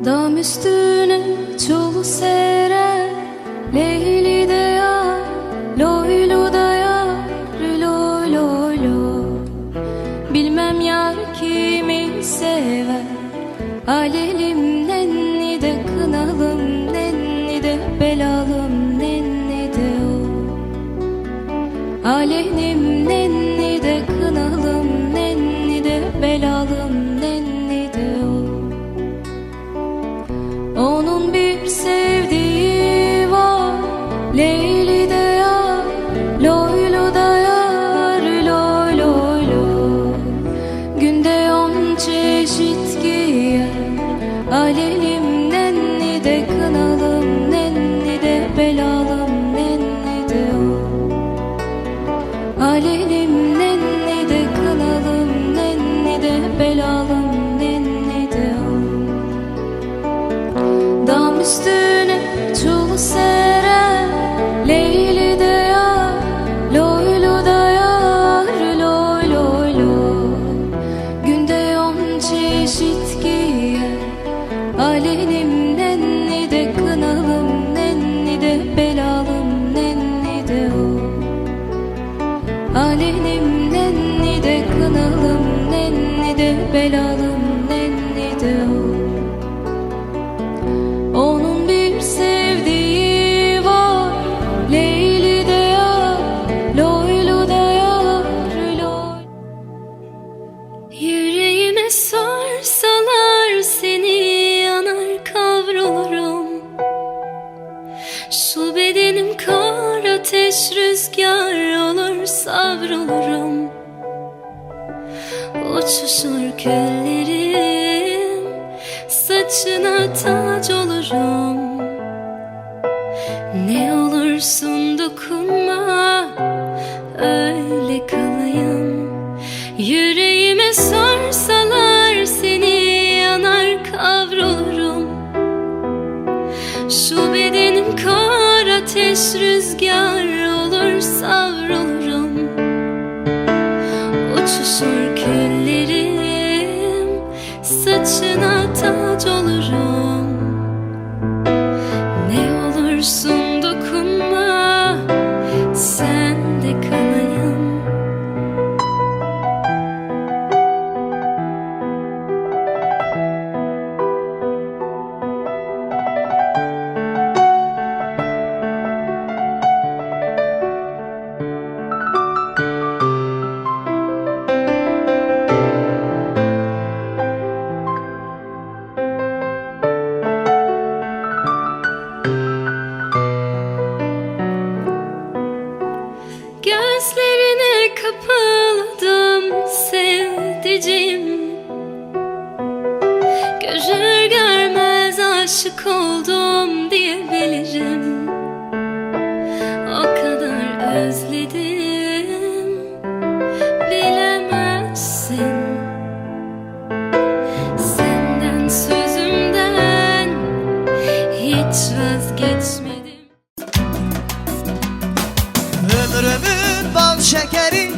Dam üstüne çulu serer, Leyli de yar, loylu da yar, loy loy loy. Bilmem yar kimi sever, alelim nenni de kınalım, nenni de belalım, nenni de o. Alenim nenni de kınalım, nenni de belalım, nenni de o. Onun bir sevdiği var, Leyli de yar, loylu da yar, loy loy loy. Günde 10 çeşit giyer, alelim nenni de kınalım, nenni de belalım, nenni de o. Alelim nenni de kınalım, nenni de belalım, nenni de o. Dam üstüne çulu serer, Leyli de yar, loylu da yar, loy loy loy. Günde 10 çeşit giyer, alelim nenni de kınalım, nenni de belalım, nenni de o. Alenim nenni de kınalım, nenni de belalım, nenni de o. Onun bir sevdiği var, Leyli de yar, loylu da yar, loy. Yüreğime sarsalar seni yanar kavrulurum. Şu bedenim kar ateş rüzgar olur savrulurum. Uçuşur küllerim, saçına tac olurum. Ne olursun dokunma, öyle kalayım. Yüreğime sarsalar seni yanar kavrulurum. Şu bedenim kar ateş rüzgar olur savrulurum. Uçuşur küllerim, saçına tac olurum. Ne olursun dokunma, sen de kalayım. Gözlerine kapıldım sevdiceğim. Görür görmez aşık oldum diyebilirim. O kadar özledim, bilemezsin. Senden sözümden hiç vazgeçmedim. Ömrümün bal şekeri,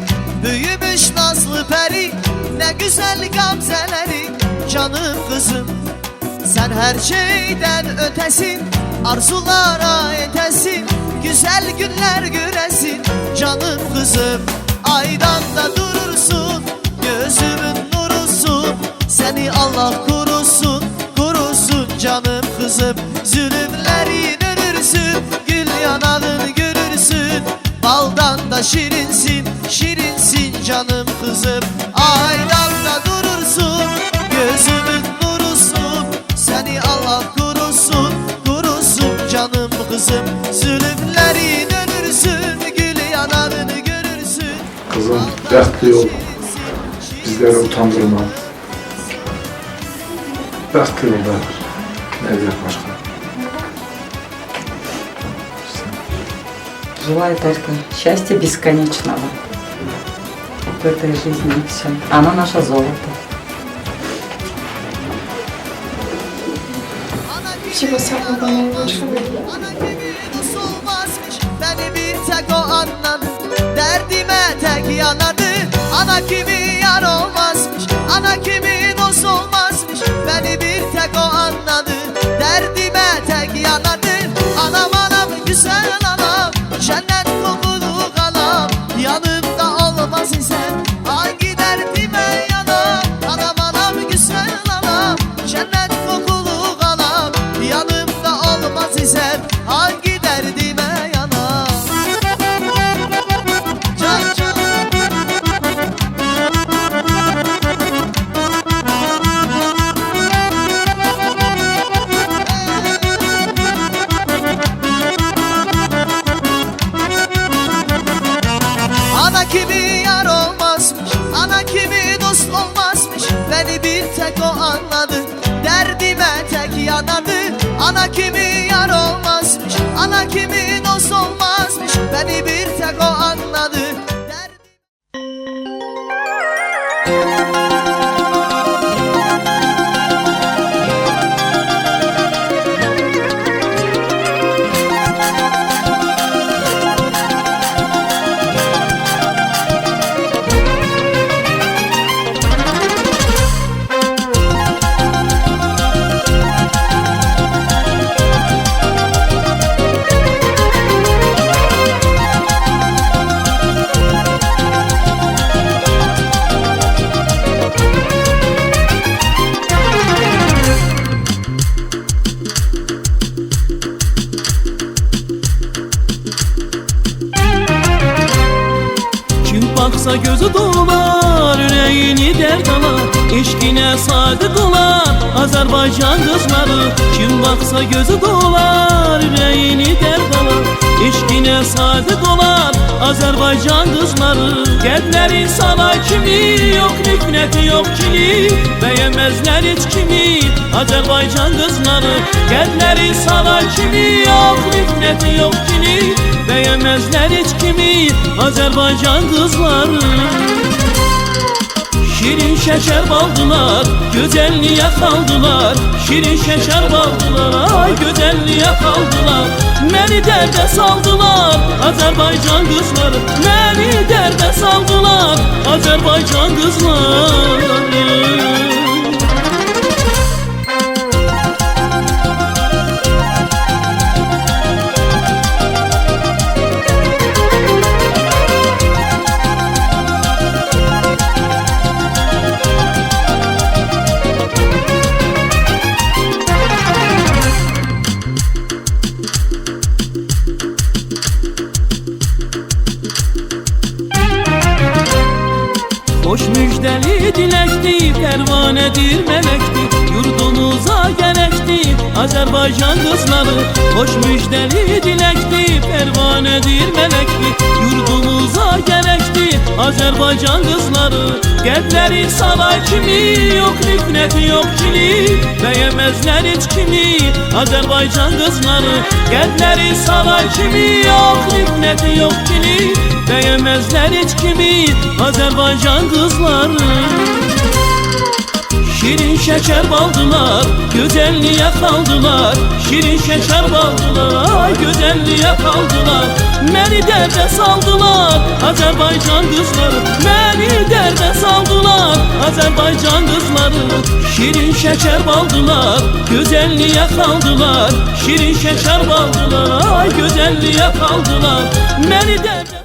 büyümüş nazlı peri, ne güzel gamzeleri, canım kızım. Sen her şeyden ötesin, arzulara yetesin, güzel günler göresin, canım kızım. Aydan da durursun, gözümün nurusun, seni Allah korusun, korusun canım kızım. Zulümlerin ölürsün, gül yanağını görürsün, baldan da şirinsin, şirinsin canım kızım. Aydan da durursun, gözümün nurusun, seni Allah korusun, korusun canım kızım. Zulümlerin ölürsün, gül yanağını görürsün. Kızım dertli yol, bizleri utandırma. Dertli yolda ne diyecek başka? Желаю только счастья бесконечного в этой жизни, и все. Она наше золото. Спасибо, самого наилучшего. Beni bir tek o anladı, derdime tek yanadı. Ana kimi yar olmazmış, ana kimi dost olmazmış, beni bir tek o anladı. cennet kokulu kalam yanımda olmaz isen hangi derdime yanam? Anam anam güzel anam, cennet kokulu kalam yanımda olmaz isen hangi derdime yanam? Can can ana kimi yar olmazmış, ana kimi dost olmazmış. Beni bir tek o anladı, derdime tek yanadı. Ana kimi yar olmazmış, ana kimi dost olmazmış. Beni bir tek o anladı. Baksa gözü dolar, yüreğini dert alar, eşkine sadık olar Azerbaycan kızları. Kim baksa gözü dolar, yüreğini dert alar, eşkine sadık olar Azerbaycan kızları. Gelleri sana kimi, yok nefreti yok kimi, beğenmezler hiç kimi Azerbaycan kızları. Gelleri sana kimi, yok nefreti yok kimi, beğenmezler hiç kimi Azerbaycan kızları. Şirin şeker baldılar, güzelliğe kaldılar. Şirin şeker baldılar, ay güzelliğe kaldılar. Beni derde saldılar Azerbaycan kızları, beni derde saldılar Azerbaycan kızları. Hoş müjdeli dilekti, pervanedir melekti, yurdumuza gerekti Azerbaycan kızları. Hoş müjdeli dilekti, pervanedir melekti, yurdumuza gerekti Azerbaycan kızları. Gelleri sana kimi, yok nefreti yok kimi, beğenmezler hiç kimi Azerbaycan kızları. Gelleri sana kimi, yok nefreti yok kimi, beğenmezler hiç kimi Azerbaycan kızları. Şirin şeker baldılar, güzelliğe kaldılar. Şirin şeker baldılar, ay güzelliğe kaldılar. Beni derde saldılar Azerbaycan kızları, beni derde saldılar Azerbaycan kızları. Şirin şeker baldılar, güzelliğe kaldılar. Şirin şeker baldılar, ay güzelliğe kaldılar. Beni derde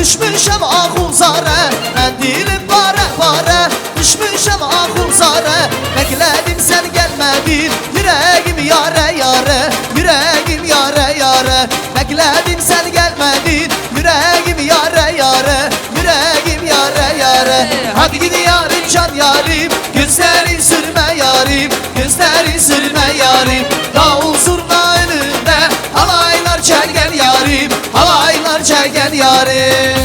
düşmüşəm axuzara. Mən dilim bare bare, düşmüşəm axuzara. Bekledim sen gelmedin, yüreğim yare yare, yüreğim yare yare. Bekledim sen gelmedin, yüreğim yare yare, yüreğim yare yare. Hadi gidi yarim can yarim, gözlerin sürme yarim, gözlerin sürme yarim. Davul zurna önünde, halaylar çelgen yarim, halaylar çelgen yarim.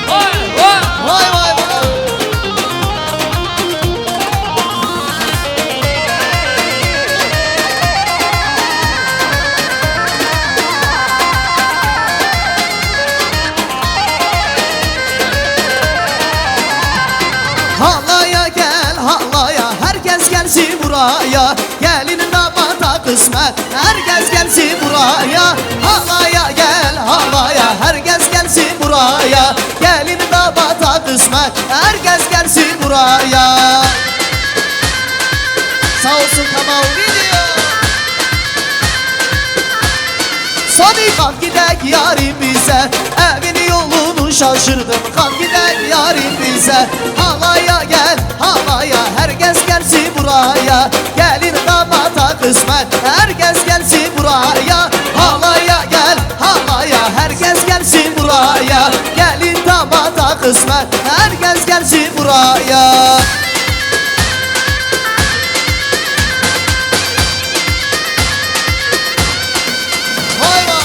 Vay vay vay. Halaya gel halaya, herkes gelsin buraya. Gelinin damata kısmet, herkes gelsin buraya. Halaya gel halaya, herkes gelsin buraya. Gelinin damata kısmet, herkes gelsin buraya. Sağ olsun tamam gidiyor. Sadi kalk gidek yarim bize, evini yolunu şaşırdım. Kalk gidek yarim bize, halaya gel halaya, herkes gelsin buraya. Gelin damata kısmet, herkes gelsin buraya. Halaya gel halaya, herkes gelsin buraya. Gelin damata kısmet, herkes gelsin buraya. Vay vay.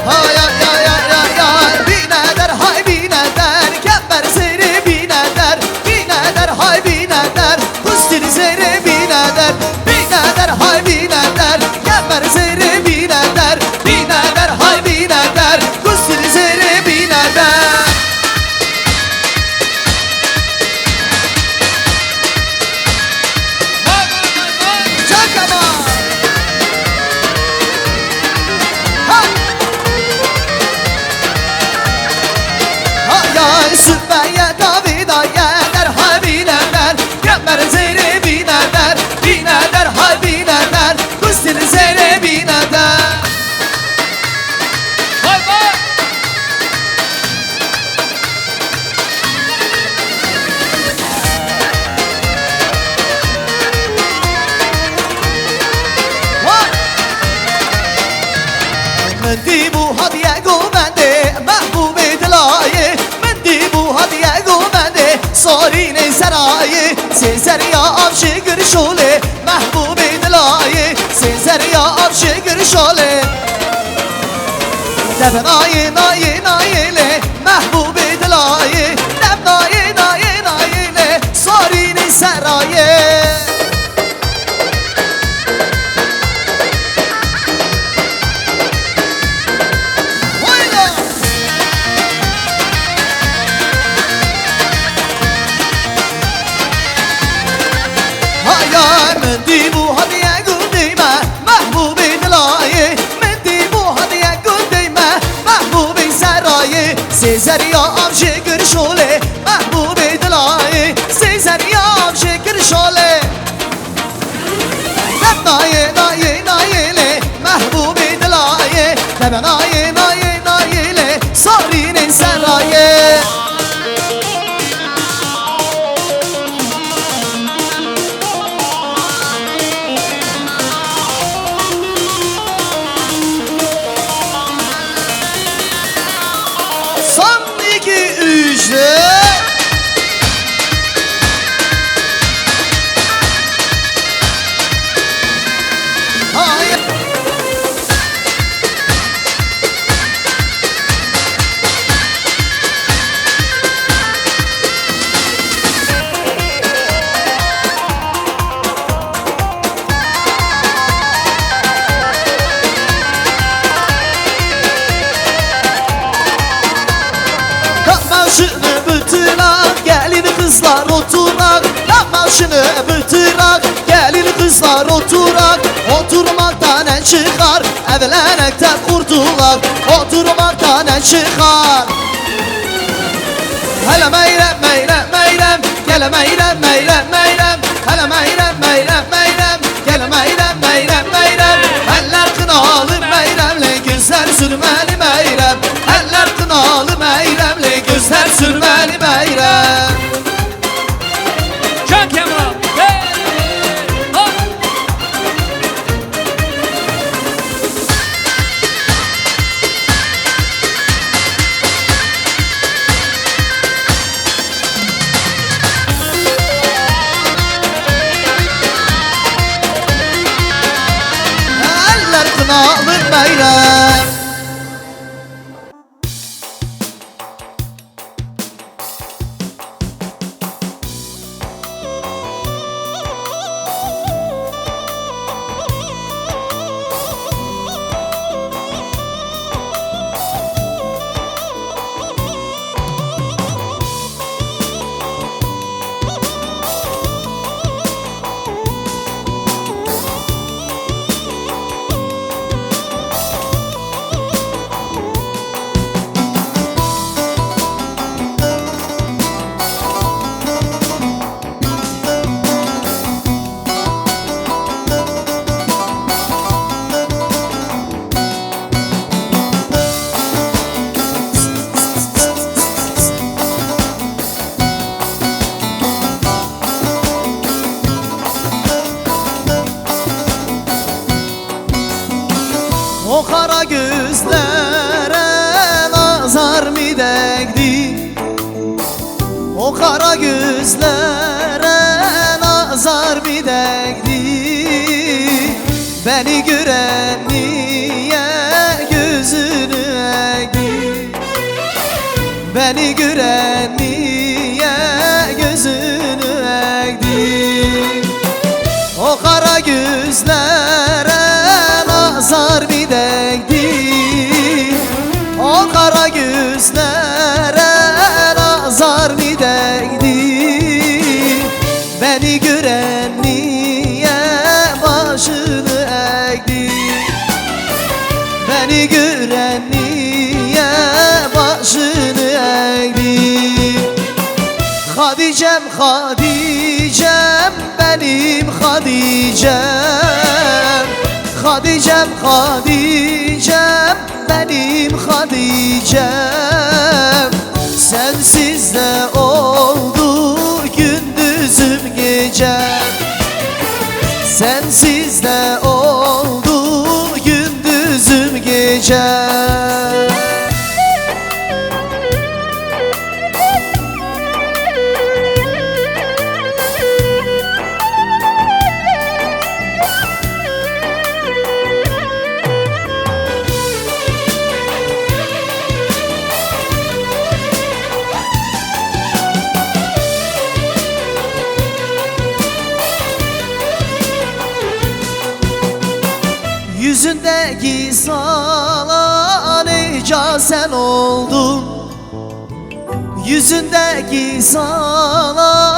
Hay ay ay ay ay ay, bineder hay bineder, kember seri bineder, bineder hay bineder, kustir seri bineder, bineder hay bineder, kember seri bineder, bineder hay bineder, kustir seri bineder. Çakama. Ha. Ay sübbeye davida yener hay bineder, kember zeyre bineder, bineder hay bineder, kustir zeyre bineder. Vay vay. Vay. Mendi bu hadiye gomende, mahbube dilaye. Mendi bu hadiye gomende, sarine serayı. Sezer ya avşe gürşole, mahbube dilaye. Sezer ya avşe gürşole. Defen aye naye nayele, mahbube dilaye. Def naye naye nayele, sarine serayı. Hayda. Hayır, mendi bu hadiye gündeyme, mahbube dilaye. Mendi bu hadiye gündeyme, mahbube serayı. Sezer ya avşe gürşole, mahbube dilaye. Sezer ya avşe gürşole. Def naye naye nayele, mahbube dilaye. Def naye naye nayele, sarinin serayı. Son iki üçlü. Hayır. Başını bıtırak, gelin kızlar oturak. Başını bıtırak, gelin kızlar oturak. Oturmaktan ne çıkar, evlenekten kurtulak. Oturmaktan ne çıkar. Hele meyrem meyrem meyrem, gele meyrem meyrem meyrem. Hele meyrem meyrem meyrem, gele meyrem sürmeli meyrem Eller kınalı meyremli gözler sürmeli meyrem Can Kemal. Hey! Hop! Eller kınalı meyrem O kara gözlere nazar mı değdi? O kara gözlere nazar mı değdi? Beni gören niye gözünü eğdi? Beni gören niye gözünü eğdi? O kara gözlere nazar mı değdi? O kara gözlere nazar mı değdi? Beni gören niye başını eğdi? Beni gören niye başını eğdi? Hadicem, Hadicem, benim Hadicem Hadicem, Hadicem, benim Hadicem Sensiz de oldu gündüzüm gecem Sensiz de oldu gündüzüm gecem Yüzündeki salanica sen oldun Yüzündeki salanica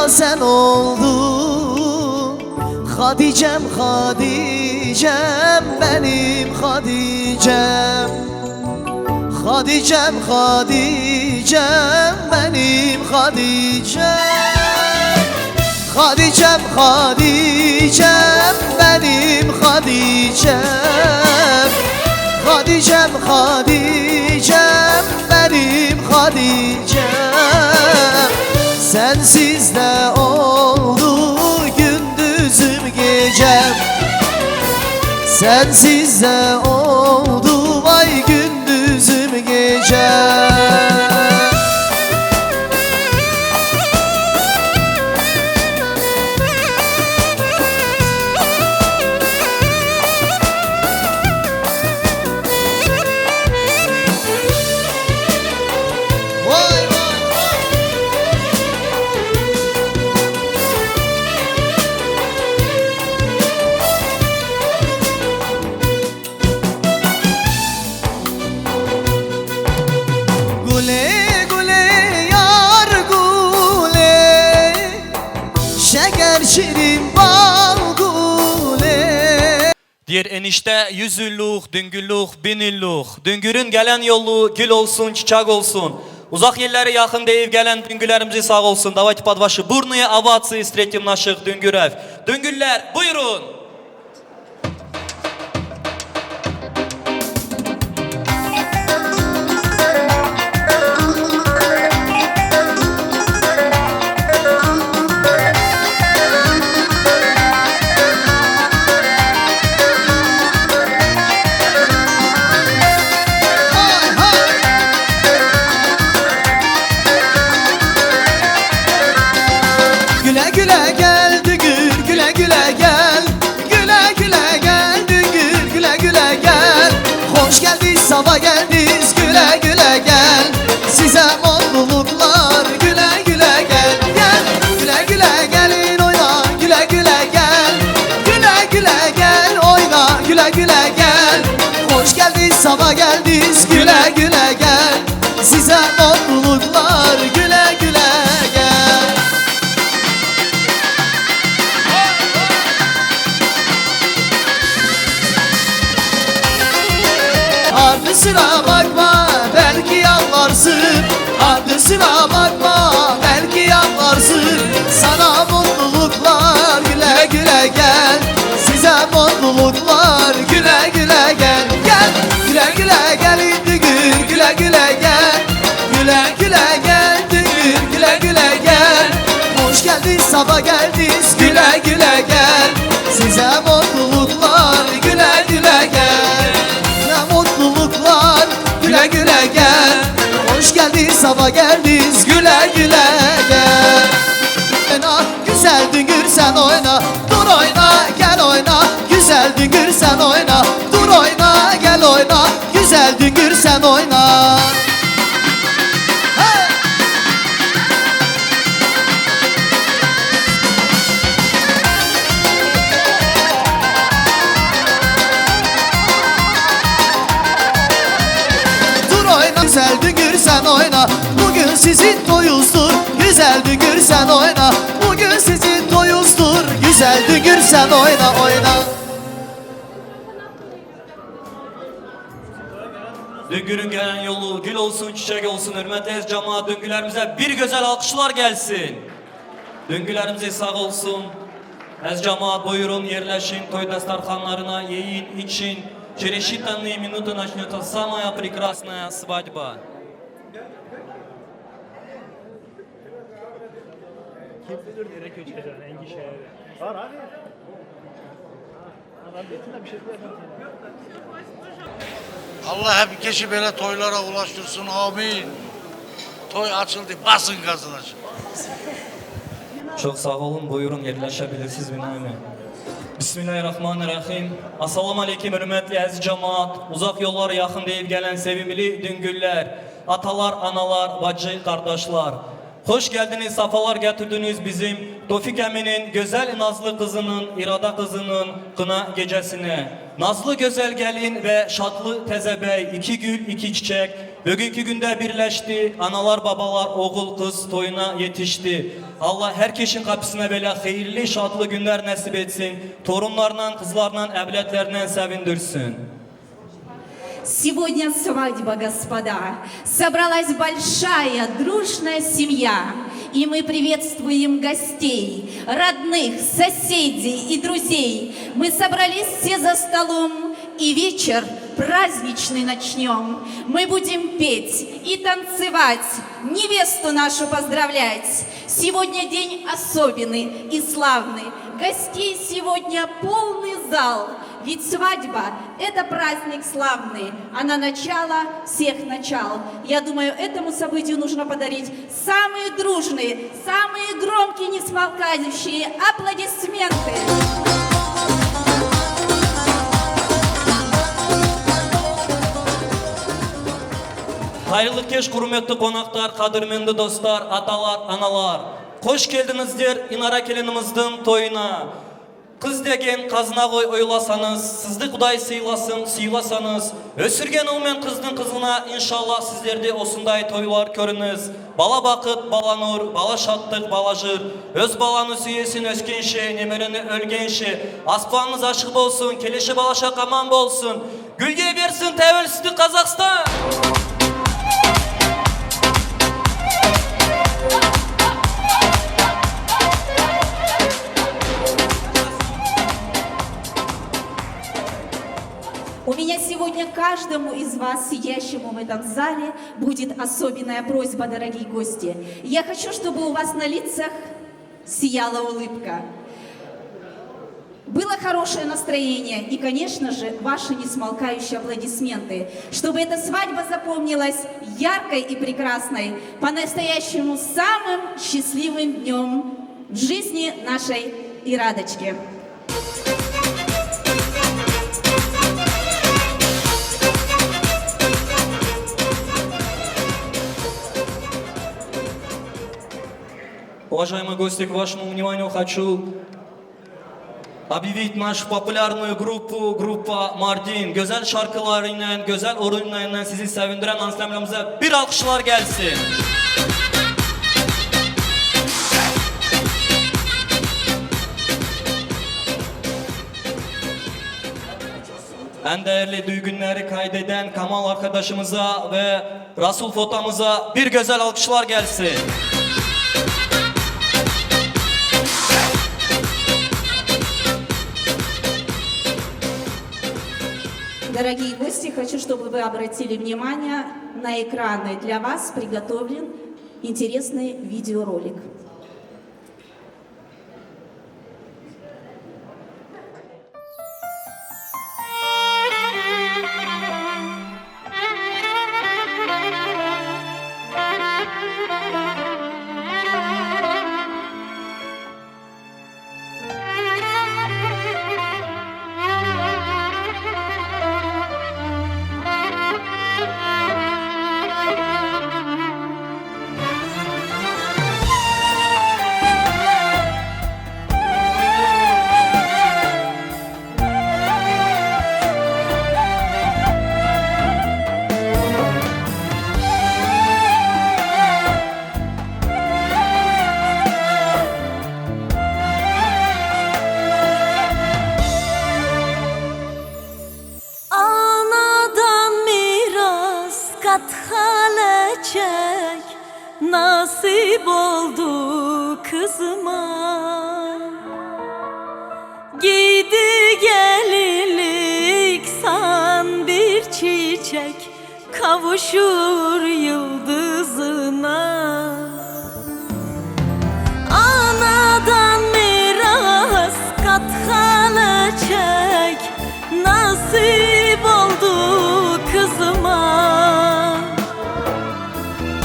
sen oldun Hadicem, Hadicem, benim Hadicem Hadicem, Hadicem, benim Hadicem Hadicem, Hadicem, benim Hadicem Hadicem, Hadicem, benim Hadicem Sensiz de oldu gündüzüm gecem Sensiz de oldu vay gündüzüm gecem şirin balgule. Diğer enişte yüzüllük, düngüllük, binillük. Düngürün gelen yolu gül olsun, çiçek olsun. Uzak yerlere yakın deyip gelen düngülerimizi sağ olsun. Давайте под ваши бурные овации встретим наших düngürev. Düngüller buyurun. Hoş geldiniz, sabah geldiniz, güle güle gel. Size mutluluklar, güle güle gel. Gel, güle güle gelin oyna, güle güle gel. Güle güle gel, oyna, güle güle gel. Hoş geldiniz, sabah geldiniz, güle güle gel. Size mutluluklar, güle güle gel. Ardısına bakma, belki yanlarsın. Ardısına bakma, belki yanlarsın. Sana mutluluklar, güle güle gel. Size mutluluklar, güle güle gel. Gel, güle güle gelin düğün, güle güle gel. Güle güle gel düğün, güle güle gel. Hoş geldin, sabah geldiniz, güle güle gel. Size mutluluklar, güle güle gel. Ne mutluluklar, güle güle gel. Hoş geldin, sabah geldiniz, güle güle gel. Oyna, güzel düngür sen oyna. Dur oyna, gel oyna. Güzel düngür sen oyna. Dur oyna, gel oyna. Güzel düngür sen oyna. Hey! Dur oyna, güzel düngür sen oyna. Bugün sizin toyuzdur. Güzel düngür sen oyna. Bugün sizin toyuzdur. Güzel düngür sen oyna oyna. Düngürün gelen yolu gül olsun, çiçek olsun. Hürmetli ez cemaat, düngülerimize bir güzel alkışlar gelsin. Düngülerimize sağ olsun. Ez cemaat buyurun yerleşin, toy dastarxanlarına yiyin, için. Через считанные минуты начнется самая прекрасная свадьба. Kim bilir nereye köçeceksin hangi şehre? Var abi. Adam getirme bir şey diyemem. Allah hep kişi böyle toylara ulaştırsın, amin. Toy açıldı, basın gazına. Çok sağ olun, buyurun yerleşebilirsiniz binayime. Bismillahirrahmanirrahim. Assalamu aleykum hürmetli aziz cemaat. Uzak yollara yakın deyip gelen sevimli düngüller, atalar, analar, bacı, kardeşler. Hoş geldiniz, safalar getirdiniz bizim Tofik Emin'in güzel nazlı kızının, irada kızının kına gecesine. Nazlı güzel gelin ve şatlı teze bey, iki gül, iki çiçek. Bugünkü günde birleşti, analar, babalar, oğul, kız toyuna yetişti. Allah herkesin kapısına böyle hayırlı, şatlı günler nasip etsin. Torunlarla, kızlarla, evlatlarla sevindirsin. Сегодня свадьба, господа. Собралась большая, дружная семья. И мы приветствуем гостей, родных, соседей и друзей. Мы собрались все за столом, и вечер праздничный начнем. Мы будем петь и танцевать, невесту нашу поздравлять. Сегодня день особенный и славный. Гостей сегодня полный зал. Ведь свадьба – это праздник славный, она начало всех начал. Я думаю, этому событию нужно подарить самые дружные, самые громкие, несмолкающие аплодисменты. Hayırlı keş hürmetli konaklar, kadirmenli dostlar, atalar, analar. Hoş geldinizler inara kelinimizдің toyuna. Kız degen kazına koy oylasanız, sizді Kuday sıylasın, sıylasanız, ösürgen olmayan kыздың kızına inşallah sizlerde osunday toylar körünüz. Bala bakıt, bala nur, bala şattık, bala jır. Öz balanı süyesin öskenşe, nemerini ölgenşe. Aspağınız aşık bolsun, keleşi balaşa kaman bolsun. Gülge versin tevelsizlik Kazakistan. У меня сегодня каждому из вас, сидящему в этом зале, будет особенная просьба, дорогие гости. Я хочу, чтобы у вас на лицах сияла улыбка. Было хорошее настроение и, конечно же, ваши несмолкающие аплодисменты. Чтобы эта свадьба запомнилась яркой и прекрасной, по-настоящему самым счастливым днем в жизни нашей Ирадочки. Уважаемые гости, к вашему вниманию хочу объявить нашу популярную группу, групpa Mardin. Güzel şarkılarıyla, güzel oyunlarıyla sizi sevindiren ansamblemimize bir alkışlar gelsin. En değerli düğün günleri kaydeden Kamal arkadaşımıza ve Rasul Fotamıza bir güzel alkışlar gelsin. Дорогие гости, хочу, чтобы вы обратили внимание на экраны. Для вас приготовлен интересный видеоролик. Nasip oldu kızıma, giydi gelinlik san bir çiçek, kavuşur yıldızına. Anadan miras kat hala çek, nasip oldu kızıma.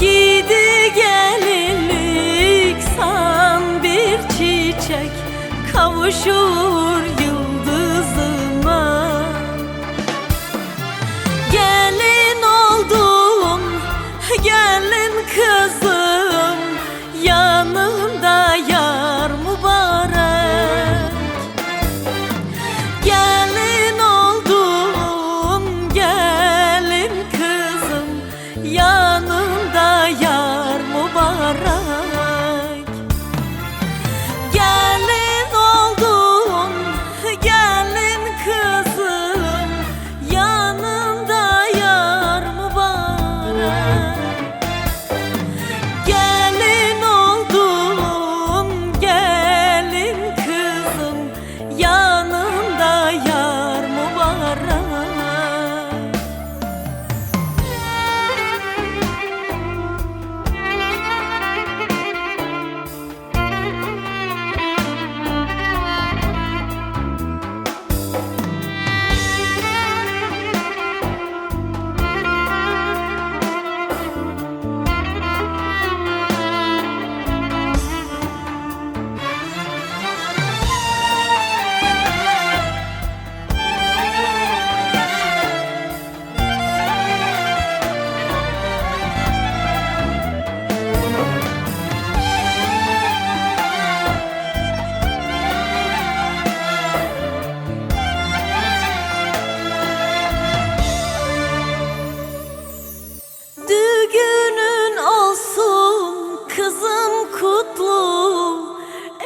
Giydi gelinlik san bir çiçek, kavuşur yıldızına. Gelin oldum, gelin kızım, yanımda yar mübarek. Gelin oldum, gelin kızım, yanımda yar mübarek. Gelin oldum, gelin kızım, yanımda yar mübarek. Gelin oldum, gelin kızım, yanımda yar mübarek. Düğünün olsun kızım kutlu,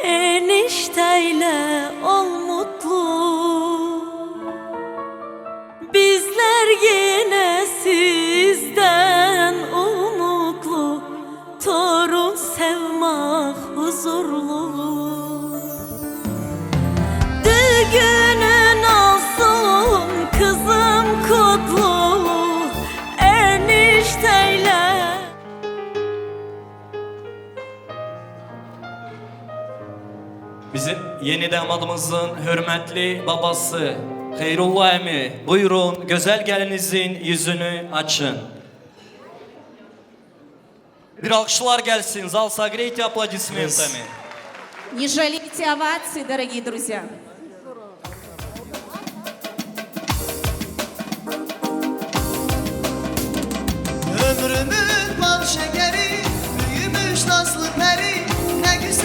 enişteyle ol mutlu. Bizler yine sizden umutlu, torun sevmek huzurlu. Düğünün olsun kızım kutlu, enişteyle. Bizim yeni damadımızın hürmetli babası Hayrullah Emi, buyurun güzel gelinizin yüzünü açın. Bir alkışlar gelsin, zal согрейте аплодисментами. Не жалейте оваций, дорогие друзья. Ömrümün bal şekeri, büyümüş nazlı peri, ne güzel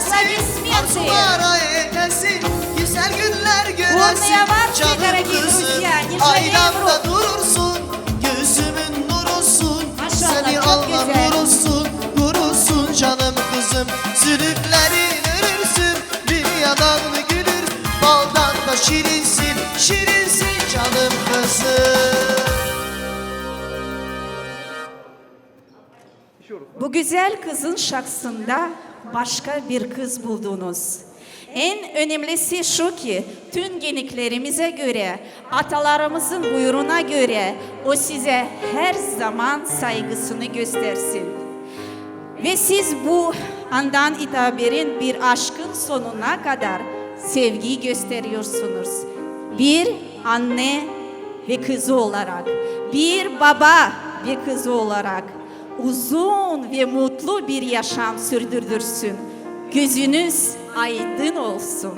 Аплодисменты. arzulara eylesin. Güzel günler göresin. Burnuya var ki, Canım дорогие kızım, друзья, не жалеем aynamda рук. durursun. Gözümün nurusun. Maşallah, Seni çok Allah güzel. korusun. Korusun canım kızım. Zülüflerin örürsün. Dünyadan gülür. Baldan da şirinsin. Şirinsin canım kızım. Bu güzel kızın şahsında başka bir kız buldunuz. En önemlisi şu ki tüm geniklerimize göre, atalarımızın buyruğuna göre o size her zaman saygısını göstersin. Ve siz bu andan itibaren bir aşkın sonuna kadar sevgi gösteriyorsunuz. Bir anne ve kızı olarak, bir baba ve kızı olarak uzun ve mutlu bir yaşam sürdürdürsün. Gözünüz aydın olsun.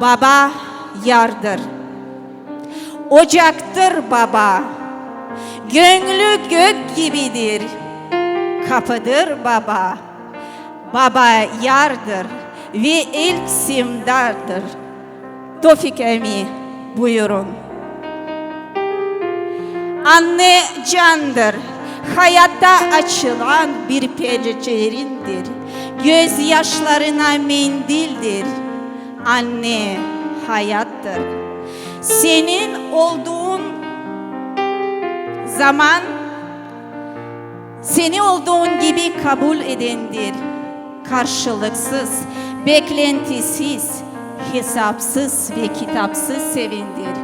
Baba yardır. Ocaktır baba. Gönlü gök gibidir. Kapıdır baba. Baba yardır ve ilk simdardır. Tofik Emi buyurun. Anne candır. Hayatta açılan bir pencerendir. Gözyaşlarına mendildir. Anne hayattır. Senin olduğun zaman seni olduğun gibi kabul edendir. Karşılıksız, beklentisiz, hesapsız ve kitapsız sevindir.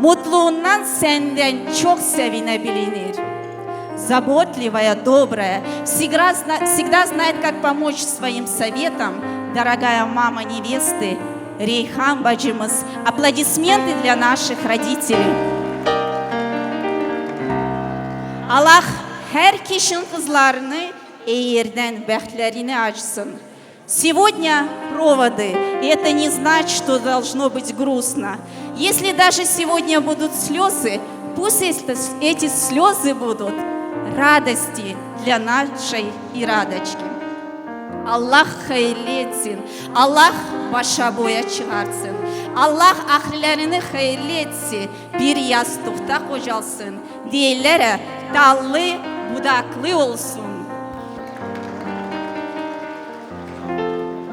Mutluğundan senden çok sevinebilir. Заботливая, добрая, всегда знает, как помочь своим советам, дорогая мама невесты, Reyhan bacımız. Аплодисменты для наших родителей. Allah her kişinin kızlarını eğerden bəxtlərini açsın. Сегодня проводы, и это не значит, что должно быть грустно. Если даже сегодня будут слезы, пусть эти слезы будут радости для нашей İradочки. Allah hayırlı etsin. Allah başa boya çıkartsın. Allah ahirlerini hayırlı etsin. Bir yastıkta kocalsın. Diyellere dallı budaklı olsun.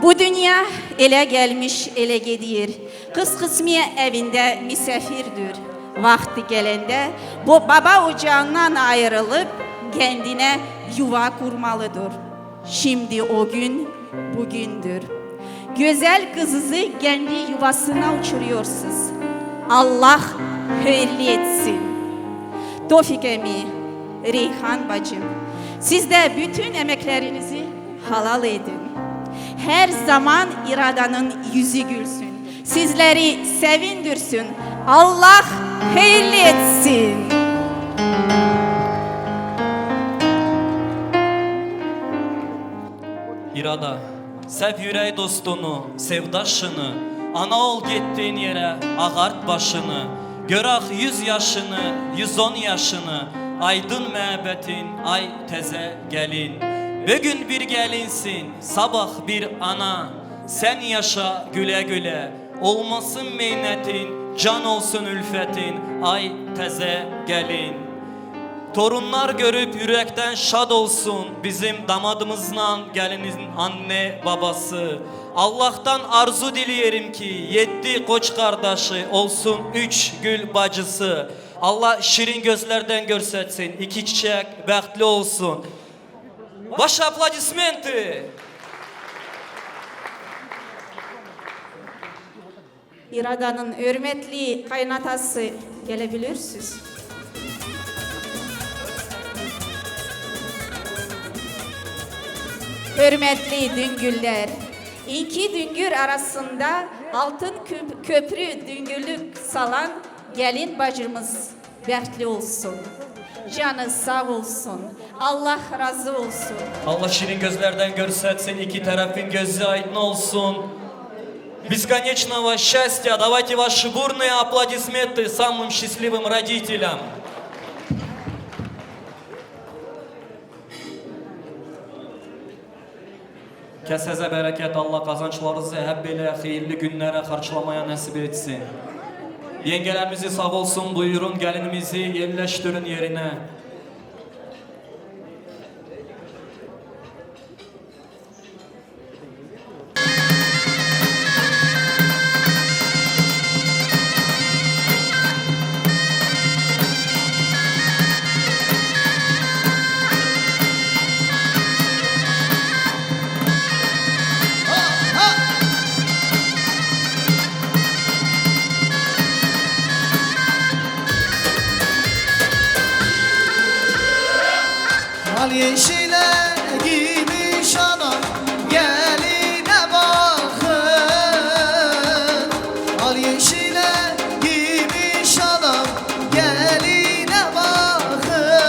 Bu dünya ele gelmiş ele gidiyor. Kız kısmiye evinde misafirdir. Vakti gelende bu baba ocağından ayrılıp kendine yuva kurmalıdır. Şimdi o gün bugündür. Güzel kızınızı kendi yuvasına uçuruyorsunuz. Allah hayırlı etsin. Tofik Emi, Reyhan bacım, siz de bütün emeklerinizi halal edin. Her zaman İrada'nın yüzü gülsün. Sizleri sevindirsin. Allah hayırlı etsin. İrada, sev yüreği dostunu, sevdaşını, ana ol gittiğin yere ağart başını, görək 100 yaşını, 110 yaşını, aydın məhəbbətin, ay təzə gəlin. Bugün bir gəlinsin, sabah bir ana, sen yaşa güle güle, olmasın meynetin, can olsun ülfetin, ay təzə gəlin. Torunlar görüp yürekten şad olsun bizim damadımızla gelinin anne babası. Allah'tan arzu dileyelim ki 7 koç kardeşi olsun 3 gül bacısı. Allah şirin gözlerden görsetsin 2 çiçek bəxtli olsun. Baş aplodismenti. İrada'nın hürmetli kaynatası gelebilirsiniz. Hürmetli düngüller, iki düngür arasında altın köprü düngürlük salan gelin bacımız bəxtli olsun. Canı sağ olsun. Allah razı olsun. Allah şirin gözlerden görsetsin, iki tarafın gözü aydın olsun. Бесконечного счастья. Давайте ваши бурные аплодисменты самым счастливым родителям. Keseze bereket, Allah kazançlarınızı hep böyle hayırlı günlere karşılamaya nasip etsin. Yengelerimizi sağ olsun, buyurun gelinimizi yerleştirin yerine. Al yeşile giymiş anam geline bakın. Al yeşile giymiş anam geline bakın.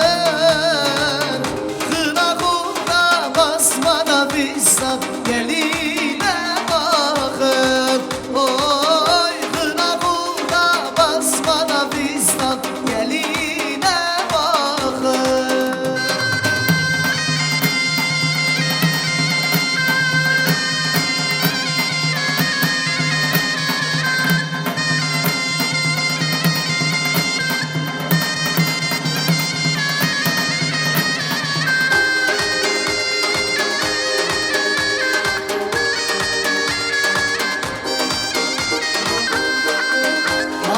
Kına kurda basmada fistan geline bakın. Oy kına kurda basmada fistan geline bakın.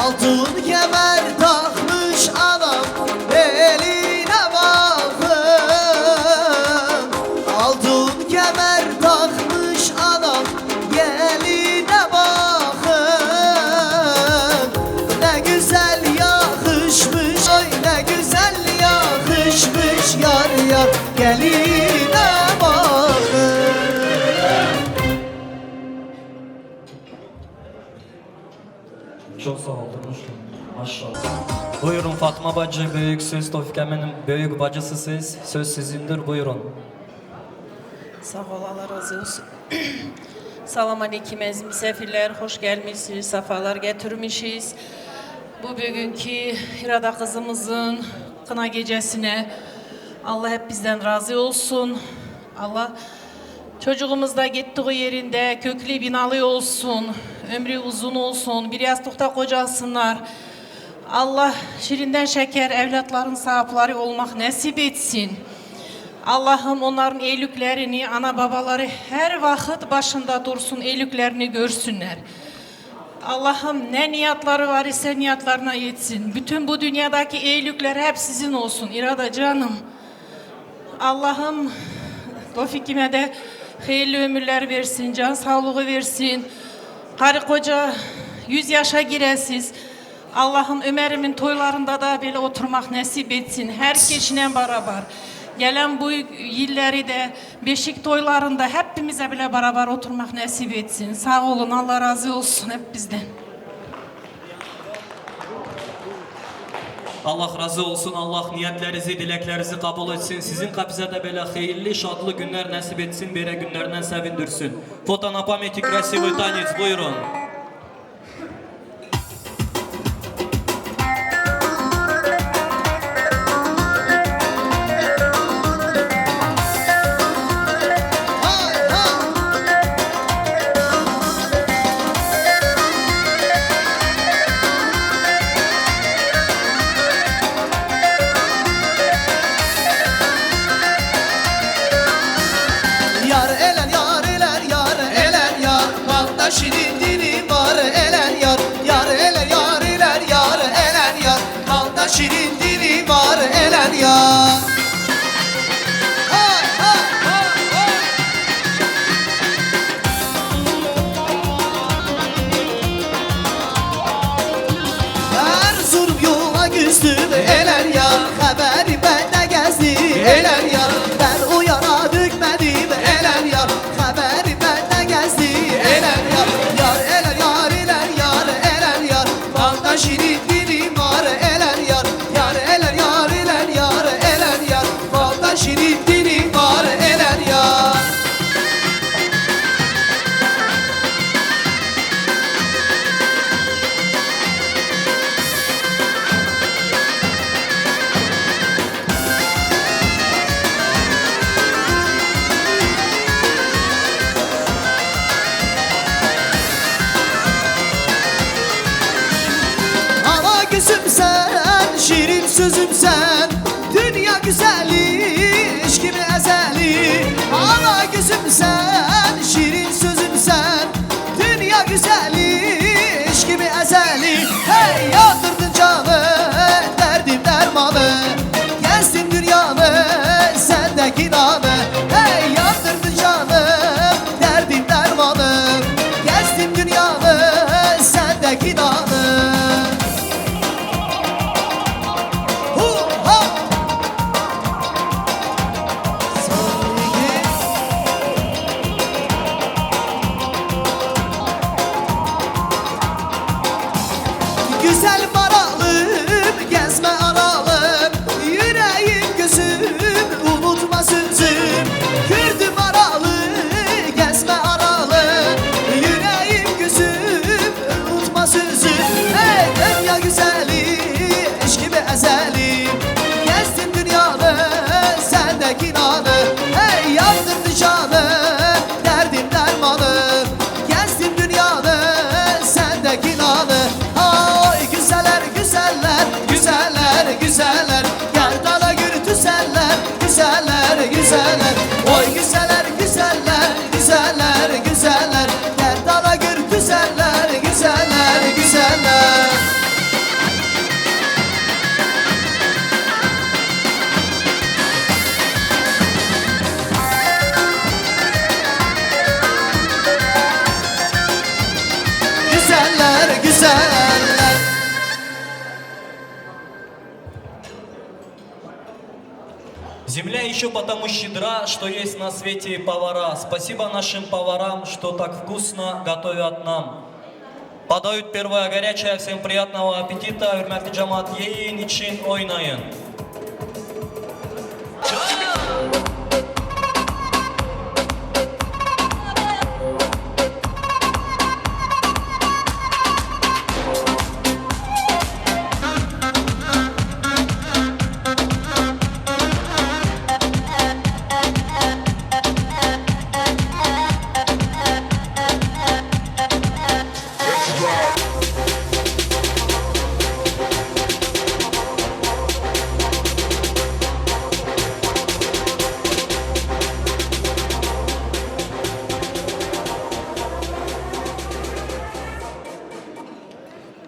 Altın kemer takmış adam beline bakın. Altın kemer takmış adam geline bakın. Ne güzel yakışmış, oy ne güzel yakışmış yar yar geline bakın. Çok sağ olun. Maşallah. Buyurun Fatma bacı, büyük söz Tofik Emin'in büyük bacısı siz. Söz sizindir, buyurun. Sağ ol, Allah razı olsun. Salam aleyküm əziz misafirler, hoş gelmişsiniz, safalar getirmişiz. Bu bugünkü İrada kızımızın kına gecesine Allah hep bizden razı olsun. Allah çocuğumuz da gittiği yerinde köklü binalı olsun, ömrü uzun olsun, bir yastıkta kocasınlar. Allah şirinden şeker evlatların sahipleri olmak nasip etsin. Allah'ım onların iyiliklerini, ana babaları her vakit başında dursun, iyiliklerini görsünler. Allah'ım ne niyatları var ise niyatlarına yetsin. Bütün bu dünyadaki iyilikler hep sizin olsun İrada canım. Allah'ım Tofik'ime de hayırlı ömürler versin, can sağlığı versin. Karı koca 100 yaşa giresiz. Allah'ım Ömer'imin toylarında da böyle oturmak nasip etsin. Her kişinin beraber. Gelen bu yılları da beşik toylarında hepimize bile beraber oturmak nasip etsin. Sağ olun, Allah razı olsun hep bizden. Allah razı olsun, Allah niyetlerinizi, dileklerinizi kabul etsin. Sizin kapıza da böyle hayırlı, şadlı günler nasip etsin, böyle günlerden sevindirsin. Foto na pameti krasivый танец, buyurun. Yar elen yar elen yar elen yar Balda şirin dili var elen yar Yar elen yar elen yar elen yar Balda şirin dili var elen yar Hay hay hay hay Erzurum yola güzdüm elen yar Haberi bende gezdi elen yar Ben uyana dükmedim elen yar Haberi bende gezdi elen yar Yar elen yar elen yar elen yar Balda şirin dilim var elen yar Yar elen yar elen yar elen yar Balda şirin dilim var elen yar şirin sözüm sen. Dünya güzeli, iş gibi ezeli. Ana gözüm sen, şirin sözüm sen. Dünya güzeli, iş gibi ezeli. Hey yandırdın canı, derdim dermanı. Gezdin dünyamı, sendeki namı. Hey yandırdın canım, derdim dermanı. Gezdim dünyamı, sendeki namı. Güzel maralım, gezme aralım. Yüreğim gözüm, unutma sözüm. Kürdüm aralı, gezme aralı. Yüreğim gözüm, unutma sözüm. Hey dünya güzeli, eş gibi ezeli. Gezdim dünyamı, sendeki namı. Hey yandırdı canı, derdim dermanı. Gezdim dünyamı, sendeki namı. Güzeller, güzeller, güzeller, güzeller. Gerdana gürtüseller, güzeller, güzeller. Oy güzeller, güzeller, güzeller, güzeller. Gerdana gürtüseller, güzeller, güzeller. Güzeller, güzeller. Земля еще потому щедра, что есть на свете и повара. Спасибо нашим поварам, что так вкусно готовят нам. Подают первое горячее, всем приятного аппетита. Hürmetli cemaat, yiyin için oynayın.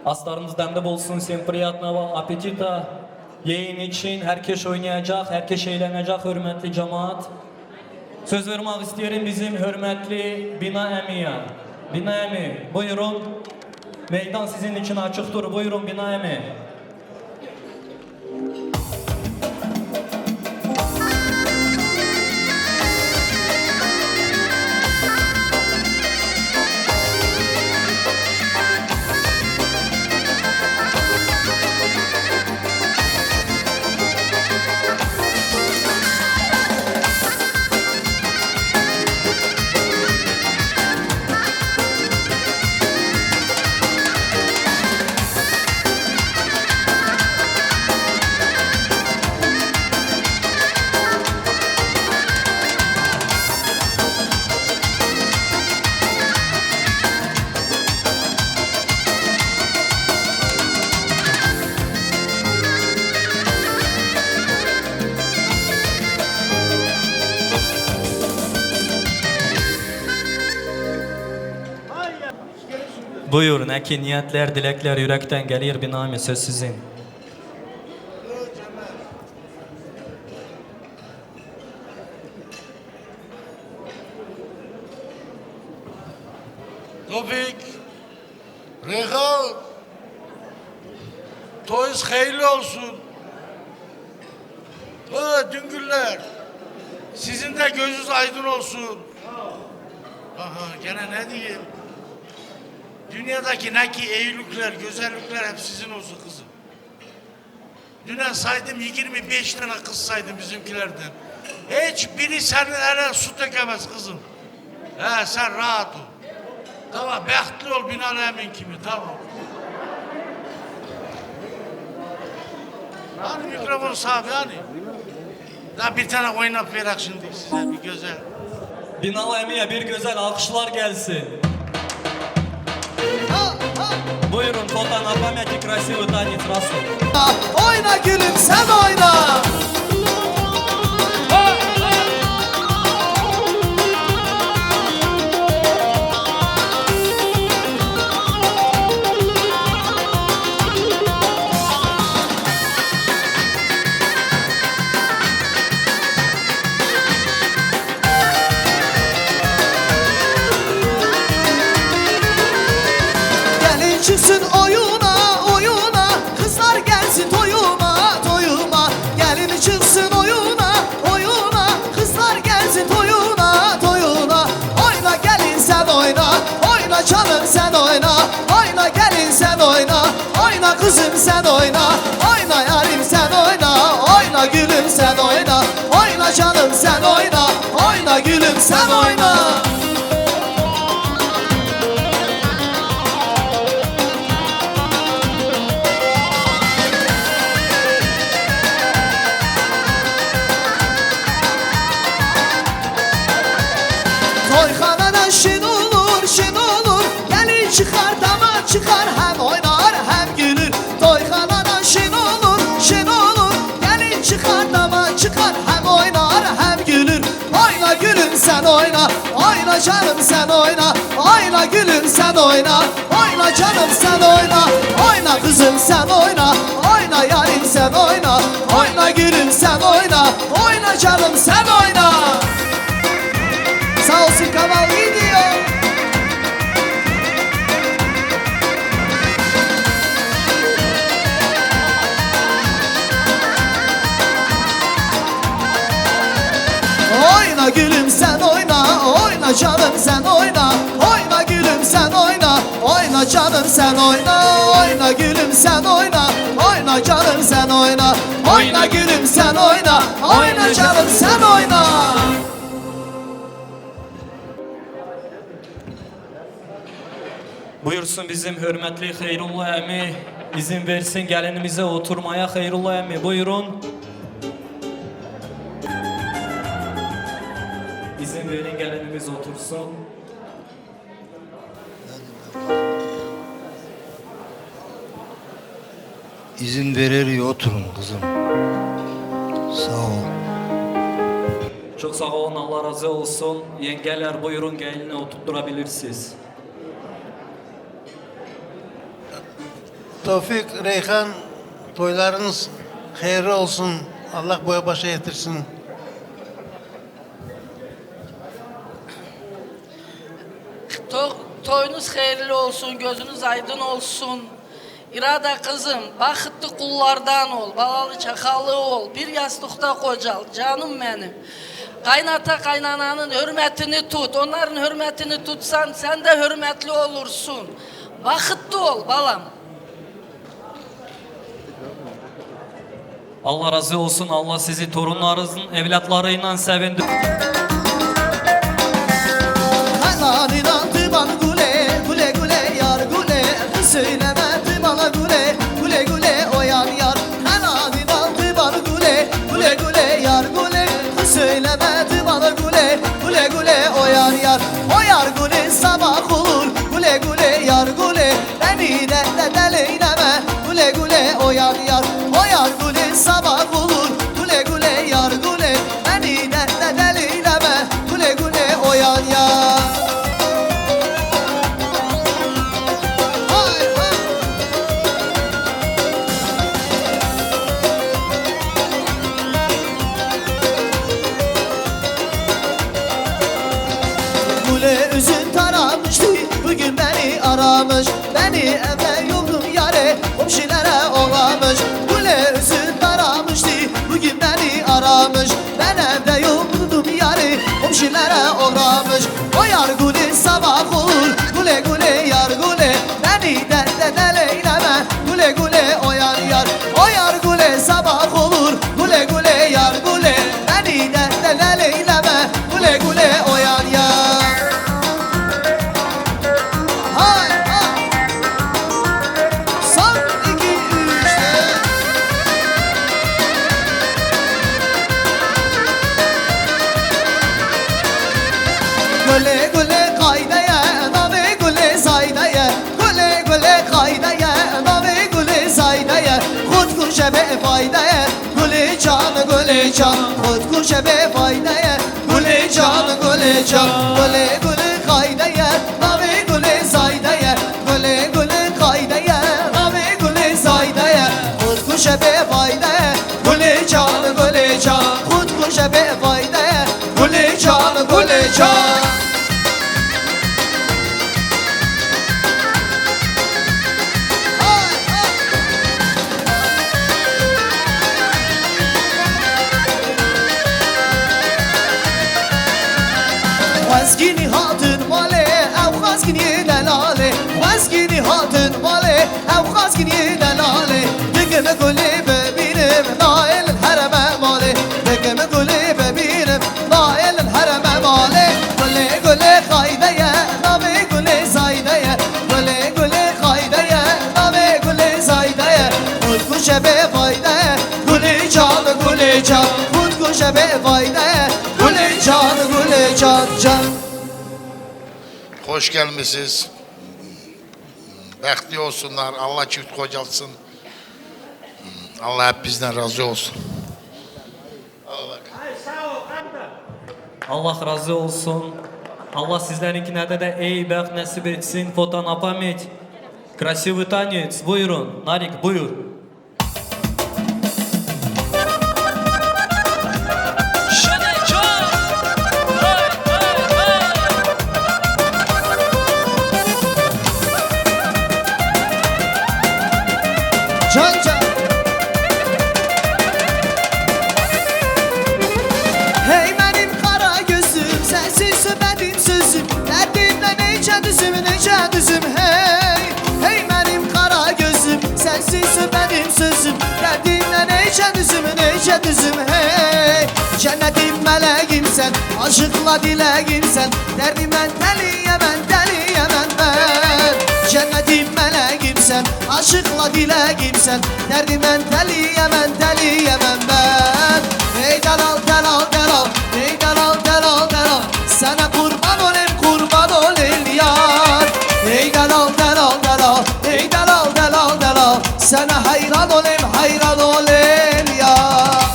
Aslarımız demde bolsun, всем приятного аппетита. Yiyin için herkes oynayacak, herkes eğlenecek hürmetli cemaat. Söz vermek isterim bizim hürmetli Bina Emi'ye. Bina Emi, buyurun. Meydan sizin için açıktır. Buyurun Bina Emi. Buyurun, ki niyetler, dilekler yürekten gelir. Binami söz sizin. Topik, Rehal, toyuz hayırlı olsun. Düngüller, sizin de gözünüz aydın olsun. Aha, gene ne diyeyim? Dünyadaki ne ki iyilikler, güzellikler hep sizin olsun kızım. Düne saydım 25 tane kız saydım bizimkilerden. Hiçbiri senin eline su dökemez kızım. He sen rahat ol. Tamam, bəxtli ol Binali Emin kimi, tamam. Hani mikrofon sahibi hani? Daha bir tane oynap verak şimdi size bir güzel. Binali Emin'e bir güzel alkışlar gelsin. Buyurun, fotoğraf красивый танец Расул. Oyna gülüm sen oyna. Gelin çıksın oyuna oyuna, kızlar gelsin toyuma toyuma. Gelin çıksın oyuna oyuna, kızlar gelsin toyuna toyuna. Oyna gelin sen oyna, oyna canım sen oyna. Oyna gelin sen oyna, oyna kızım sen oyna. Oyna yarim sen oyna, oyna gülüm sen oyna. Oyna canım sen oyna, oyna gülüm sen oyna. Toyxanadan şin olur, şin olur. Gelin çıkar dama çıkar, hem oynar hem gülür. Toyxanadan şin olur, şin olur. Gelin çıkar dama çıkar, hem oynar hem gülür. Oyna gülüm sen oyna, oyna canım sen oyna. Oyna gülüm sen oyna, oyna canım sen oyna. Oyna kızım sen oyna, oyna yarim sen oyna. Oyna gülüm sen oyna, oyna canım sen oyna. Sağ olsun Kamal Video. Oyna gülüm sen oyna, oyna canım sen oyna. Oyna gülüm sen oyna, oyna canım sen oyna. Oyna gülüm sen oyna, oyna canım sen oyna. Oyna gülüm sen oyna, oyna canım sen oyna. Buyursun bizim hürmetli Hayrullah emmi. İzin versin gelinimize oturmaya Hayrullah emmi. Buyurun. İzin verin gelinimiz otursun. İzin verir oturun kızım. Sağ ol. Çok sağ olun, Allah razı olsun. Yengeler buyurun gelini oturtturabilirsiniz. Tevfik, Reyhan, toylarınız hayırlı olsun. Allah boya başa getirsin. Toyunuz hayırlı olsun, gözünüz aydın olsun. İrada kızım, bakıtlı kullardan ol, balalı çakalı ol, bir yastıkta kocal, canım benim. Kaynata kaynananın hürmetini tut, onların hürmetini tutsan sen de hürmetli olursun. Bakıtlı ol balam. Allah razı olsun. Allah sizi torunlarınızın evlatlarıyla sevindir. Hananidan bana gule, gule gule yar gule. Söylemedi bana gule, gule gule o yar yar. Hananidan bana gule, gule gule yar gule. Söylemedi bana gule, gule gule o yar yar. O yar gule sabah olur, gule gule yar gule. Beni de deleyleme, gule gule o yar yar. O yar gule sabah olur, gule gule yar gule. Beni de deleyleme, gule gule o yar yar. Gule üzün taramıştı, bugün beni aramış. Beni eve yoldum yare, komşilere olamış. Gule üzün taramıştı, bugün beni aramış. Ben evde yoldum yare, komşilere uğramış. O yar gule sabah olur, gule gule yar gule. Beni de deleyleme, gule gule o yar yar. O yar gule sabah olur, gule gule yar gule. Beni de deleyleme, gule gule o yar yar. Hay hay. Son iki üçte. Güle güle kaydaya nam به فایده گل جان گل جان خودکش به فایده گل جان گل جان گل گل قایده نام گل زایده گل گل قایده نام گل زایده خودکش به فایده گل جان گل جان خودکش به فایده گل جان گل جان وزگینی هاتن ماله او خازگینی دلاله وزگینی هاتن ماله او خازگینی دلاله بگم گلی ببینم نائل الحرم ماله بگم گلی ببینم نائل الحرم ماله گلی گلی خایده نام گلی زایده گلی گلی خایده نام گلی زایده خودکش به فایده گلی جان گلی جان خودکش به فایده گلی جان گلی جان جان. Hoş gelmişsiniz. Bəxtli olsunlar. Allah çift qocalsın. Allah hep bizden razı olsun. Allah razı olsun. Allah sizlerinkinədə də ey bəxt nəsib etsin. Foto na pamять. Красивый танец. Buyurun. Narik buyur. Can can. Hey benim kara gözüm, sensiz benim sözüm. Derdimle nece düzüm hey. Hey benim kara gözüm, sensiz benim sözüm. Derdimle nece düzüm hey. Cennetim meleğim sen, aşıkla dileğim sen. Derdimden deliyemem ben. Cennetim meleğim sen, aşıkla dileğim sen. Derdimden deliyemem ben. Ey delal delal delal, ey delal delal delal. Sana kurban olayım yar. Ey delal delal delal, ey delal delal delal. Sana hayran olayım yar.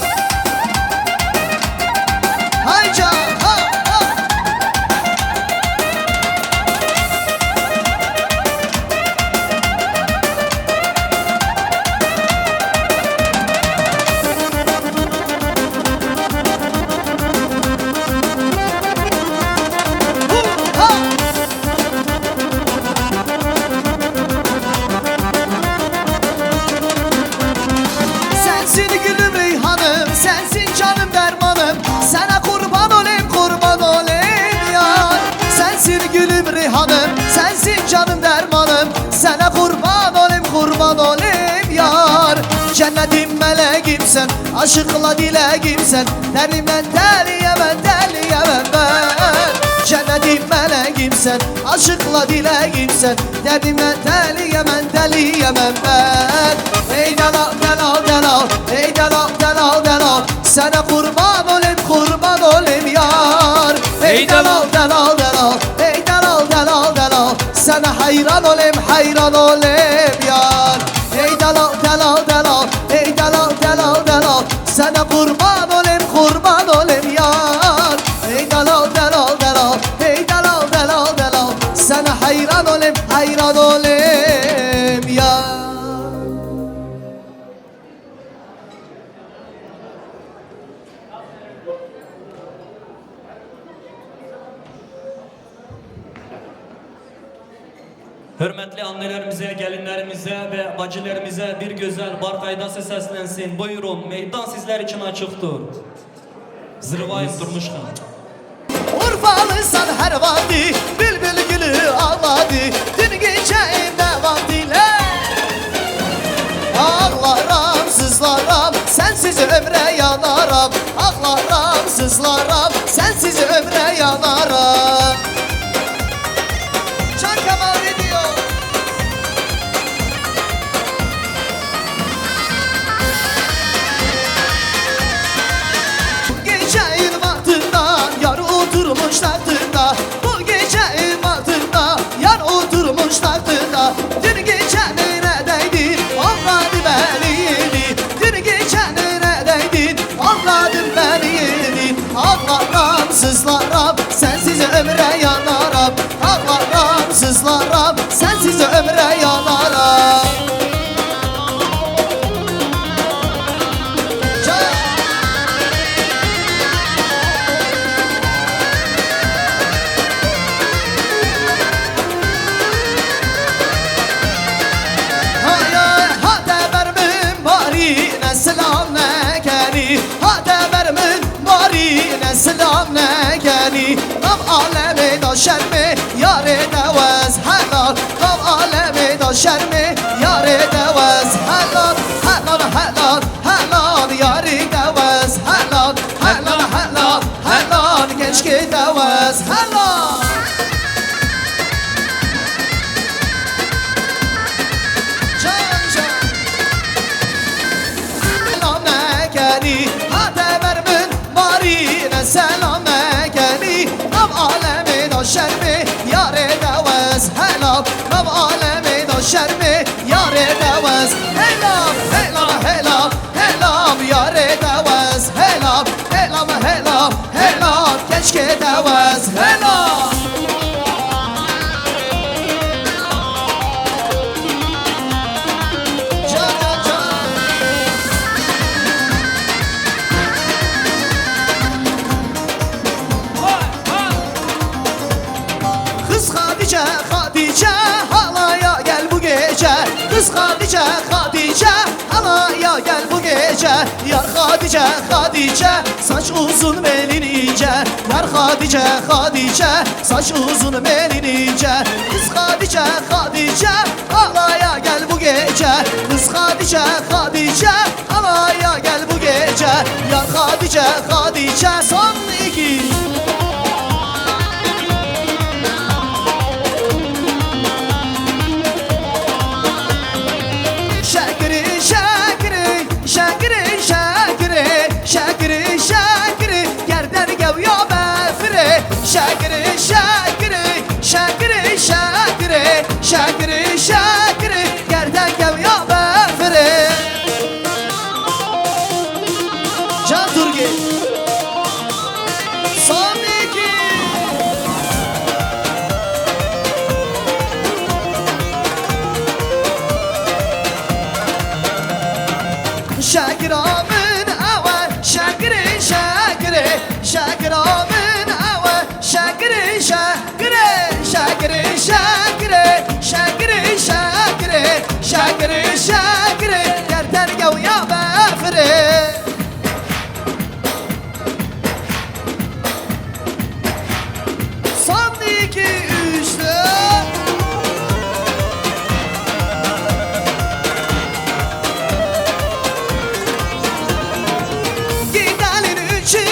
Hayca ha ha. Sensin gülüm reyhanım, sensin canım dermanım. Sana kurban olayım yar. Sensin gülüm reyhanım, sensin canım dermanım. Sana kurban olayım yar. Cennetim meleğim sen, aşıkla dileğim sen. Derdimden deliyemem ben. Cennetim meleğim sen, aşıkla dileğim sen. Derdimden deliyemem ben. Ey delal delal delal, ey delal delal delal. Sana kurban olayım yar. Ey delal delal delal, ey delal delal delal. Sana hayran olayım yar. Ey delal delal delal, ey delal delal delal. Sana kurban olayım yar. Ey delal delal delal, ey delal delal delal. Sana hayran olayım yar. Hürmetli annelerimize, gelinlerimize ve bacılarımıza bir güzel bar kaydası seslensin. Buyurun, meydan sizler için açıktır. Zırvayım durmuşken. Urfalısan her vakti, bülbül gülü ağladı. Dün gece evde vaktiyle ağlarım, sızlarım, sensiz ömre yanarım. Ağlarım, sızlarım, sensiz ömre yanarım. Can Kemal ediyor. Bu gece irmatında yar oturmuş tahtında. Bu gece irmatında yar oturmuş tahtında. Dün gece neredeydi? Anladı beni. sızlaram, sensiz ömre yanaram. Ağlaram, sızlaram, sensiz ömre yanaram. Selam ne geni, hadi vermin bari ne selam ne geni. Nam alemi da şermi yare devez helal. Nam alemi da şermi yare devez helal. Helal helal helal yare devez helal. Helal helal helal genç ki devez helal. Selam geli Nam alemi da şermi yare devez helal. Nam alemi da şermi yare devez helal. Helal helal helal yare devez helal. Helal helal helal keşke devez helal. Hatice halaya gel bu gece. Kız Hatice Hatice halaya gel bu gece. Yar Hatice Hatice saç uzun belin ince. Yar Hatice Hatice saç uzun belin ince. Kız Hatice Hatice halaya gel bu gece. Kız Hatice Hatice halaya gel bu gece. Yar Hatice Hatice son iki. Şakiri şakiri gerden gev ya befire. Şakiri şakiri şakiri şakiri şakiri şakiri gerden gev ya befire. Can Turgi son iki. Şakir amin ava şakiri şakiri şakir amin ava şakiri şakiri şakiri şakiri şakiri şakiri şakiri şakiri yerden gev ya befire. Son iki üçte.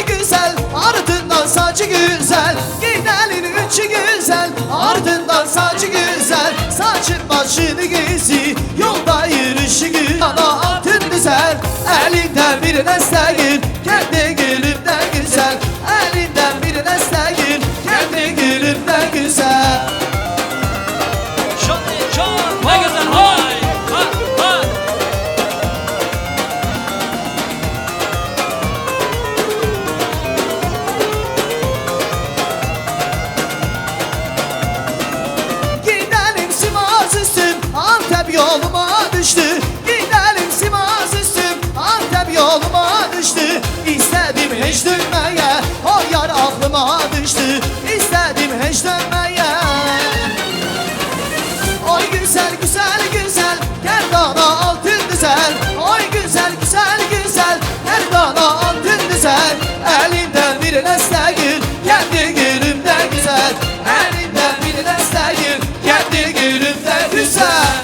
Güzel, ardından saçı güzel. Gidenin üçü güzel, ardından saçı güzel. Saçın başını gezi, yolda yürüyüşü güzel. Ana altın güzel, elinden birine sevgil. Kendi gülümden güzel, elinden birine sevgil. Kendi gülümden güzel. Ne güzel hay hay. Antep yoluma düştü. Gidelim Sivas üstüm. Antep yoluma düştü. İstedim hiç dönmeye, o yar aklıma düştü. İstedim hiç dönmeye. Oy güzel güzel güzel Gerdana altın güzel. Oy güzel güzel güzel Gerdana altın güzel. Elinden birine sevgil, kendi gülümden güzel. Elinden birine sevgil, kendi gülümden güzel.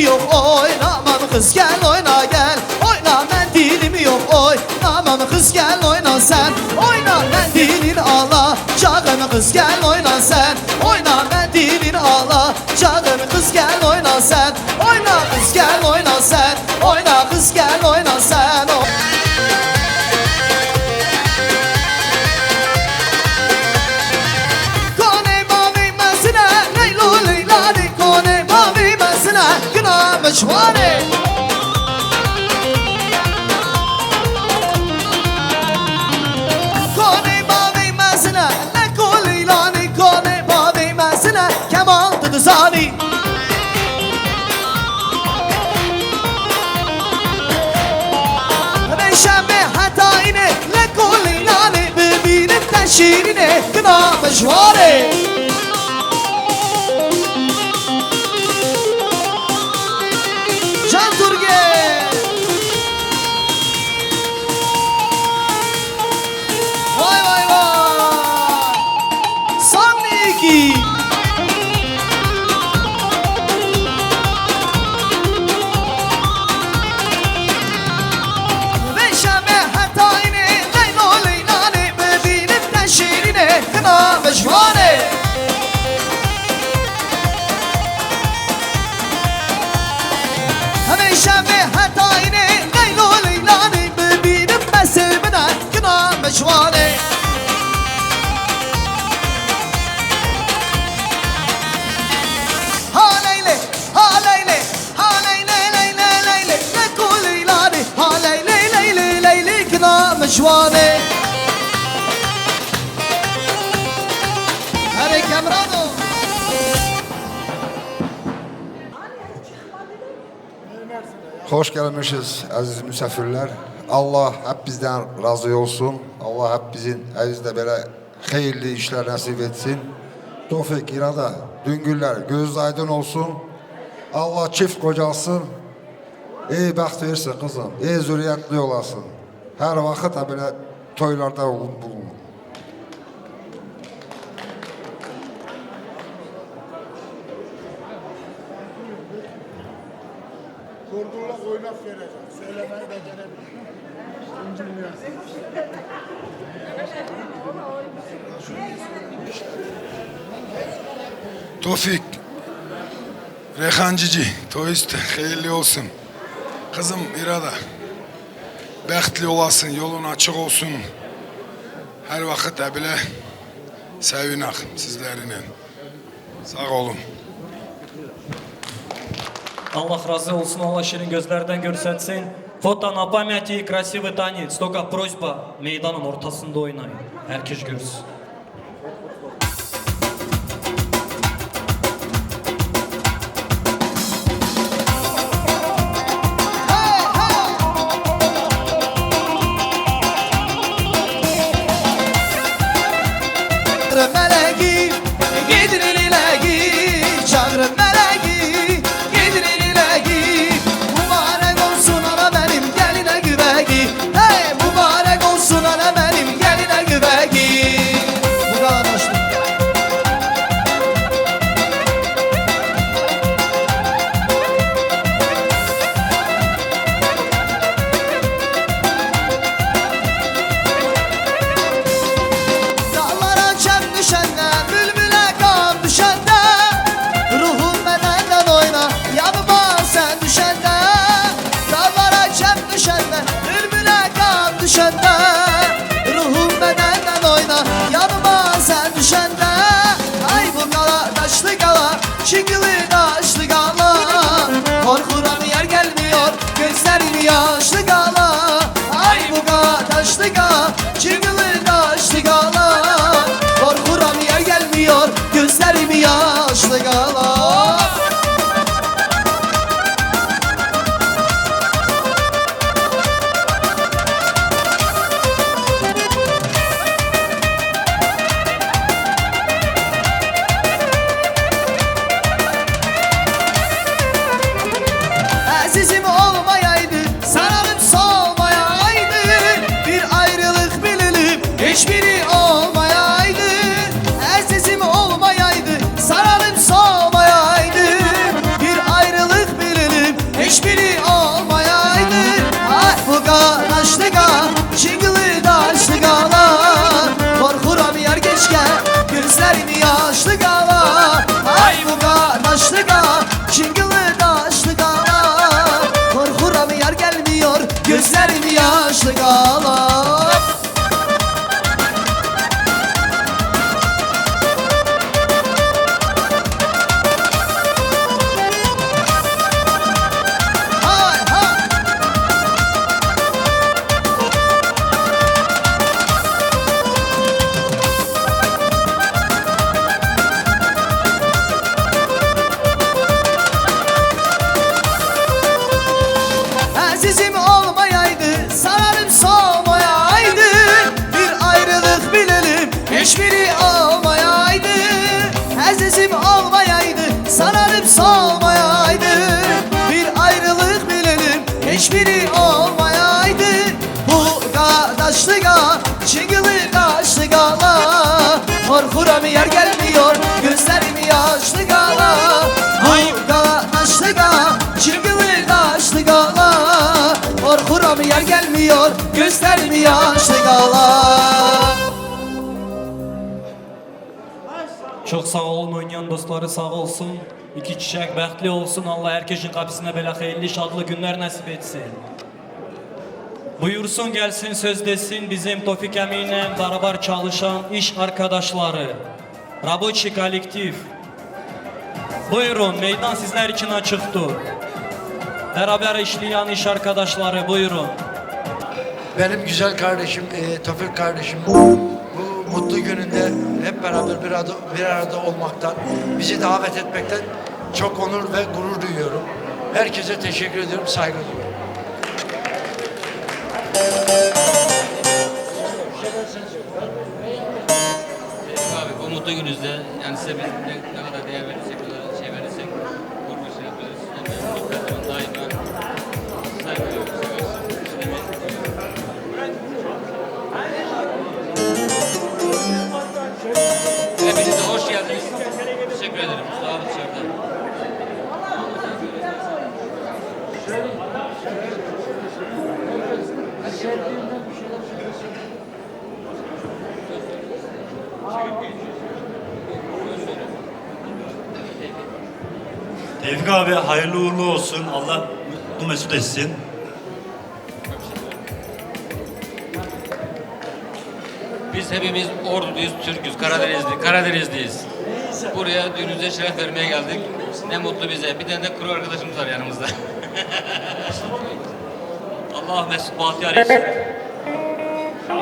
yok oynamam kız gel oyna gel. Oyna mendilim yok oynamam kız gel oyna sen. Oyna mendilin alacağım kız gel oyna sen. Oyna mendilin alacağım kız gel oyna sen. Oyna kız gel oyna sen. Oyna kız gel oyna sen. Kone mavi mesine Leylu leylani kone mavi mesine Günah meşvane Kone mavi mesine Leylu leylani kone mavi mesine Kemal dıdızani Reşeme hatayine Leylu leylani Bibinin teşirine Günah meşvane Can Turge Vay vay vay Samniki Reşeme hatayine Leylo leylani Bebinin teşirine Kına meşvane Reşeme hatayine Leylo leylani Bebinin mesebine Kına meşvane Ha leyle, ha leyle, ha leyle, leyle, leyle Lekul leylani, ha leyle, leyle, leyle Kına meşvane Hare Kemrano Hoş gelmişiz aziz misafirler. Allah hep bizden razı olsun. Allah hep bizim elimizde böyle hayırlı işler nasip etsin. Tevfik, irada, düngüller göz aydın olsun. Allah çift kocalsın. İyi baxt versin kızım. İyi zürriyetli olasın. Her vakit de böyle toylarda bulun. Korkulak oynak verecek. Söylemeyi becerebilir. Tevfik, Reyhan Cici, toyist hayırlı olsun. Kızım İrada, bəxtli olasın, yolun açık olsun. Her vakit de bile sevinak sizlerine. Sağ olun. Allah razı olsun, Allah şirin gözlerden görsetsin. Foto на памяти и красивый танец. Только просьба, meydanın ortasında oynayın. Herkes görsün. Meleği, gidin ileği Çağırın meleği, gidin ileği Mübarek olsun ana benim geline güveği Hey mübarek olsun ana benim geline güveği Bu kadar hoştu. Dağlara çem düşende, bülbüle kan düşende Ruhum bedenden oyna, yanıma sen düşende Dağlara çem düşende, bülbüle kan düşende Ruhum bedenden oyna, yanıma sen düşende Ay bu kala, taşlı kala, çingili taşlı kala Korkuram yer gelmiyor, gözlerim yaşlı kala Ay bu kala, taşlı kala, çingili taşlı kala Korkuram yer gelmiyor, gözlerim yaşlı kala Azizim olmayaydı, sararım solmayaydı Bir ayrılık bilelim, hiçbiri olmayaydı Azizim olmayaydı, sararım solmayaydı Bir ayrılık bilelim gözlerim yaşlı kalar. Azizim olmayaydı, sararım solmayaydı, bir ayrılık bilelim, hiçbiri olmayaydı. Azizim olmayaydı, sararım solmayaydı, bir ayrılık bilelim, hiçbiri olmayaydı. Bu kardeşliğe çıkılı karşılığa, korkuram yer gelmiyor, gözlerim yaşlı kala. Bu kardeşliğe çıkılı karşılığa, korkuram yer gelmiyor, gözlerim yaşlı kala. Çok sağ olun, oynayan dostları sağ olsun. İki çiçek bəxtli olsun. Allah herkesin kapısına belə xeyirli, şadlı günler nasip etsin. Buyursun gelsin, söz desin bizim Tofik Emin'le beraber çalışan iş arkadaşları. Рабочий kolektif. Buyurun, meydan sizler için açıktır. Beraber işleyen iş arkadaşları buyurun. Benim güzel kardeşim, Tofik kardeşim bu mutlu gününde hep beraber bir arada olmaktan, bizi davet etmekten çok onur ve gurur duyuyorum. Herkese teşekkür ediyorum, saygı duyuyorum. Abi bu mutlu gününüzde yani size biz ne kadar değer verirsek, ne kadar şey verirsek gurur şey yapıyoruz. Yani daima saygı duyuyoruz. Hepiniz de hoş geldiniz. Teşekkür ederim. Sağ olun dışarıda. Tevfik abi hayırlı uğurlu olsun. Allah mutlu mesut etsin. Biz hepimiz Orduluyuz, Türk'üz, Karadenizliyiz. Buraya düğününüze şeref vermeye geldik. Ne mutlu bize. Bir tane de kuru arkadaşımız var yanımızda. Allah mesut bahtiyar etsin.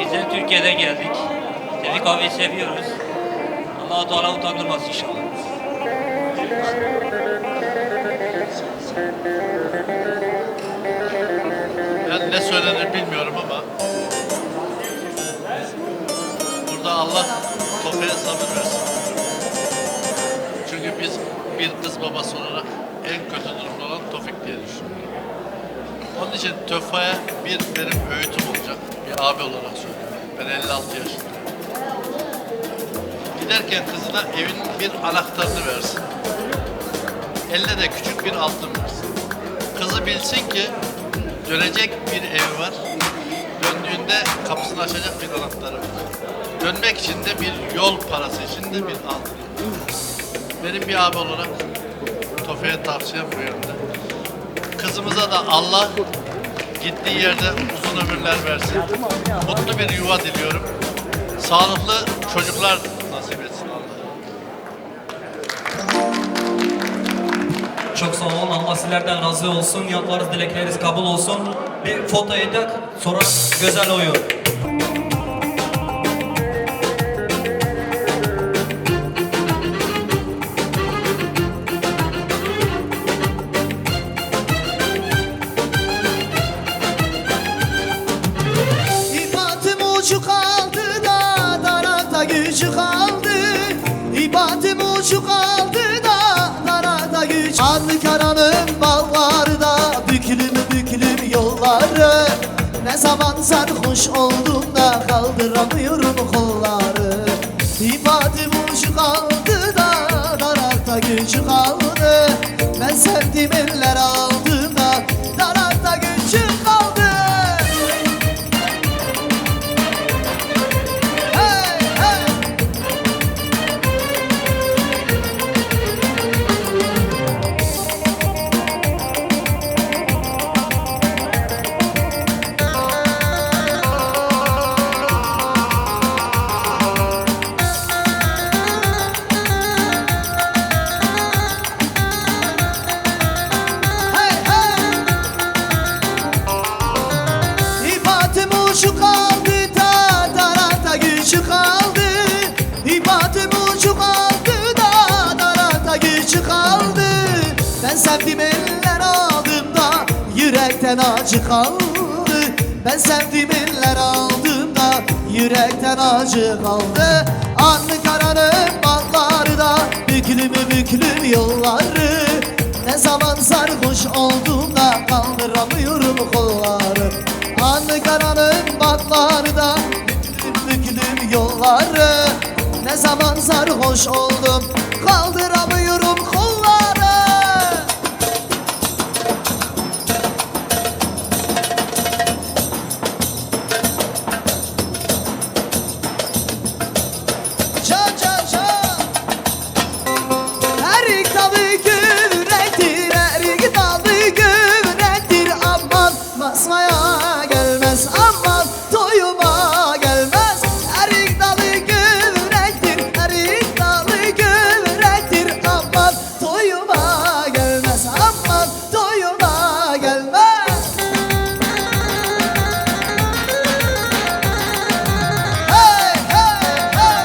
Biz de Türkiye'den geldik. Tevfik abiyi seviyoruz. Allah-u Teala utandırmaz inşallah. Ben ne söylenir bilmiyorum ama burada Allah Tofik'e sabır versin. Çünkü biz bir kız babası olarak en kötü durumda olan Tofik diye düşünüyorum. Onun için Tofik'e benim öğütüm olacak. Bir abi olarak söylüyorum. Ben 56 yaşındayım. Giderken kızına evin bir anahtarını versin. Eline de küçük bir altın versin. Kızı bilsin ki dönecek bir evi var. Döndüğünde kapısını açacak bir anahtarı var. Dönmek için de bir yol parası için de bir altın. Benim bir abi olarak Tofik'e tavsiyem bu yönde. Kızımıza da Allah gittiği yerde uzun ömürler versin. Mutlu bir yuva diliyorum. Sağlıklı çocuklar nasip etsin Allah. Çok sağ olun. Allah sizlerden razı olsun. Niyatlarınız, dilekleriniz kabul olsun. Bir foto edek, sonra güzel oyun. İbatım ucu kaldı da darada gücü kaldı. İbatım ucu kaldı da darada güç. Anlı karanın ballarda büklüm büklüm yolları. Ne zaman sarhoş oldum da kaldıramıyorum kolları. İbatım ucu kaldı da darada gücü kaldı. Ben sevdiğim eller aldım da darada gücü kaldı. Ben sevdim eller aldığımda yürekten acı kaldı. Ben sevdim eller aldığımda yürekten acı kaldı. Ankara'nın bağları da büklüm büklüm yolları. Ne zaman sarhoş olduğumda kaldıramıyorum kolları. Ankara'nın bağları da büklüm büklüm yolları. Ne zaman sarhoş oldum kaldıramıyorum kolları. Can can can. Her dalı güvrektir, her dalı güvrektir. Aman basmaya gelmez, aman toyuma gelmez. Her dalı güvrektir, her dalı güvrektir. Aman toyuma gelmez, aman toyuma gelmez. Hey hey hey.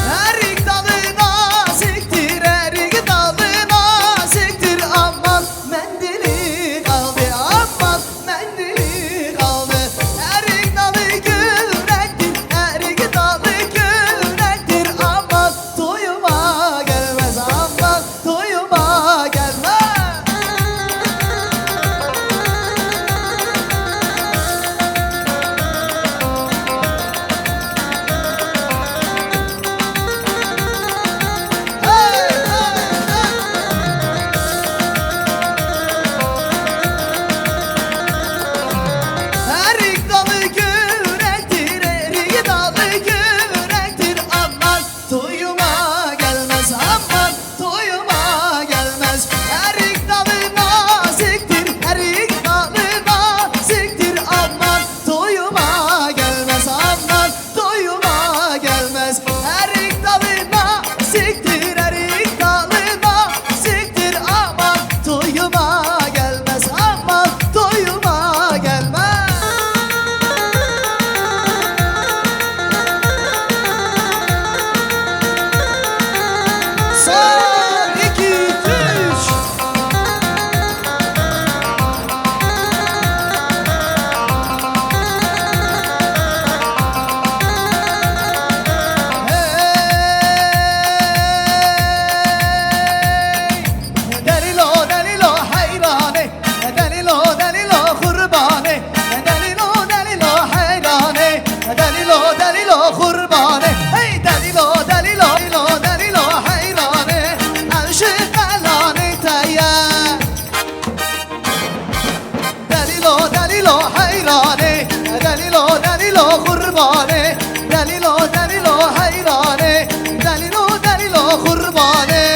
Her dalı naziktir, her dalı naziktir. Aman mendili kaldı, aman mendili kaldı. Her dalı güvrektir, her dalı güvrektir. Aman toyuma gelmez, aman toyuma gelmez. Her dalı güvrektir, her dalı güvrektir. Aman toyuma gelmez, aman toyuma gelmez. Her dalı naziktir, her dalı naziktir. Aman toyuma gelmez, aman toyuma gelmez. Her dalı naziktir, her dalı naziktir. Aman toyuma gelmez, aman toyuma gelmez. Son, iki, üç. Delilo delilo hayrane, delilo delilo kurbane, delilo delilo hayrane, delilo delilo kurbane. Hey delilo delilo delilo delilo hayrane, aşık alane tayya. Delilo delilo hayrane, delilo delilo kurbane, delilo delilo hayrane, delilo delilo kurbane.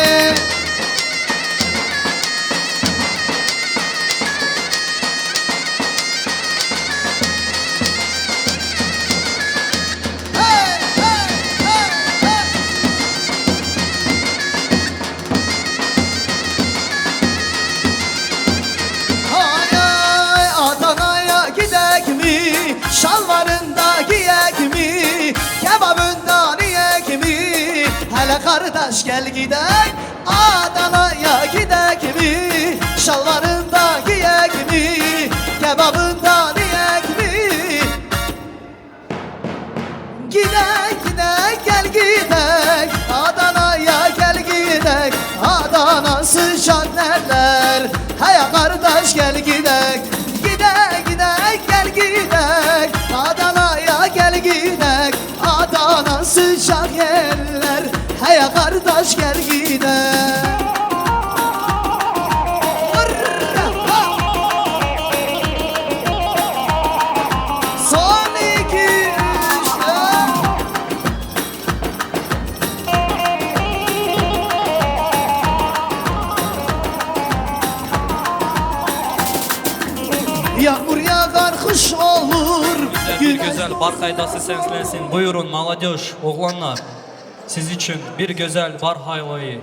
Ay ay Adana'ya gidek mi? Şalvarında giyek mi? Kebabından yiyek mi? Hele kardeş gel gidek Adana'ya gidek mi? Şalvarında giyek mi? Kebabından yiyek mi? Gidek gidek gel gidek Adana'ya gel gidek Adana sıcak neler Hey kardeş gel gidek Gidek gidek gel gidek Adana'ya gel gidek Adana sıcak yerler Hey kardeş gel gidek. Son iki üç Yağmur yağar kış olur Bir güzel bar kaydası seslensin. Buyurun maladyöş, oğlanlar. Siz için bir güzel bar hayvayı.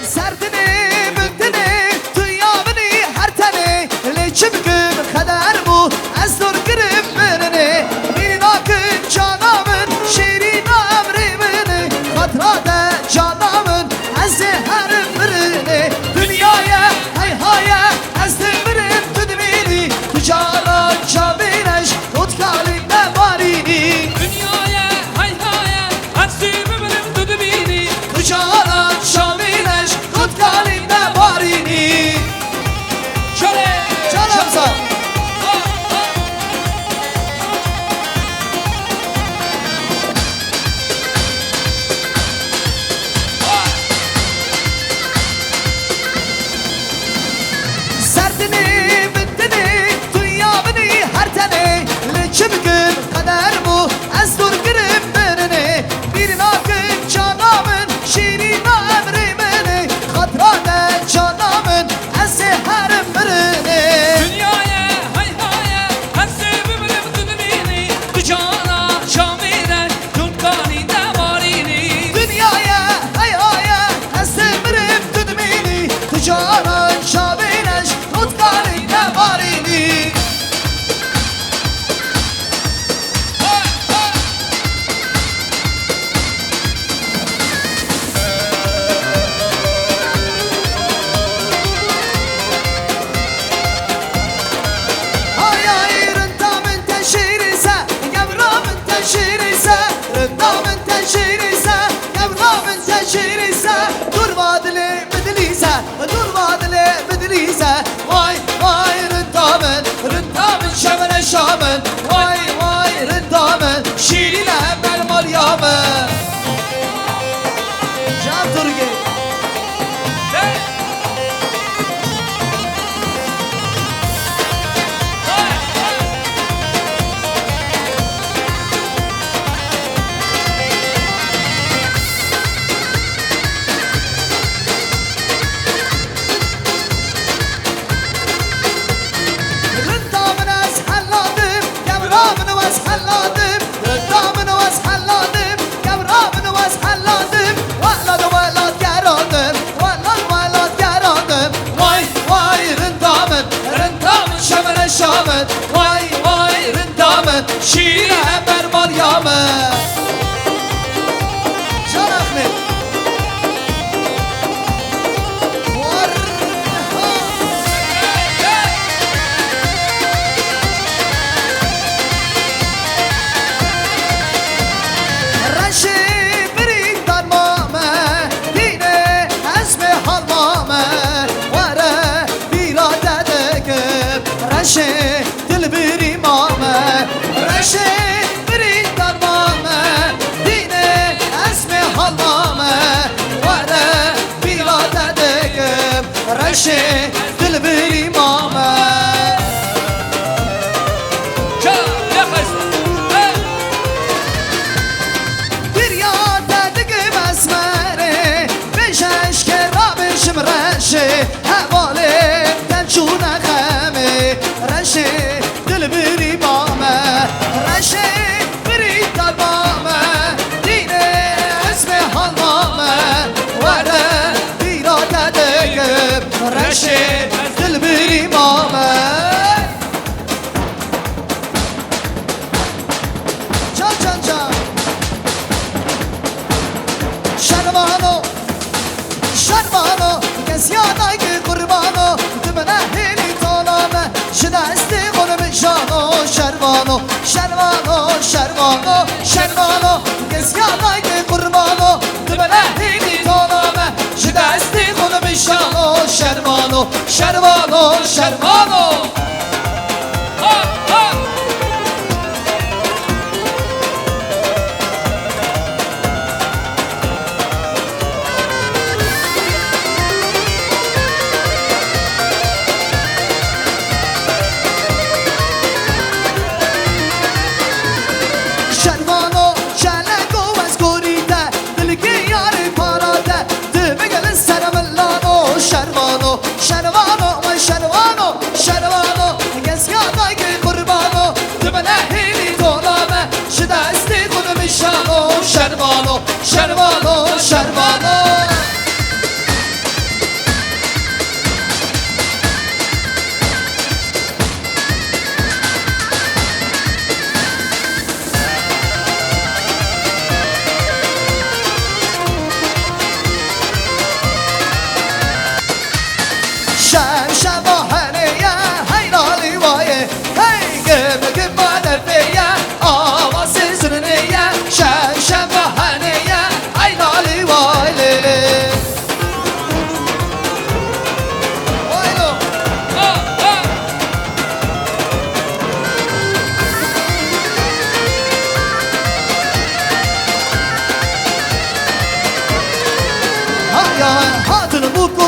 Serdini, büntini, dünyamını her teni لچه بکن خدر بو از دور گرم منه میری ناکن جانامن شیرین امری منه خاطرات جانامن از زهرم برنه دنیای های های از دمرم تو دمینی تو جانان جابینش خود کالی نمارینی دنیای های های از دمرم تو دمینی تو جانان جابینش خود کالی نمارینی شمسا سردني بدني دنيا بني هرتني لچه بکن قدر بو از دور گرم برنه بیرنا کن جانامن شیرین امری منه خاطرات جانامن از زهرم برنه دنیای های های از دمرم تو دمینی تو جانا شامیرن جونکانی نمارینی دنیای های های از دمرم تو دمینی تو جانان شابینش خود کاری نمارینی Ay ay rıntamın teşhirise Yavramın teşhirise Rıntamın teşhirise Yavramın teşhirise Durma dili bedilise Durma dili bedilise Vay vay rıntamın şemene şamın Vay vay rıntamın Şirine ben Meryem'in Can Turgay رندامن از حلادم گمرامن از حلادم رندامن از حلادم گمرامن از حلادم ولاد گرادم ولاد گرادم وای وای رندامن شمن شامن وای رندامن شیرین بر مریامن جان احمد رشی برید در مامه دینه اسم حال مامه وره بیراده دکم رشی دل بری مامه رشی برید در مامه دینه اسم حال مامه وره بیراده دکم رشی دل بری مامه رشه حواله دلچون خمه رشه دل بری مامه رشه بری در مامه دینه اسم حال مامه وره بیراده دگم رشه دل بری مامه جان شرمانو کسیانای که قربانو دمنه هلی طالامه شده استی قلم جانو شرمانو کسیانای که قربانو دمنه هلی طالامه شده استی قلم جانو شرمانو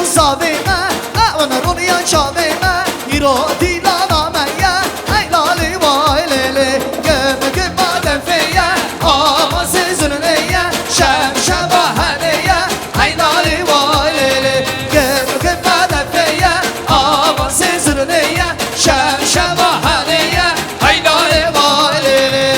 savime Ona runya çavime İro dilana meye Ey lali vay lele Göme göme defeye Ama sizin neye Şem şebahaneye Ey lali vay lele Göme göme defeye Ama sizin neye Şem şebahaneye Ey lali vay lele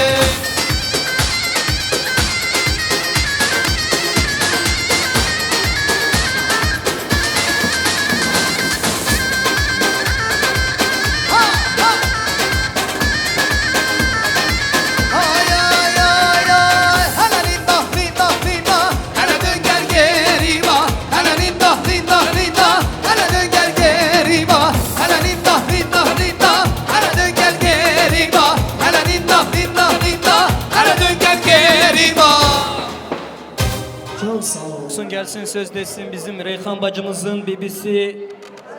Olsun gelsin söz desin bizim Reyhan bacımızın bibisi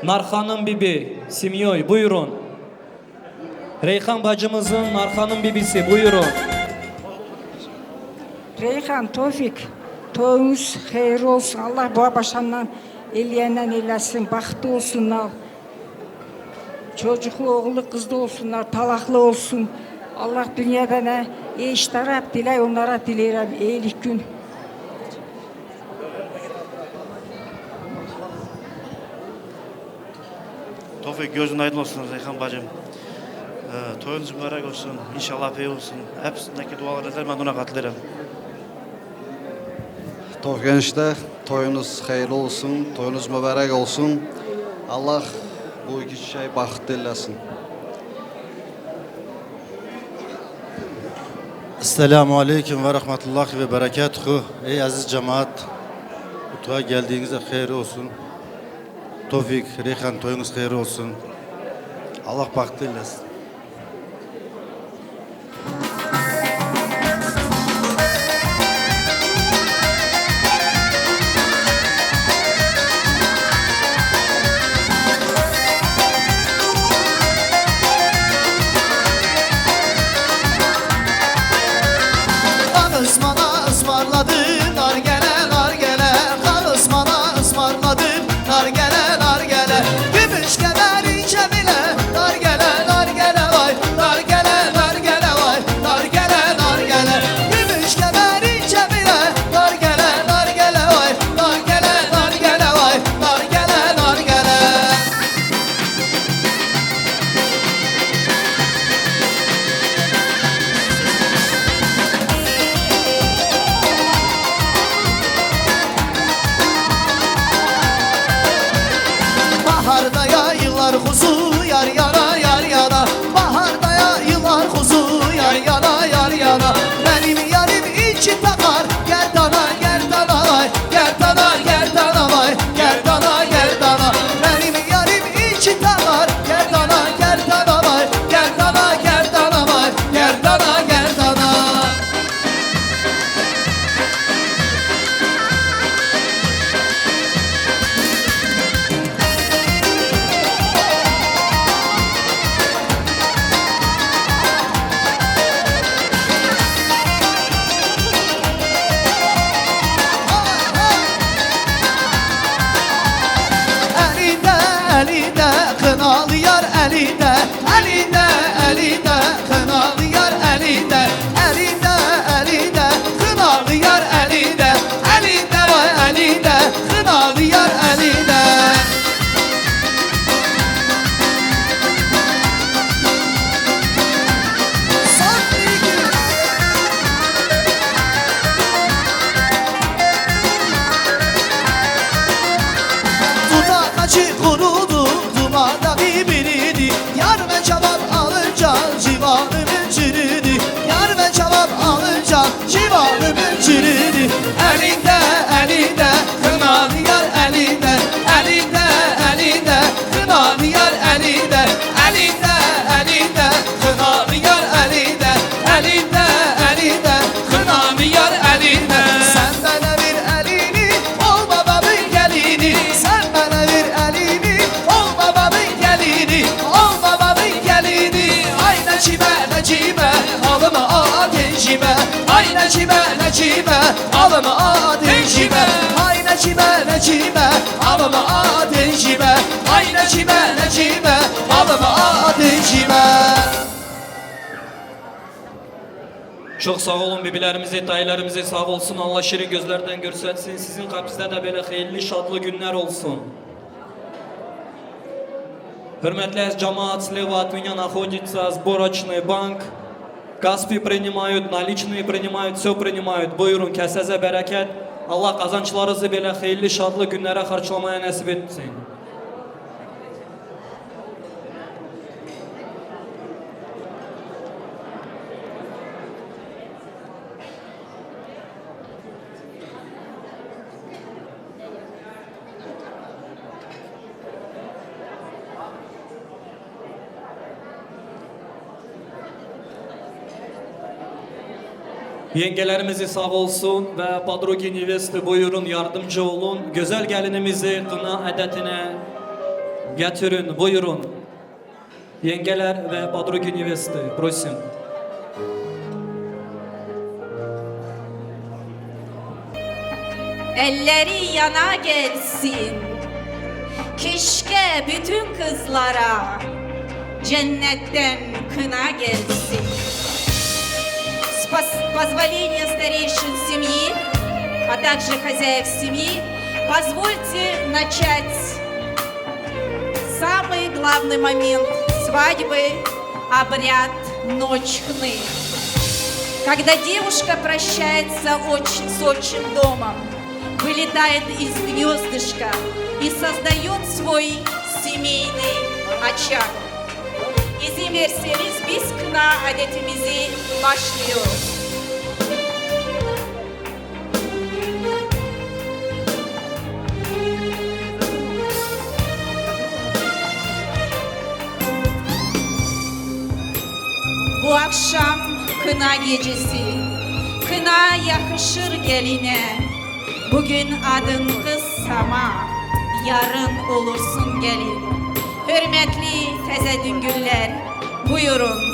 Narhan'ın bibi Simyoy buyurun. Reyhan bacımızın Narhan'ın bibisi buyurun. Reyhan, Tofik, toyunuz hayır olsun. Allah bu başından eleyenden eylesin, baktı olsunlar. Çocuklu, oğlu, kızlı olsunlar, talaklı olsun. Allah dünyada ne işler hep diley, onlara dilerim iyilik gün. Tofik gözün aydın olsun Reyhan bacım. Toyunuz mübarek olsun. İnşallah pey olsun. Hepsindeki dualar eder ben ona katılırım. Tof gençler, toyunuz hayırlı olsun, toyunuz mübarek olsun. Allah bu iki şey baxt eylesin. Esselamu Aleyküm ve Rahmetullahi ve Berekatuhu. Ey aziz cemaat, kutuğa geldiğinizde hayır olsun. Tofik, Reyhan toyunuz hayır olsun. Allah baxt eylesin. Osman'a ısmarladı nargele nargele Kan Osman'a ısmarladı nargele nargele Gümüş kemeri cemile nargele nargele Hay Necibe alımı ateşime Hay Necibe alımı ateşime Hay Necibe alımı ateşime. Çok sağ olun bibilerimizi, dayılarımızı sağ olsun. Allah şirin gözlerden görsetsin. Sizin kapısında da böyle hayırlı, şadlı günler olsun. Hürmetli cemaat, слева от меня находится сборочный банк. Каспи принимают, наличные принимают, все принимают. Buyurun, kesese bereket. Allah kazançlarınızı böyle hayırlı, şadlı günlere karşılamaya nasip etsin. Yengelerimizi sağ olsun ve Padrogi Nevesti buyurun yardımcı olun. Güzel gelinimizi kına adetine getirin buyurun. Yengeler ve Padrogi Nevesti prosim. Elleri yana gelsin. Keşke bütün kızlara cennetten kına gelsin. Позволение старейшин семьи, а также хозяев семьи, позвольте начать самый главный момент свадьбы – обряд «Ночь хны». Когда девушка прощается с отчим домом, вылетает из гнездышка и создает свой семейный очаг. İzin verseniz biz kına adetimizi başlıyoruz. Bu akşam kına gecesi, kına yakışır geline. Bugün adın kız Sama, yarın olursun gelin. Hürmetli teze düngüller, buyurun.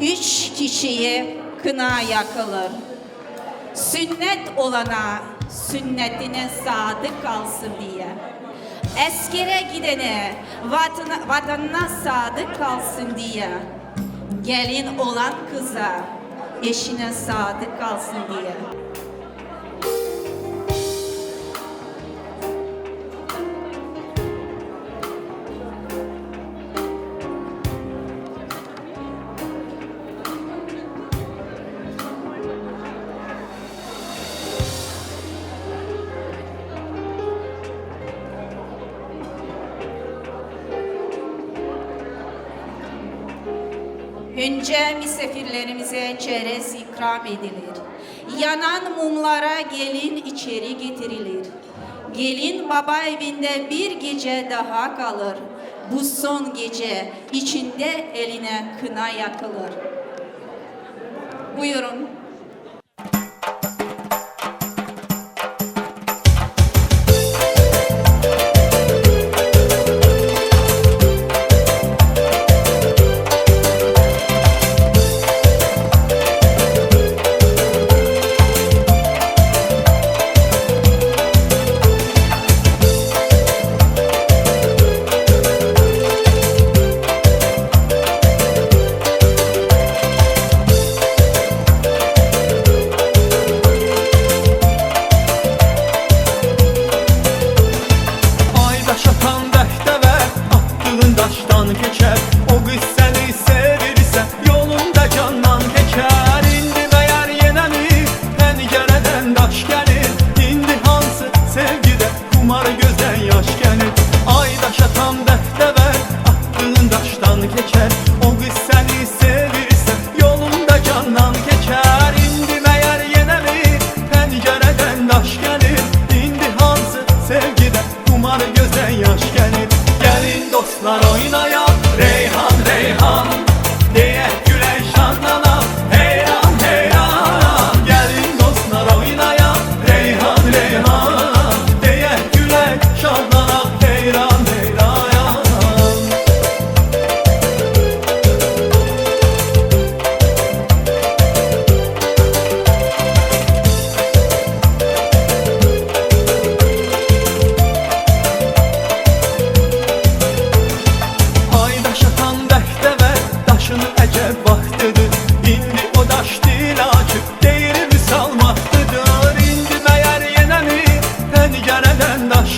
Üç kişiye kına yakılır. Sünnet olana sünnetine sadık kalsın diye. Askere gidene vatanına sadık kalsın diye. Gelin olan kıza eşine sadık kalsın diye. Önce misafirlerimize çerez ikram edilir. Yanan mumlara gelin içeri getirilir. Gelin baba evinde bir gece daha kalır. Bu son gece içinde eline kına yakılır. Buyurun.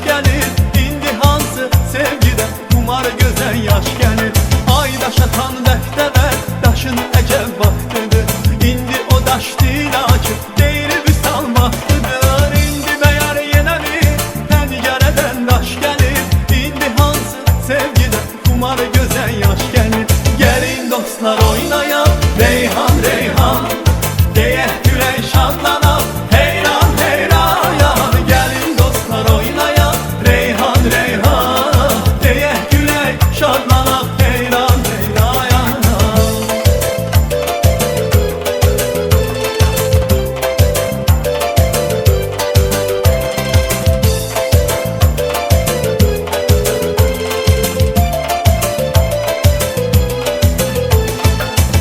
gelir İndi hansı sevgiden Kumar gözə yaş gelir Ay daş atan dəftəvər Daşın əcəb vaxtıdır İndi o daş dil açıb Deyir vüsal vaxtıdır İndi məyər yenə bir Pəncərədən daş gelir İndi hansı sevgiden Kumar gözə yaş gelir Gəlin dostlar oynayaq Reyhan Reyhan Deyək gülək şadlanaq Heyran heyran Gəlin dostlar oynayaq Reyhan Reyhan Deyək gülək şadlanaq Heyran heyran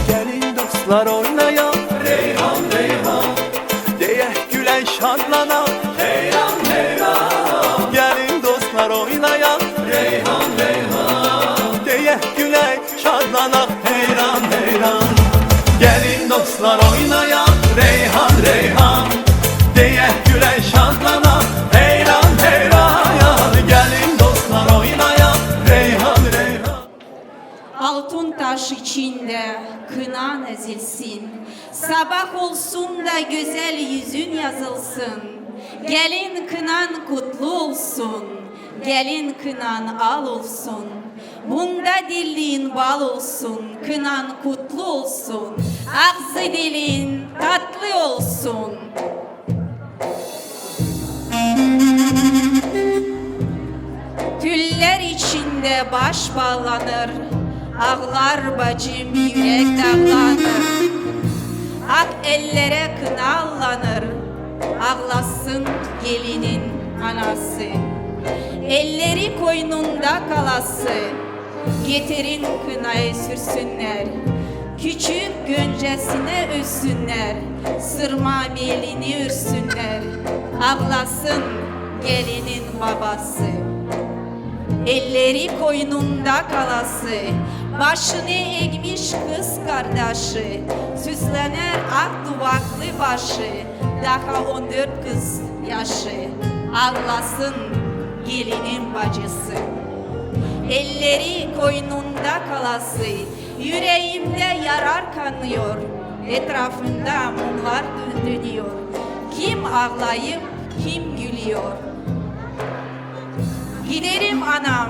Gəlin dostlar oynayaq Reyhan Reyhan Deyək gülək şadlanaq Heyran heyran Gəlin dostlar oynayaq Reyhan Reyhan Deyək gülək şadlanaq Heyran heyran Gəlin dostlar oynayaq Reyhan Reyhan Deyək gülək şadlanaq Heyran heyran Gəlin dostlar oynayaq Reyhan Reyhan Altın taş içinde kınan ezilsin. Sabah olsun da güzel yüzün yazılsın. Gelin kınan kutlu olsun. Gelin kınan al olsun. Bunda dilin bal olsun. Kınan kutlu olsun. Ağzı dilin tatlı olsun. Tüller içinde baş bağlanır. Ağlar bacım yürek dağlanır. Ak ellere kınallanır. Ağlasın gelinin anası. Elleri koynunda kalası. Getirin kınayı sürsünler. Küçük göncesine össünler. Sırma belini ürsünler. Ağlasın gelinin babası. Elleri koynunda kalası, başını eğmiş kız kardeşi, süslenir ak duvaklı başı, daha 14 kız yaşı, ağlasın gelinin bacısı. Elleri koynunda kalası, yüreğimde yarar kanıyor, etrafında mumlar dönüyor. Kim ağlayıp kim gülüyor? Giderim anam,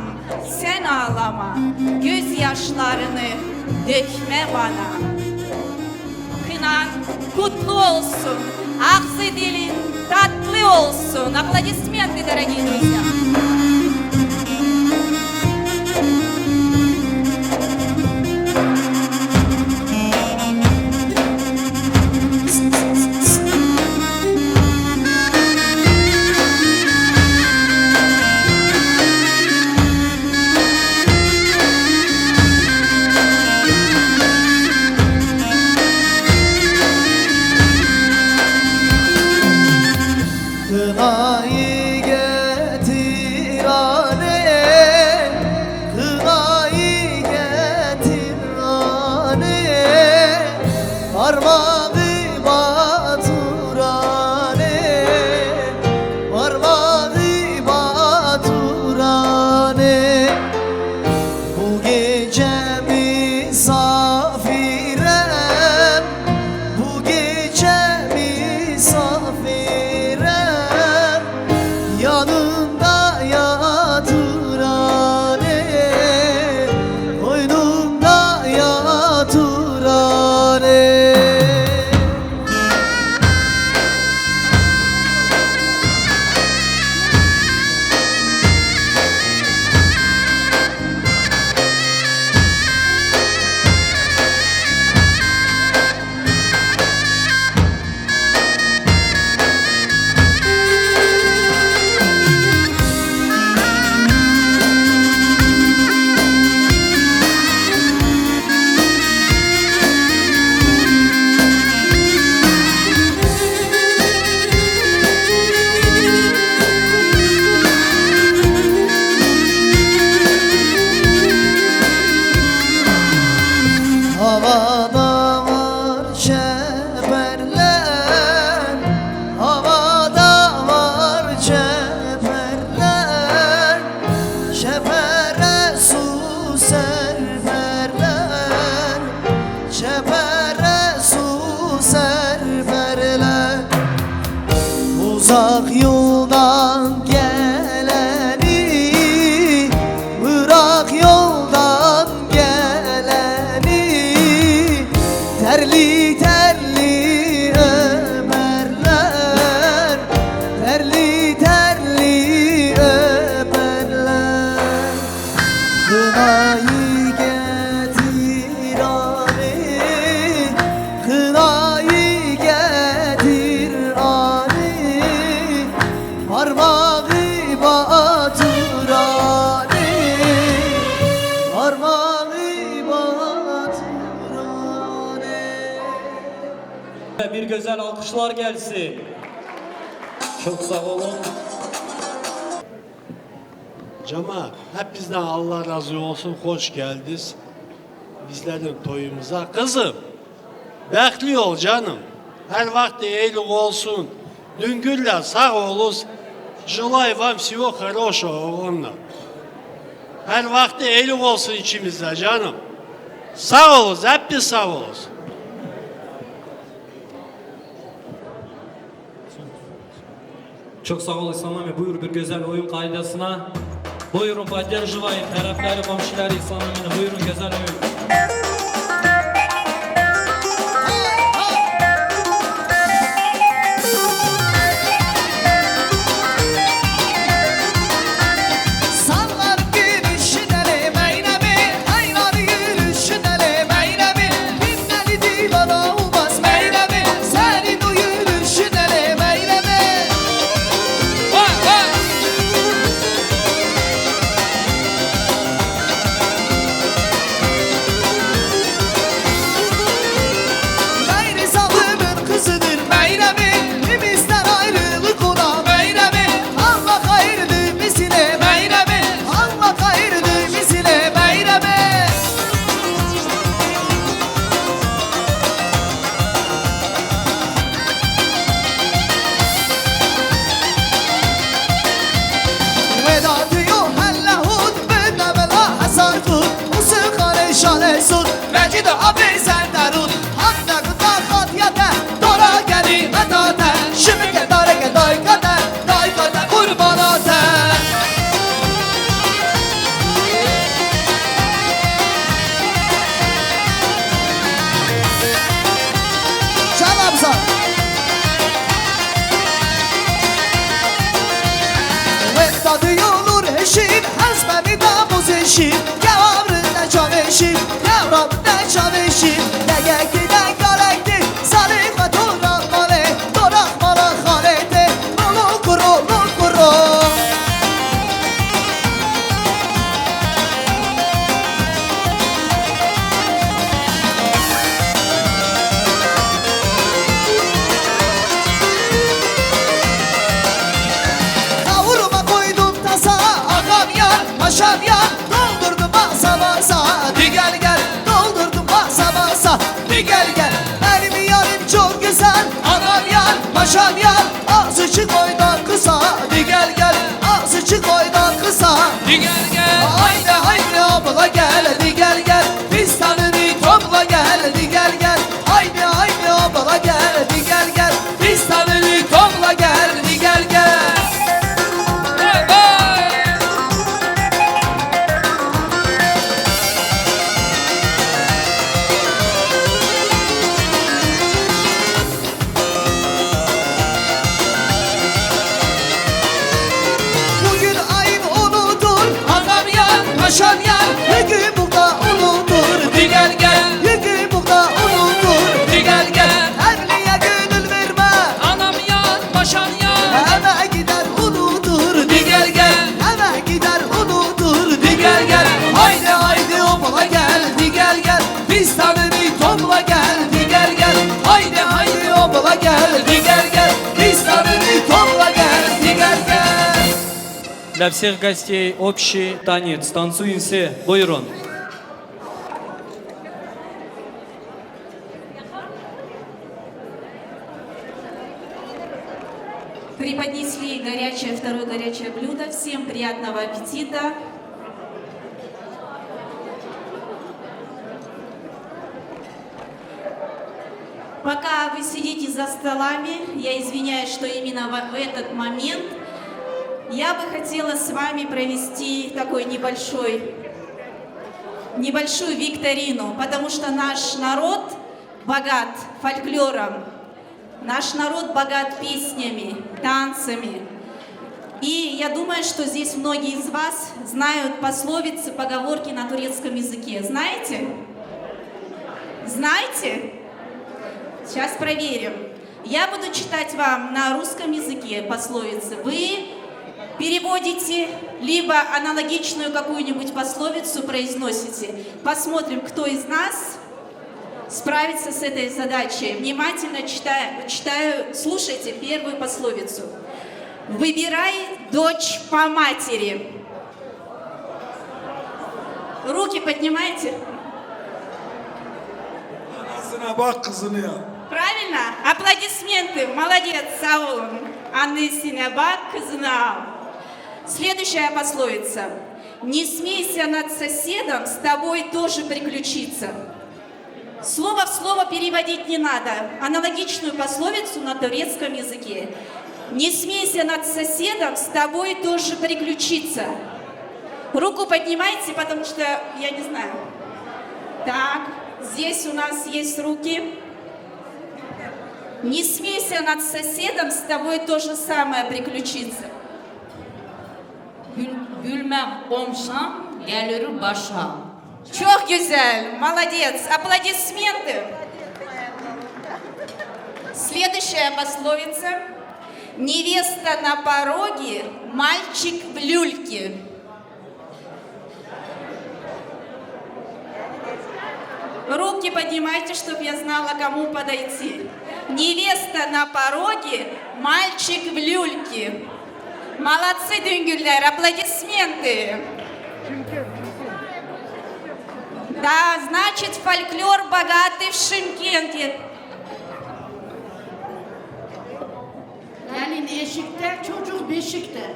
sen ağlama, gözyaşlarını dökme bana. Kınan kutlu olsun, ağzı dilin tatlı olsun. Аплодисменты, дорогие друзья. Kınayı getir uzak yoldan geleni, Irak yoldan geleni, terli terli öperler, terli terli öperler. Kınayı getir Ali, kınayı getir Ali, parmağı batır Ali, parmağı batır Ali. Bir güzel alkışlar gelsin. Çok sağ olun. Cemaat, hepinizden Allah razı olsun, hoş geldiniz. Bizlerin toyumuza. Kızım, bekliyor ol canım. Her vakti iyilik olsun. Düngüller sağ oluz. Желаю вам всего хорошего onunla. Her vakti iyilik olsun içimizde canım. Sağ oluz, hepiniz sağ oluz. Çok sağ ol İslam abi. Buyur bir güzel oyun kaidesine. Buyurun поддерживаем tarafları, komşuları İslam abi. Buyurun güzel oyun. Sallar gülüşün ele meyremi, aynar yürüyüşün ele meyremi, binmeli divana olmaz meyremi, senin o yürüyüşün ele meyremi. Vay vay. Gayri zalimin kızıdır meyremi, bizden ayrılık ona meyremi, Allah hayırlı bizine meyremi, Allah hayırlı bizine meyremi. Veda diyor hellahut benne bela hasartut, usukhane şanesut, mecid abi senderut, hatta gıda hatiyate, dora geli metate, şimdike dareke daykate, daykate kurbanate. Çalamsa. Veda diyorlar eşim, ezbemi damuz eşim, yavrında can eşim, yavramda can eşim, neye giden galekti, zarif ve torak male, torak mala halete, nolu kuru, nol kuru. Kavurma koydum tasa, ağam yar, paşam yar, doldurdum basa basa, di gel gel, doldurdum basa basa, di gel gel. Benim yarım çok güzel, ağam yar, paşam yar, ağzı çık oydan kısa, di gel gel, ağzı çık oydan kısa, di gel gel. Haydi haydi abla gel, di gel gel, pistanını topla gel, di gel gel. Haydi haydi abla gel, di gel gel, pistanını topla gel, di gel gel. Vay vay. Bugün ayın onudur, ağam yar, paşam yar, yükü burada onudur, di gel gel. Yükü burada onudur, di gel gel. Evliye gönül verme, anam yar, paşam yar, eve gider unudur, di gel gel. Eve gider unudur, di gel gel. Haydi haydi obala gel, di gel gel. Pistanını topla gel, di gel gel. Haydi haydi obala gel, di gel gel. Pistanını topla gel, di gel gel. Для всех гостей общий танец. Танцуем все. Buyurun. Преподнесли второе горячее блюдо. Всем приятного аппетита. Пока вы сидите за за столами. Я извиняюсь, что именно в этот момент я бы хотела с вами провести такой небольшую викторину, потому что наш народ богат фольклором, наш народ богат песнями, танцами. И я думаю, что здесь многие из вас знают пословицы, поговорки на турецком языке. Знаете? Знаете? Сейчас проверим. Я буду читать вам на русском языке пословицы. Вы переводите, либо аналогичную какую-нибудь пословицу произносите. Посмотрим, кто из нас справится с этой задачей. Внимательно читаю, слушайте первую пословицу. Выбирай дочь по матери. Руки поднимайте. Правильно? Аплодисменты. Молодец, Саул. Аннесine bak, kızını al. Следующая пословица. Не смейся над соседом, с тобой тоже приключится. Слово в слово переводить не надо. Аналогичную пословицу на турецком языке. Не смейся над соседом, с тобой тоже приключится. Руку поднимайте, потому что я не знаю. Так, здесь у нас есть руки. Не смейся над соседом, с тобой то же самое приключится. Gülmem komşam, gelirim başa. Çok güzel, молодец, аплодисменты. Следующая пословица. Невеста на пороге, мальчик в люльке. Руки поднимайте, чтобы я знала, кому подойти. Невеста на пороге, мальчик в люльке. Молодцы, Düngüller, аплодисменты. Да, значит, фольклор богатый в Шымкенте. Gelin eşikte, çocuk beşikte.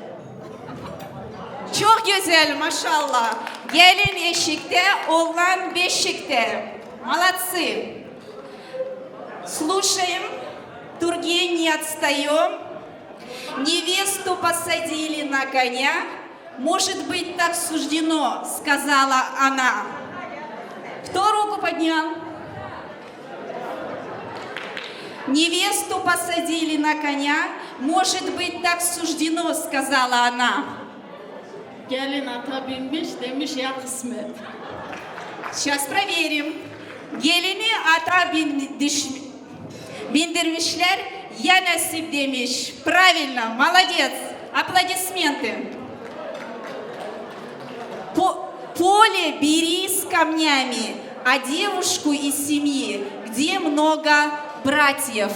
Çok güzel, maşallah. Gelin eşikte, oğlan beşikte. Молодцы. Слушаем. Турген не отстаем. Невесту посадили на коня. Может быть, так суждено, сказала она. Кто руку поднял? Невесту посадили на коня. Может быть, так суждено, сказала она. Gelin ata binmiş, demiş ya kısmet. Сейчас проверим. Gelini ata bindirmişler, ya nasip demiş. Правильно, молодец. Аплодисменты. Поле бери с камнями, а девушку из семьи, где много братьев.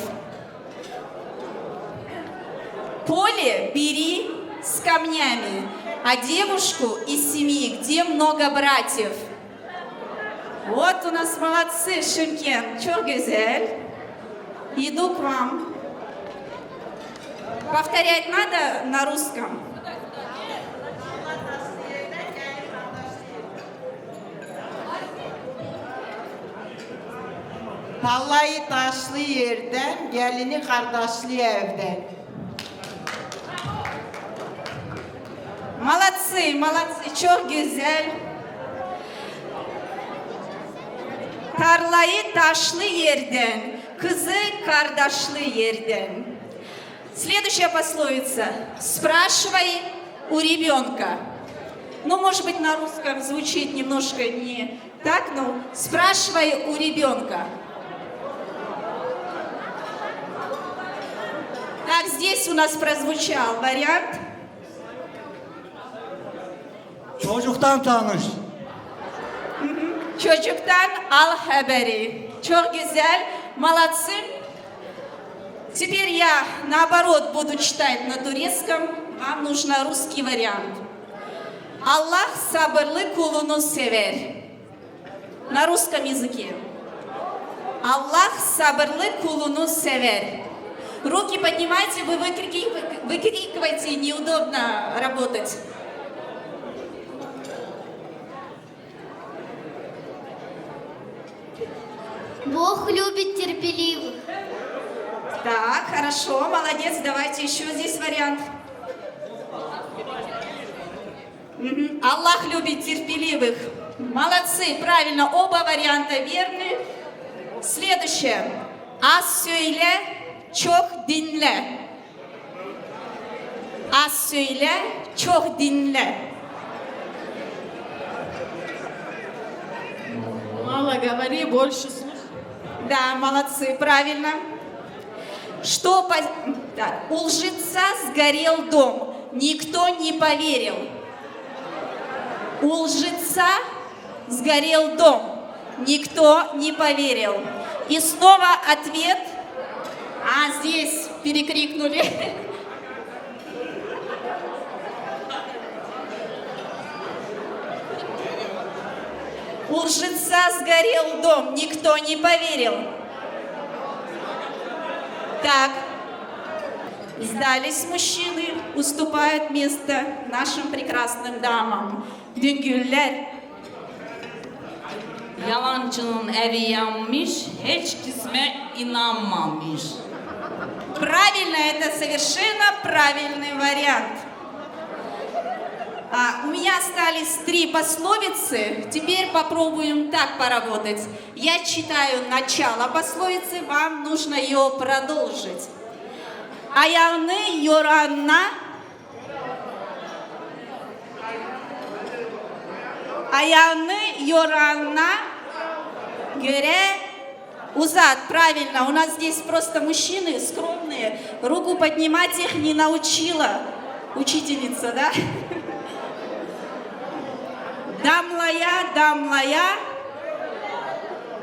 Поле бери с камнями, а девушку из семьи, где много братьев. Вот у нас молодцы, Шымкент, çok güzel. Иду к вам. Повторять надо на русском? Tallayı taşlı yerden, gelini kardeşli evden. Молодцы, молодцы, çok güzel. Tarlayı taşlı yerden, kızı kardeşli yerden. Следующая пословица. Спрашивай у ребенка. Ну, может быть, на русском звучит немножко не так, но спрашивай у ребенка. Так, здесь у нас прозвучал вариант. Çocuktan tanış. Çocuktan al haberi. Çok güzel, молодцы. Теперь я, наоборот, буду читать на турецком. Вам нужно русский вариант. Allah sabırlı kulunu sever. На русском языке. Allah sabırlı kulunu sever. Руки поднимайте, вы выкрикиваете, неудобно работать. Бог любит терпеливых. Так, хорошо, молодец. Давайте еще здесь вариант. Аллах любит терпеливых. Молодцы, правильно, оба варианта верны. Следующее. Az söyle, çok dinle. Az söyle, çok dinle. Мало говори, больше слушай. Да, молодцы, правильно. Так, у лжеца сгорел дом, никто не поверил. У лжеца сгорел дом, никто не поверил. И снова ответ. А, здесь перекрикнули. У лжеца сгорел дом, никто не поверил. Так, сдались мужчины, уступают место нашим прекрасным дамам. Düngüller. Yalancının evi yanmış, hiç kisme inanmamış. Правильно, это совершенно правильный вариант. У меня остались 3 пословицы. Теперь попробуем так поработать. Я читаю начало пословицы, вам нужно ее продолжить. Ayağını yorana, göre uzat. Правильно, у нас здесь просто мужчины скромные. Руку поднимать их не научила учительница, да? Damlaya,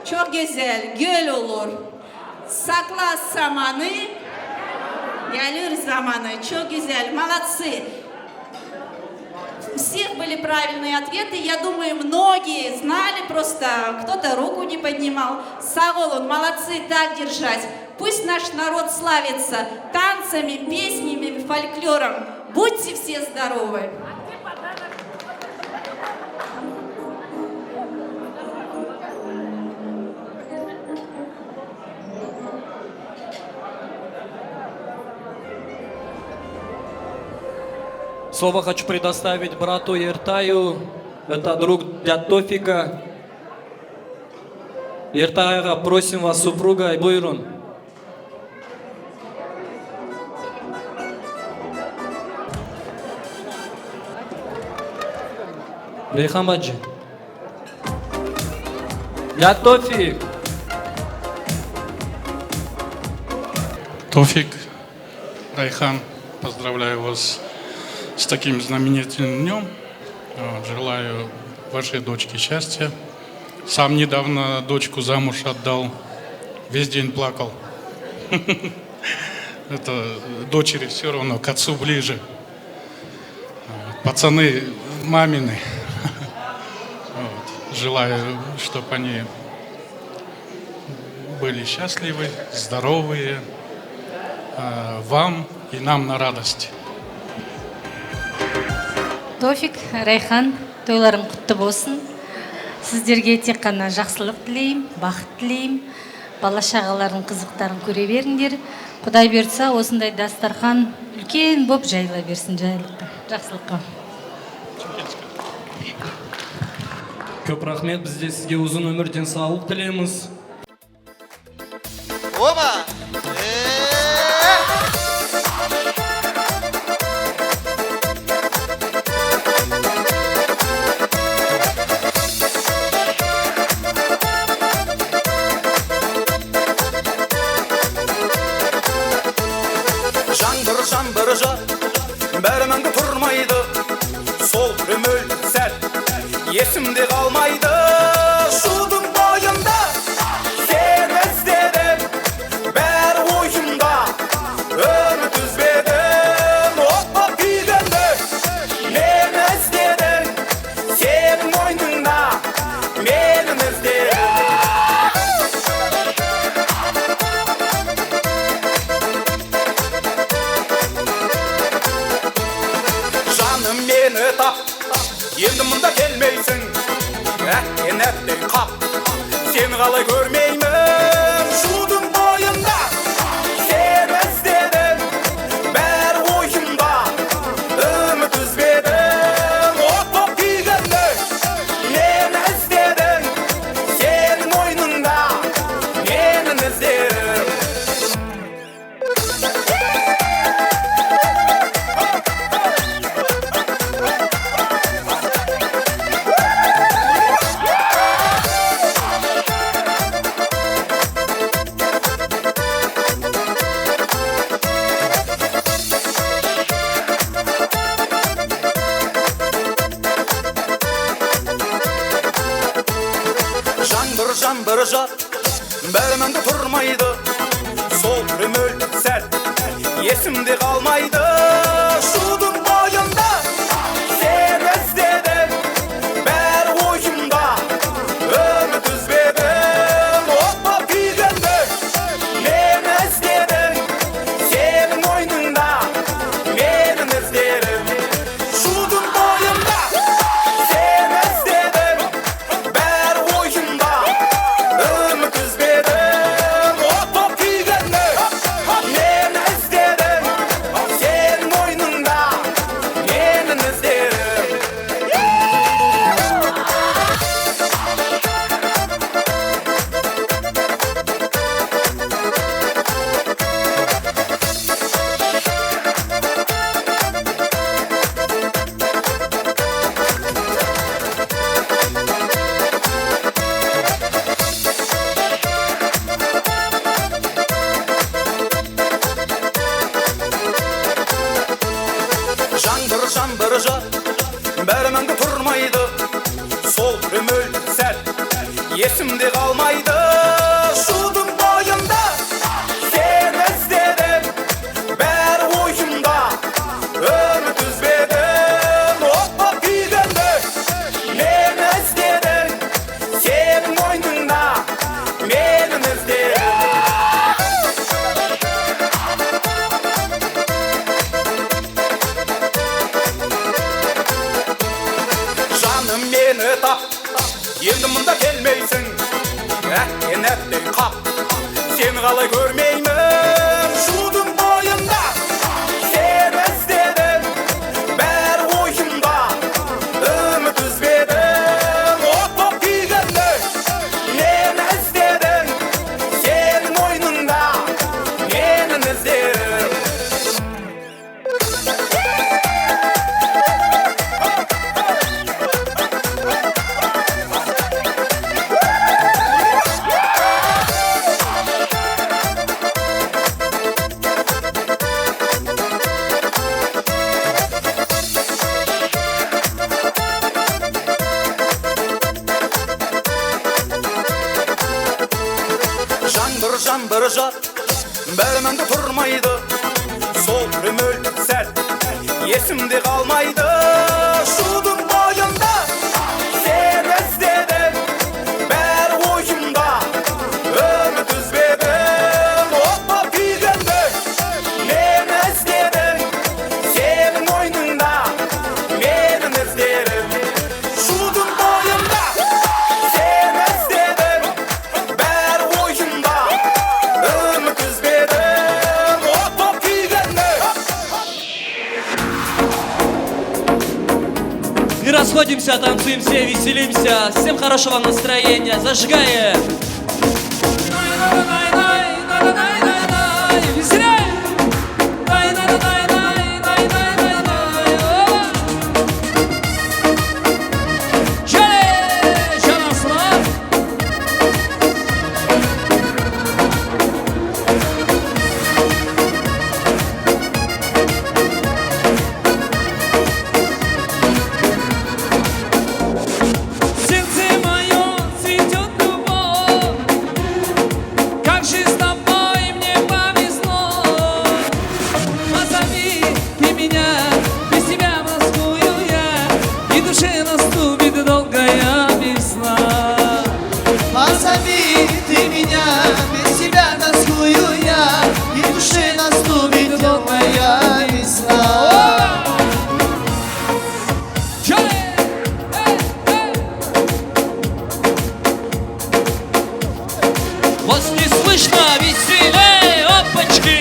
çok güzel, göl olur. Sakla samanı, gelir zamanı. Çok güzel, молодцы. У всех были правильные ответы. Я думаю, многие знали, просто кто-то руку не поднимал. Sağ olun, молодцы, так держать. Пусть наш народ славится танцами, песнями, фольклором. Будьте все здоровы. Слово хочу предоставить брату Ертаю. Это друг дядь Тофика. Ертайга, просим вас, супруга, и буйрун. Рейхан баджи. Дядь Тофик. Тофик, Райхан, поздравляю вас с таким знаменательным днем. Желаю вашей дочке счастья. Сам недавно дочку замуж отдал. Весь день плакал. Это дочери все равно к отцу ближе. Пацаны мамины. Желаю, чтобы они были счастливы, здоровые. Вам и нам на радость. Тофик, Райхан, тойларың құтты болсын. Сіздерге тек қана жақсылық тілеймін, бақыт тілеймін. Бала-шағалардың қызықтарын көре беріңдер. Құдай берса, осындай дастархан үлкен боп жайыла берсін жайлықта. Жақсылыққа. Көп рахмет, біз де сізге ұзын өмір денсаулық тілейміз. Оба! Жаңбыр бәрі мәңгі тұрмайды, сол өмір сәт есімде қалмайды. Шудың бойында сені іздедім, бәрі ойымда үміт үзбедім. Оп-оп күйгенде мені іздедің, сенің мойныңда мені іздедің. Мені тап, енді мұнда келмейсің, әттен әттен қап, сені қалай көрмеймін. Шудың бойында turmaydı. Sol sert, yesimde kalmaydı. Şudun boyunda sen özledim, ber oyunda ümit üzmedim. Hoppa pigende men özledim, senin oyununda men izlerim. Şudun boyunda sen özledim, ber oyunda ümit üzmedim. Hoppa pigende men özledim, senin oyununda men izlerim. Жаңбыр бәріміңді тұрмайды. Сол сәт есімде қалмайды. Шудың бойында сен іздедім, бәрі ойымда үміт үзбедім. Оппа күйгенде мен іздедім, сенің мойныңда менің іздедім. Жаным мені тап, енді мұнда келмейсің. Әттен әттен қап, сені қалай көрмеймін. Шудың бойында сен іздедім, бәрі ойымда үміт үзбедім. Оппа күйгенде мен іздедім, сенің ойныңда менің іздедім. Жаңбыр бәріміңді тұрмайды. Сол сәт есімде қалмайды. Шудың бойында сен іздедім, бәрі ойымда үміт үзбедім. Оппа күйгенде мен іздедім, сенің ойныңда менің іздедім. Шудың бойында сен іздедім, бәрі ойымда үміт үзбедім. Оппа күйгенде. Мы расходимся, танцуем все, веселимся. Всем хорошего настроения, зажигаем. Сердце мое цветет любовь, как же с тобой мне повезло. Позови ты меня, без тебя тоскую я, и душе наступит долгая весна. Позови ты меня, без тебя тоскую я, и в душе наступит долгая весна. Вас не слышно, веселей, опачки!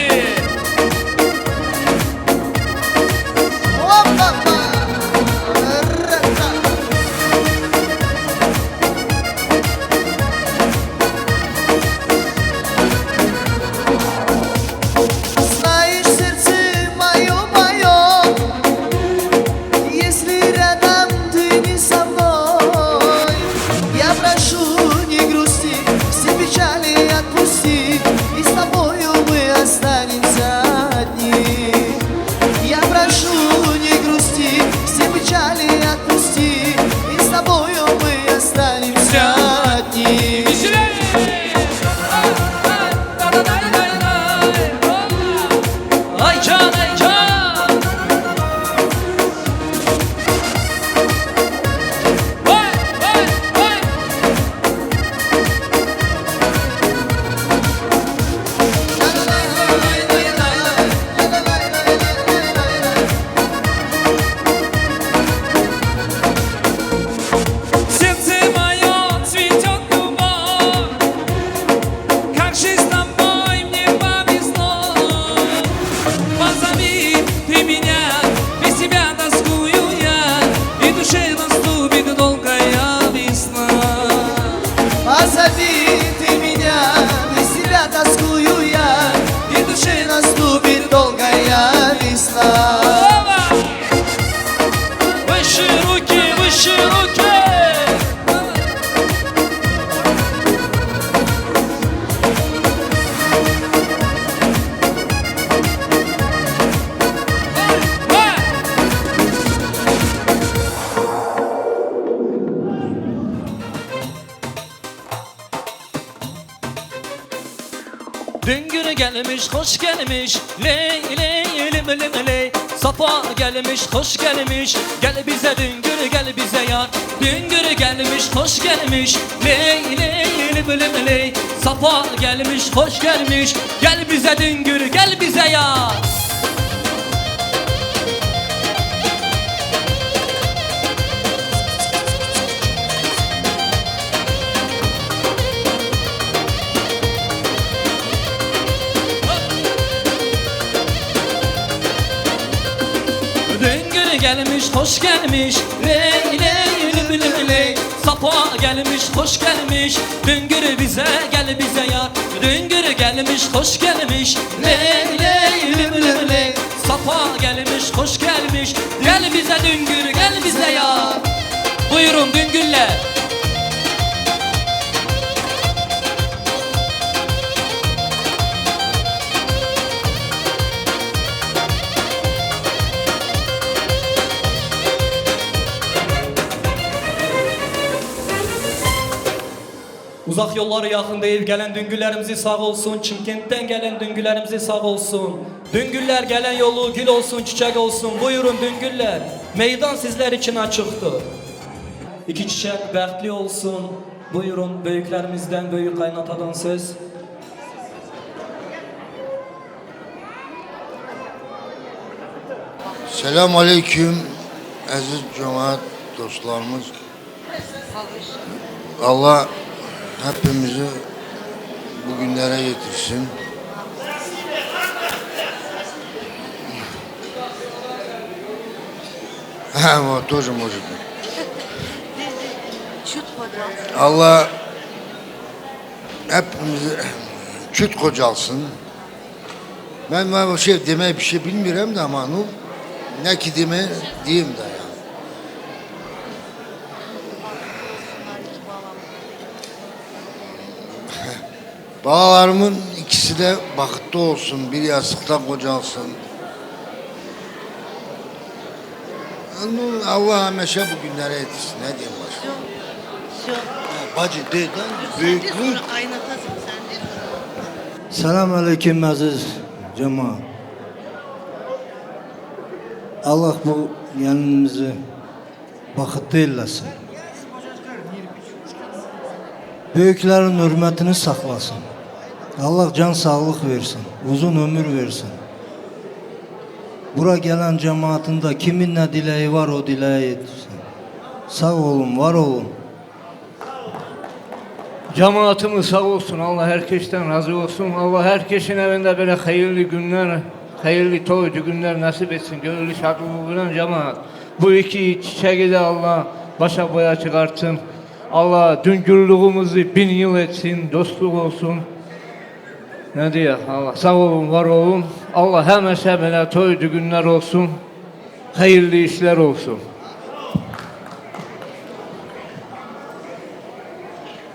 Знаешь, сердце мое, Позови ты меня, без тебя тоскую я, и душе наступит долгая весна. Позови ты меня, без тебя тоскую я, и душе наступит долгая весна. Выше руки, выше руки. Düngür gelmiş, hoş gelmiş, ley ley lim lim ley. Safa gelmiş, hoş gelmiş, gel bize düngür, gel bize yar. Düngür gelmiş, hoş gelmiş, ley ley lim lim ley. Safa gelmiş, hoş gelmiş, gel bize düngür, gel bize yar. Düngür gelmiş, hoş gelmiş, ley ley lim lim ley. Safa gelmiş, hoş gelmiş, düngür bize, gel bize yar. Düngür gelmiş, hoş gelmiş, ley ley lim lim ley. Safa gelmiş, hoş gelmiş, gel bize düngür, gel bize yar. Buyurun düngürler. Uzak yolları yakın değil gelen düngüllerimizi sağ olsun. Çimkent'ten gelen düngüllerimizi sağ olsun. Düngüller gelen yolu gül olsun, çiçek olsun. Buyurun düngüller. Meydan sizler için açıktır. İki çiçek bəxtli olsun. Buyurun büyüklerimizden, büyük kaynatadan söz. Selam aleyküm aziz cemaat dostlarımız. Allah hepimizi bugünlere getirsin. Вот тоже может быть. Allah hepimizi küt kocalsın. Ben o şey demeye bir şey bilmiyorum da ama ne ki diyeyim de ya. Bağlarımın ikisi de bakıtlı olsun, bir yastıkta kocalsın. Allah meşe bu günlere yetişsin, ne diyeyim başka? Bacı değil, büyüklük. Selam aleyküm aziz cemaat. Allah bu yanımızı bakıtlı eylesin. Büyüklerin hürmetini saklasın. Allah can sağlık versin, uzun ömür versin. Bura gelen cemaatinde kimin ne dileği var o dileği yetişsin. Sağ olun, var olun. Cemaatimiz sağ olsun, Allah herkesten razı olsun. Allah herkesin evinde böyle hayırlı günler, hayırlı toycu günler nasip etsin. Gönüllü şadlığıyla cemaat. Bu iki çiçeği de Allah başa boya çıkartsın. Allah düngürlüğümüzü 1000 yıl etsin, dostluk olsun. Ne diyor Allah, sağ olun, var olun. Allah hemen böyle toycu günler olsun, hayırlı işler olsun.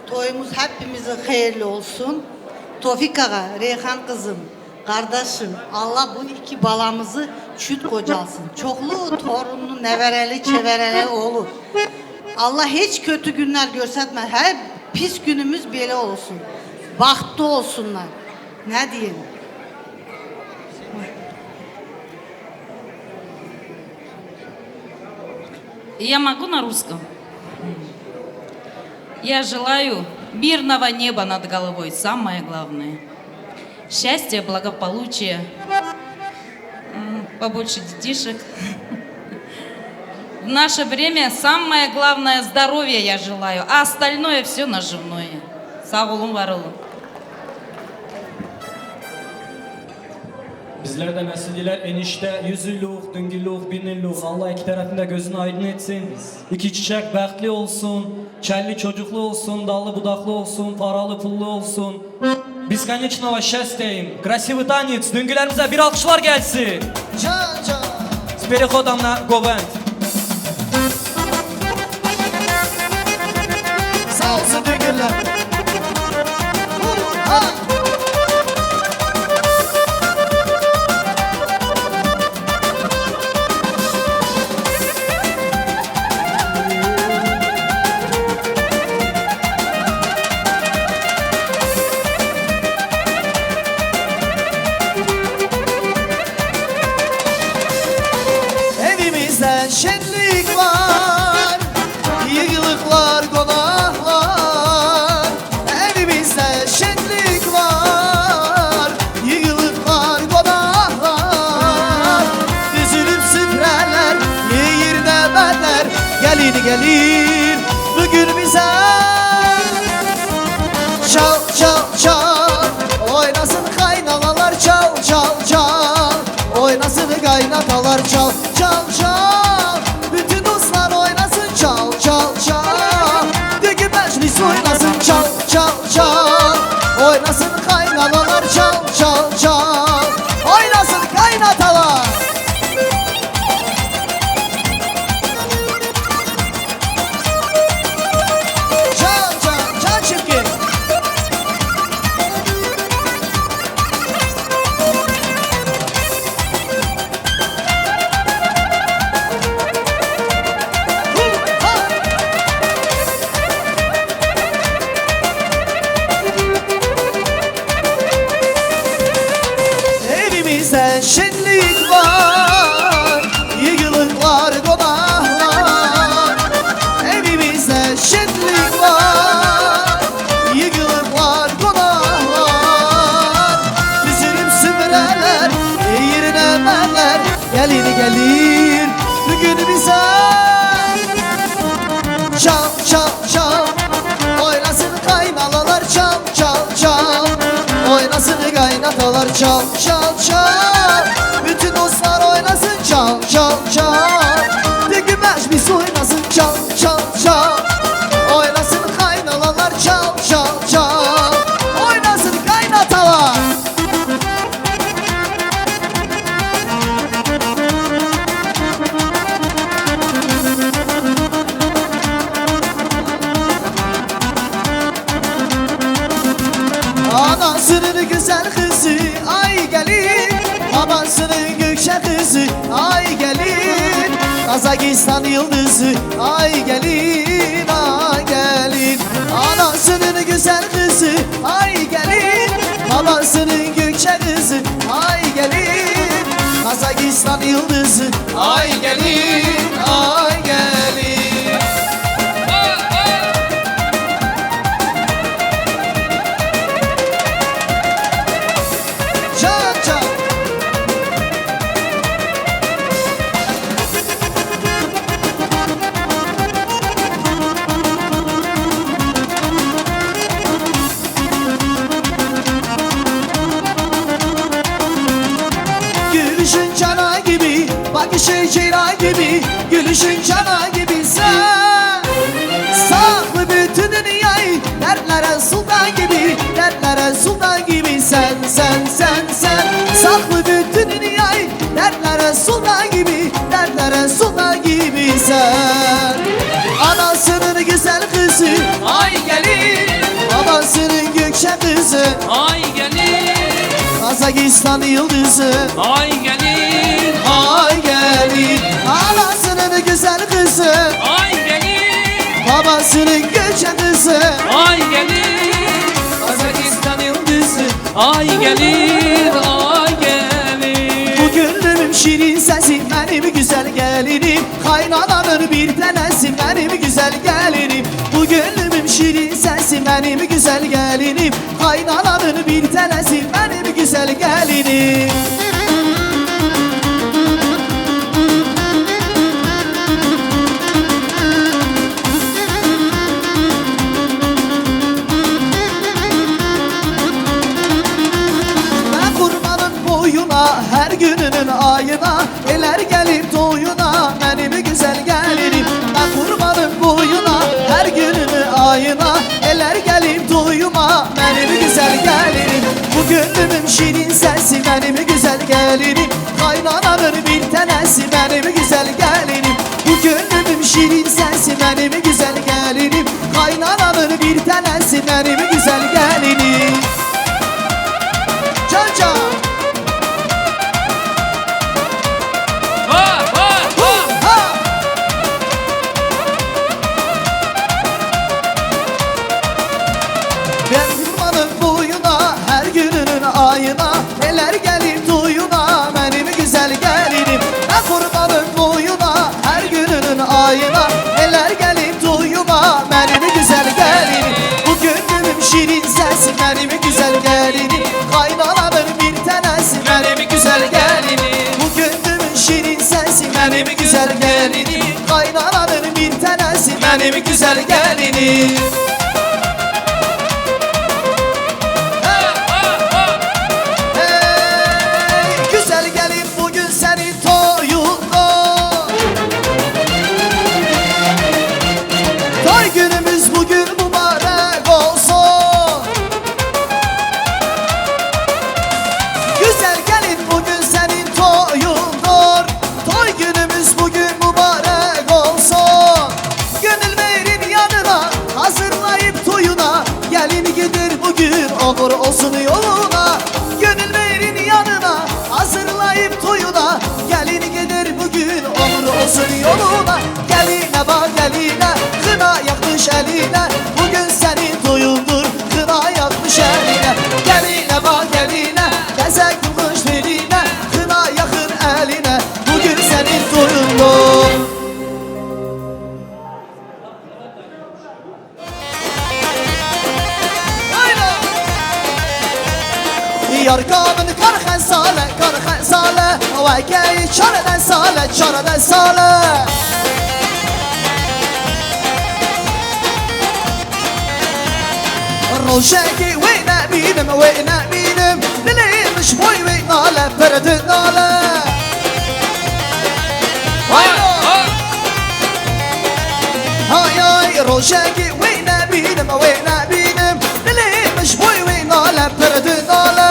Toyumuz hepimize hayırlı olsun. Tofik ağa, Reyhan kızım, kardeşim, Allah bu iki balamızı çüt kocalsın. Çoklu torunlu, nevereli, çevereli olur. Allah hiç kötü günler görsetmez. Her pis günümüz böyle olsun. Bahtlı olsunlar. Ne diyeyim? Я могу на русском? Я желаю мирного неба над головой, самое главное. Счастья, благополучия, побольше детишек. В наше время самое главное здоровье я желаю, а остальное все наживное. Sağ olun, var olun. Bizler de nesilliler enişte 100 yıllık, düngüllük, 1000 yıllık. Allah iki tarafında gözünü aydın etsin. İki çiçek bəxtli olsun, kelli çocuklu olsun, dallı budaklı olsun, paralı pullu olsun. Бесконечного счастья им. Красивый танец. Düngülerimize bir alkışlar gelsin. С переходом на Говент. Sağ olsun düngüller. Evimizde şenlik var, yığılıklar, konaklar. Evimizde şenlik var, yığılıklar, konaklar. Düzülüp süfreler, yiyir nebeler. Gelin gelir bugün bize. Çal çal çal, oynasın kaynanalar, çal çal çal. Oynasın kaynatalar, çal çal çal. Bütün dostlar oynasın, çal çal çal. Düğün meclis oynasın, çal çal çal. Oynasın kaynanalar, çal çal çal. Oynasın kaynatalar. Çal çal çal çirkin. Evimizde şenlik var, yığılıklar, konaklar. Evimizde şenlik var, yığılıklar, konaklar. Düzülüp sümbüleler, yerine emeller. Gelin gelir bugün bize. Çal çal çal, oynasın kaynanalar, çal çal çal. Oynasın kaynatalar, çal çal çal. Bütün dostlar oynasın, çal çal çal. Düğün meclis oynasın, çal çal çal. Oynasın kaynanalar, çal çal çal. Oynasın kaynatalar. Anasının güzel kızı ay gelin, babasının gökçe kızı ay gelin. Kazakistan yıldızı ay gelin, ay gelin. Anasının güzel kızı ay gelin, babasının gökçe kızı ay gelin. Kazakistan yıldızı ay gelin, ay gelin. Çal çal. Gülüşün cana gibi, bakışın cina gibi. Gülüşün cana gibi sen. Saklı bütün dünyayı, dertlere sultan gibi. Dertlere sultan gibi sen, sen, sen, sen. Saklı bütün dünyayı, dertlere sultan gibi. Dertlere sultan gibi sen. Anasının güzel kızı ay gelin, babasının gökçe kızı Ay gelin, Kazakistan yıldızı ay gelin, ay gelin. Anasının güzel kızı ay gelin, babasının gökçe kızı ay gelin, Kazakistan yıldızı. Ay gelin, ay gelin. Bu gönlümün şirin sesi benim güzel gelinim. Kaynananın bir tanesi benim güzel gelinim. Bu gönlümün şirin sesi benim güzel gelinim. Kaynananın bir tanesi benim güzel gelinim. Ben kurbanın boyuna her güzel gelinim. Bu gönlümün şirin sensin benim güzel gelinim. Kaynananın bir tanesi benim güzel gelinim. Bu gönlümün şirin sensin benim güzel gelinim. Kaynananın bir tanesi benim güzel gelinim. Can can. Ben kurbanım boyuna, her gününün ayına. Eller gelir duyuna, benim güzel gelinim. Ben kurbanım boyuna, her gününün ayına. Eller gelir duyuna, benim güzel gelinim. Bu gönlümün şirin sensin benim güzel gelinim. Kaynananın bir tanesi benim güzel gelinim. Bu gönlümün şirin sensin benim güzel gelinim. Kaynananın bir tanesi benim güzel gelinim. Güzel gelin bugün senin toyunda. Toy günümüz bugün mübarek olsun. Güzel gelin bugün senin toyundur. Toy günümüz bugün mübarek olsun. Gönül verin yanına, hazırlayıp toyuna. Gelin gider bugün olur olsun yoluna. Gönül verin yanına, hazırlayıp toyuna. Gelin gider bugün olur olsun yoluna. Geline bak geline, kına yakmış eline. Bugün senin toyundur, kına yakmış eline. Geline bak geline, teze kılmış beline. Kına yakın eline, bugün senin toyundur. Yarkamın karxen sale Ve geyi çareden sale Roşenki ve ne binim Dileymiş boy ve nale perdin nale Hay hay Roşenki ve ne binim Dileymiş boy ve nale perdin nale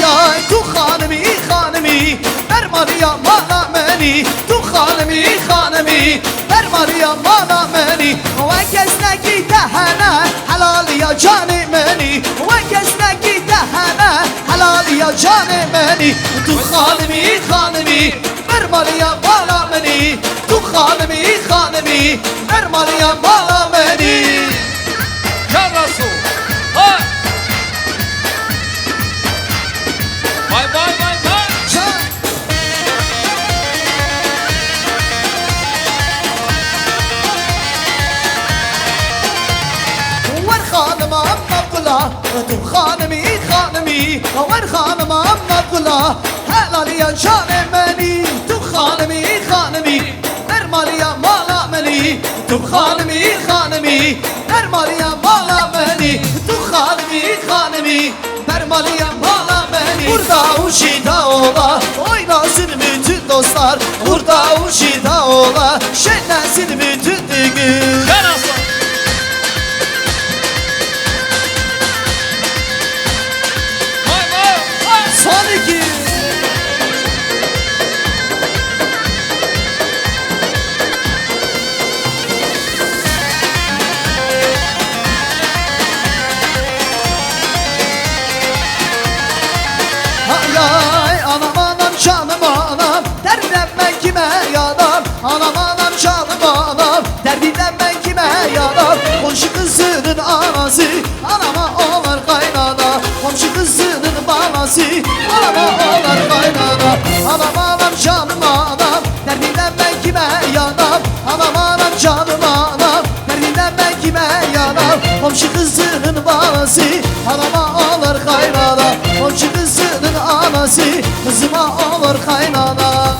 Hay tu hanimi Bermariya mana meni Tu hanimi Bermariya mana meni Ve kesneki dehene Helal ya cani meni Ve kesneki dehene Helal ya cani meni Tu hanimi Bermariya mana meni Tu hanimi Bermariya mana meni Ya Resul Hay Vay vay vay vay Wer hanıma amma kula Tu hanimi Wer hanıma amma kula Helal ya canım beni Tu hanimi Bermaliya mala beni Tu hanimi Bermaliya mala beni Tu hanimi Bermaliya mala beni Burada uşida ola Oynasın bütün dostlar Burada uşida ola Şenlensin bütün düğün Son iki Hay anam anam canım anam Derdinden ben kime yanam Anam anam canım anam Derdinden ben kime yanam Komşu kızının anası Anama olar kaynana Komşu kızının balası Anama olar kaynana Anam anam canım anam Derdinden ben kime yanam Anam anam canım anam Derdinden ben kime yanam Komşu kızının balası Anama olar kaynana Komşu kızının anası Kızıma olur kaynana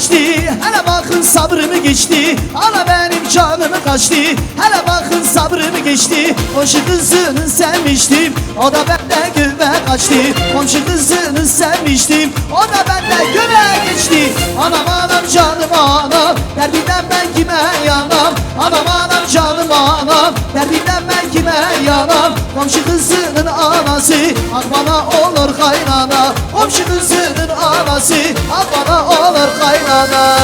kaçtı. Hele bakın sabrımı geçti. Ana benim canımı kaçtı. Hele bakın sabrımı geçti. Komşu kızını sevmiştim, o da benden güve kaçtı. Komşu kızını sevmiştim, o da benden güve geçti. Anam anam canım anam, derdinden ben kime yanam? Anam anam canım anam, derdinden ben kime yanam? Komşu kızının anası, ak bana olur kaynana. Komşu kızının anası, ak bana olur kaynana.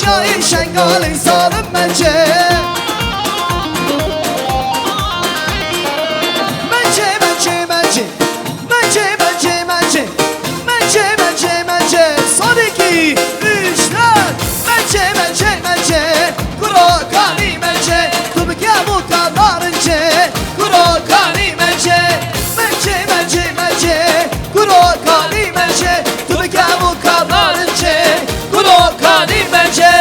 Şair şengal insanım bence. Bence son 2, 3, 4. Bence kuro kani bence. Tabii ki bu kadar ince. Kuro kani bence. Bence kuro kani bence. Tabii ki bu kadar ince. Kuro kani bence.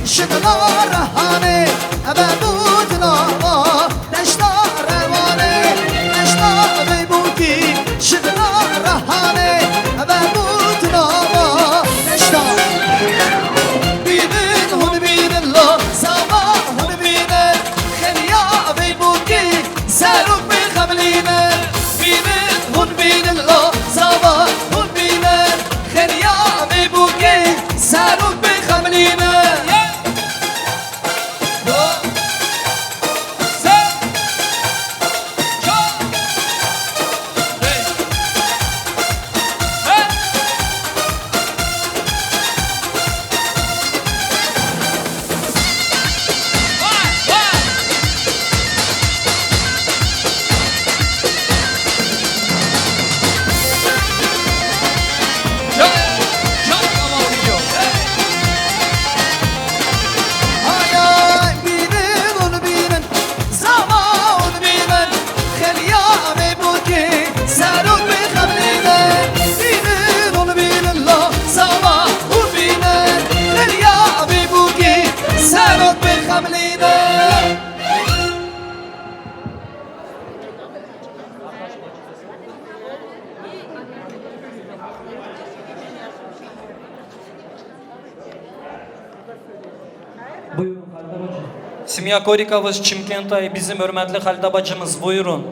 Şıklar hane, ebe budlava, deştar evane, deştar ve buki. Şıklar hane, ebe budlava, deştar. Binin hun binin lo, sabah hun binin, kheliya ve buki, seruk bir khamline. Binin hun binin lo, sabah hun binin, kheliya ve buki, seruk bir khamline. Simya Korikavız Çimkentay bizim hürmetli Halide bacımız buyurun.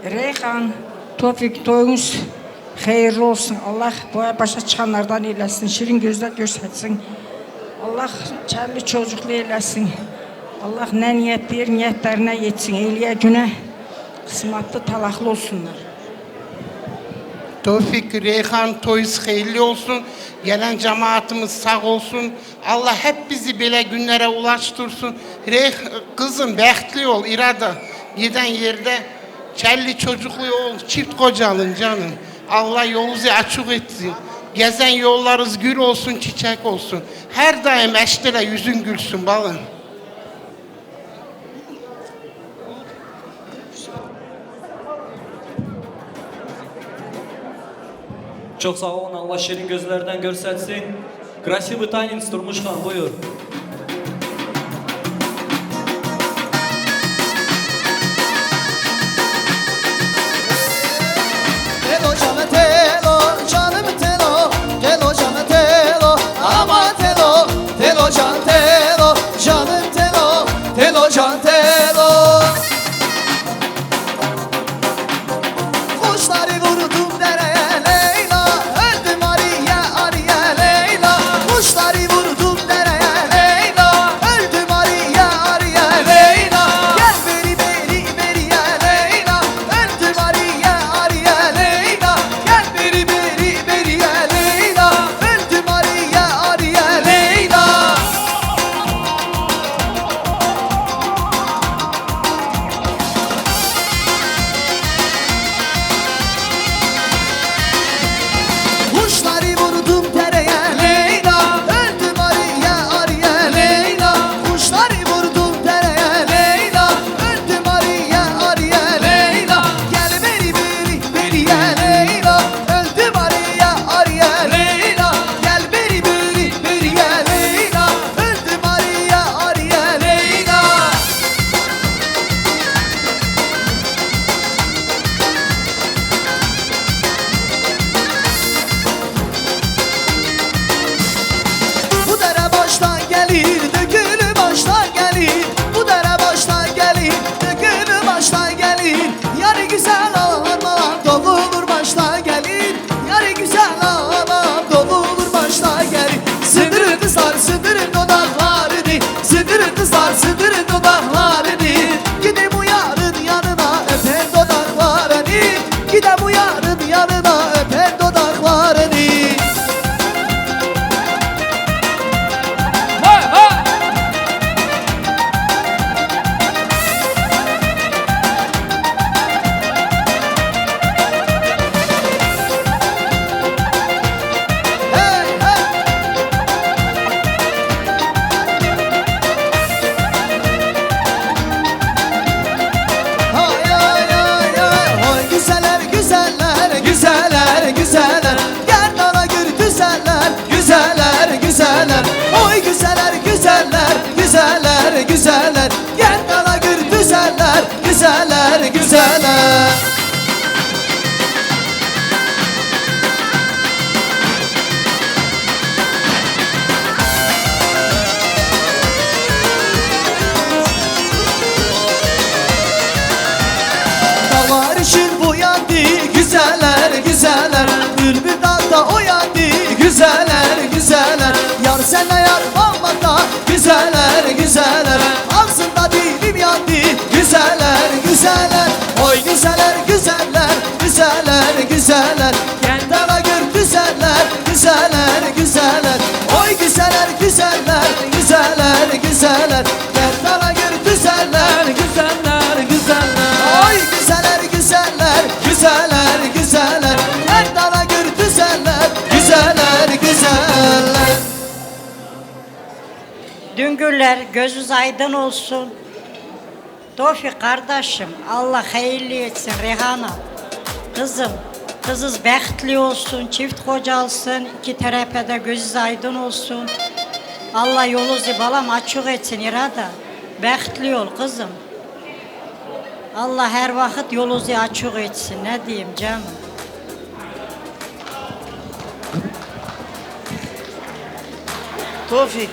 Reyhan, Tofik toyunuz hayırlı olsun. Allah boya başa çıkanlardan eylesin. Şirin gözler göstersin. Allah çarlı çocuklu eylesin. Allah ne niyetler niyetlerine yetsin. Eyliye güne kısmetli talaklı olsunlar. Tofik, Reyhan toyuz hayırlı olsun. Gelen cemaatimiz sağ olsun. Allah hep bizi böyle günlere ulaştırsın. Kızım bekli ol irada. Giden yerde çelli çocuklu ol. Çift kocalın canım. Allah yolunuzu açık etsin. Gezen yollarınız gül olsun, çiçek olsun. Her daim eşlere yüzün gülsün balım. Çok sağ olun, Allah şirin gözlerden görsetsin. Krasivый танец Turmuşkan buyur. güzeller Bülbül dağda oyandı güzeller güzeller Yar sana yar olmada güzeller güzeller Ağzında dilim yandı güzeller güzeller Oy güzeller güzeller güzeller güzeller Gel dala gör güzeller güzeller güzeller Oy güzeller güzeller güzeller güzeller Gel dala gör güzeller güzeller güzeller Oy güzeller güzeller güzeller güzeller Gel dala gör güzeller güzeller güzeller Düngürler gözünüz aydın olsun. Tofik kardeşim Allah hayırlı etsin Reyhan'a. Kızız bəxtli olsun, çift kocalsın, iki tərəfə də gözünüz aydın olsun. Allah yolunuzu balam açıq etsin irada. Bəxtli ol kızım. Allah her vakit yolunuzu açıq etsin. Ne diyeyim canım? Tofik,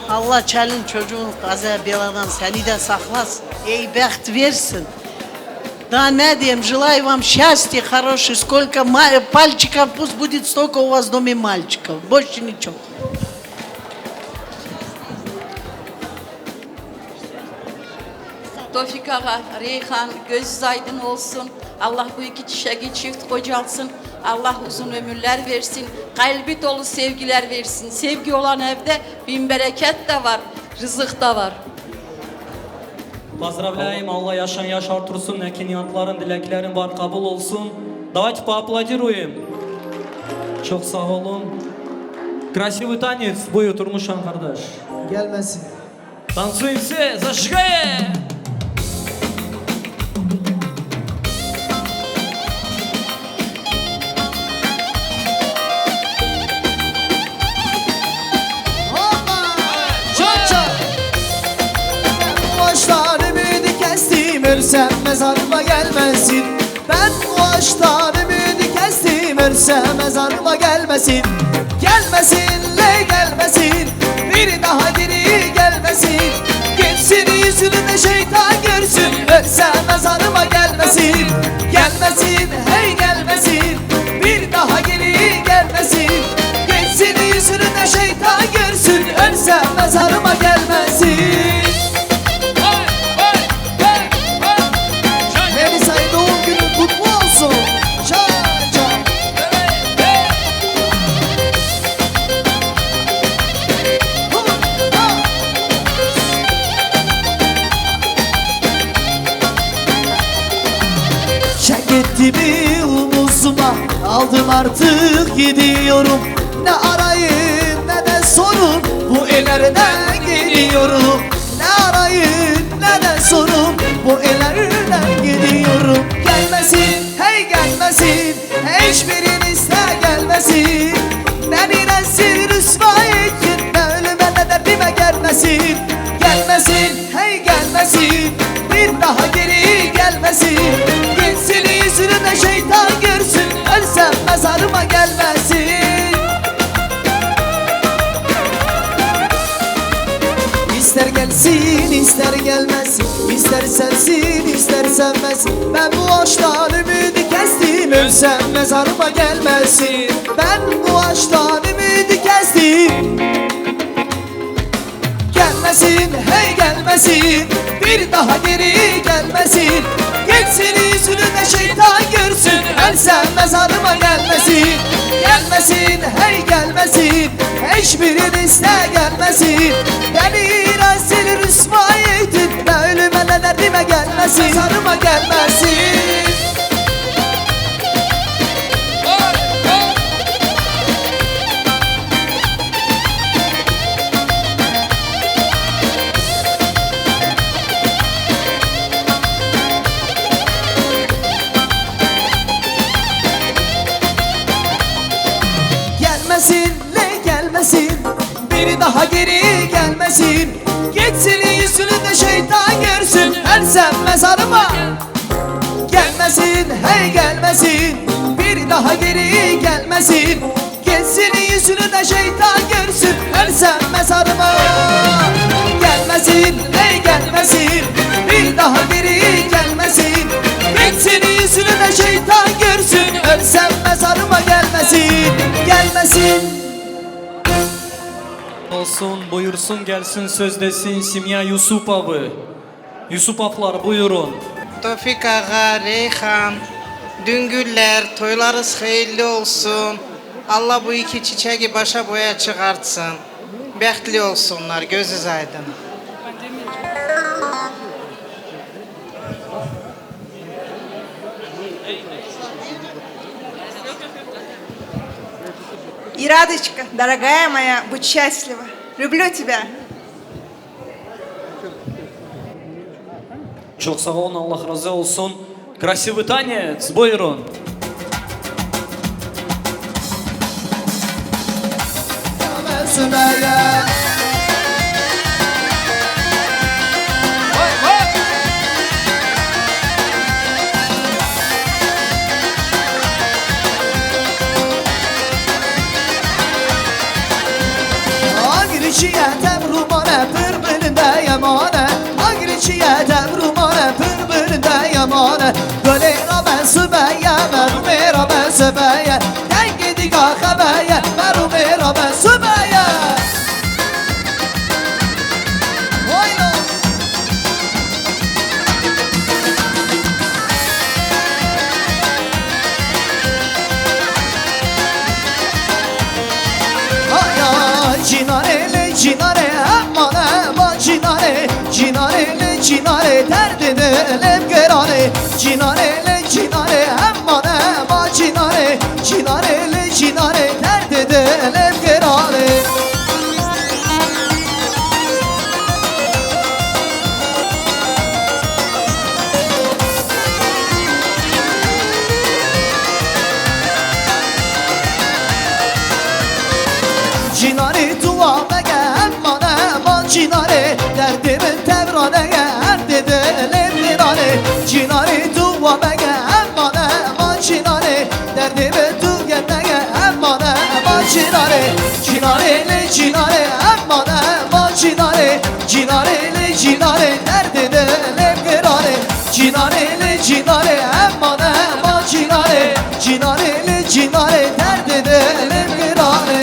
Allah çelin çocuğun kaza beladan seni de saklasın. Ey bəxt versin. Да, не дем, желаю вам счастья, хорошего, сколько пальчиков, пусть будет столько у вас в доме мальчиков, больше ничего. Tofik Ağa, Reyhan, gözünüz aydın olsun. Allah bu iki çiçeği çift kocalsın. Allah uzun ömürler versin. Kalbi dolu sevgiler versin. Sevgi olan evde bin bereket de var, rızık da var. Поздравляем, Allah yaşan yaş artırsın, niyatların, dileklerin var, kabul olsun. Давайте поаплодируем. Çok sağ olun. Красивый танец будет, Турмушан kardeş. Gelmesin. Танцуем все, зажигай! Ölsem mezarıma gelmesin. Ben bu ağaçtan ümidi kestim. Ölsem mezarıma gelmesin. Gelmesin le gelmesin. Bir daha geri gelmesin. Geçsin yüzünü de şeytan görsün. Ölsem mezarıma gelmesin. Gelmesin hey gelmesin. Bir daha geri gelmesin. Geçsin yüzünü de şeytan görsün. Ölsem mezarıma gelmesin. Çeketimi omuzuma aldım artık gidiyorum. Ne arayın ne de sorun bu ellerden geliyorum. Ne arayın ne de sorun bu ellerden gidiyorum. Gelmesin hey gelmesin hiçbiriniz de gelmesin. Beni rezil rüsva ettin ne ölüme ne derdime gelmesin. Gelmesin hey gelmesin bir daha geri gelmesin. Geçsin yüzünü de şeytan görsün. Ölsem mezarıma gelmesin. İster gelsin ister gelmesin. İster sevsin ister sevmesin. Ben bu ağaçtan ümidi kestim. Ölsem mezarıma gelmesin. Ben bu ağaçtan ümidi kestim. Gelmesin hey gelmesin. Bir daha geri gelmesin. Geçsin yüzünü de şeytan görsün. Ölsem mezarıma gelmesin. Gelmesin hey gelmesin. Hiçbiriniz de gelmesin. Beni rezil rüsva ettin. Ne ölüme ne derdime gelmesin. Mezarıma gelmesin. Gelmesin le gelmesin. Bir daha geri gelmesin. Geçsin yüzünü de şeytan görsün. Ölsem mezarıma gelmesin hey gelmesin. Bir daha geri gelmesin. Geçsin yüzünü de şeytan görsün. Ölsem mezarıma gelmesin hey gelmesin. Bir daha geri gelmesin. Geçsin yüzünü de şeytan görsün. Ölsem mezarıma gelmesin, gelmesin. Olsun, buyursun, gelsin, sözdesin Simya Yusupav'ı. Yusupavlar buyurun. Tofik Ağa, Reyhan, Düngüller, toylarınız hayırlı olsun. Allah bu iki çiçeği başa boya çıkartsın. Bəxtli olsunlar, gözünüz aydın. Ирадочка, дорогая моя, будь счастлива. Люблю тебя. Çok sağ olun, Allah razı olsun. Красивый танец, buyurun. Sümeyye. Agriçiye tevrumane pırbırında yamane Agriçiye tevrumane pırbırında yamane Gölera ben sübeye merumera ben sübeye Dengi diga xebeye merumera ben sübeye Oyna Cinare, cinare, aman aman cinare Cinare, cinare, derdine elem gerane Cinare, cinare, aman aman cinare Cinare, cinare, derdine elem gerane Cinare duamege aman aman cinare Derdimin tevranege her dedelim mirane Cinare duamege aman aman cinare Derdimin tugenege aman aman cinare Cinare cinare aman aman cinare Cinare cinare derdidelim mirane Cinare cinare aman aman cinare Cinare cinare derdidelim mirane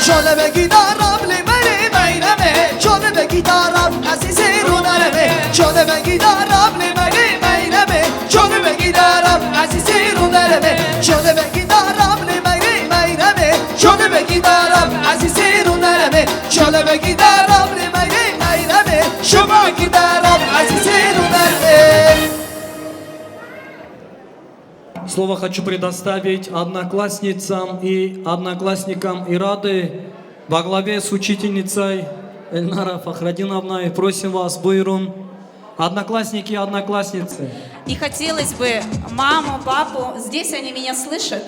Şöyle be gitarım limeri meyleme Şöyle be gitarım azizi runareme Şöyle be gitarım limeri meyleme Şöyle be gitarım azizi runareme Şöyle be gitarım limeri meyleme Şöyle be gitarım azizi runareme Şöyle be gitarım limeri meyleme Şöyle be gitarım azizi runareme Слово хочу предоставить одноклассницам и одноклассникам Ирады во главе с учительницей Эльнара Фахрадиновной. Просим вас, Буйрун, одноклассники и одноклассницы. И хотелось бы маму, папу, здесь они меня слышат,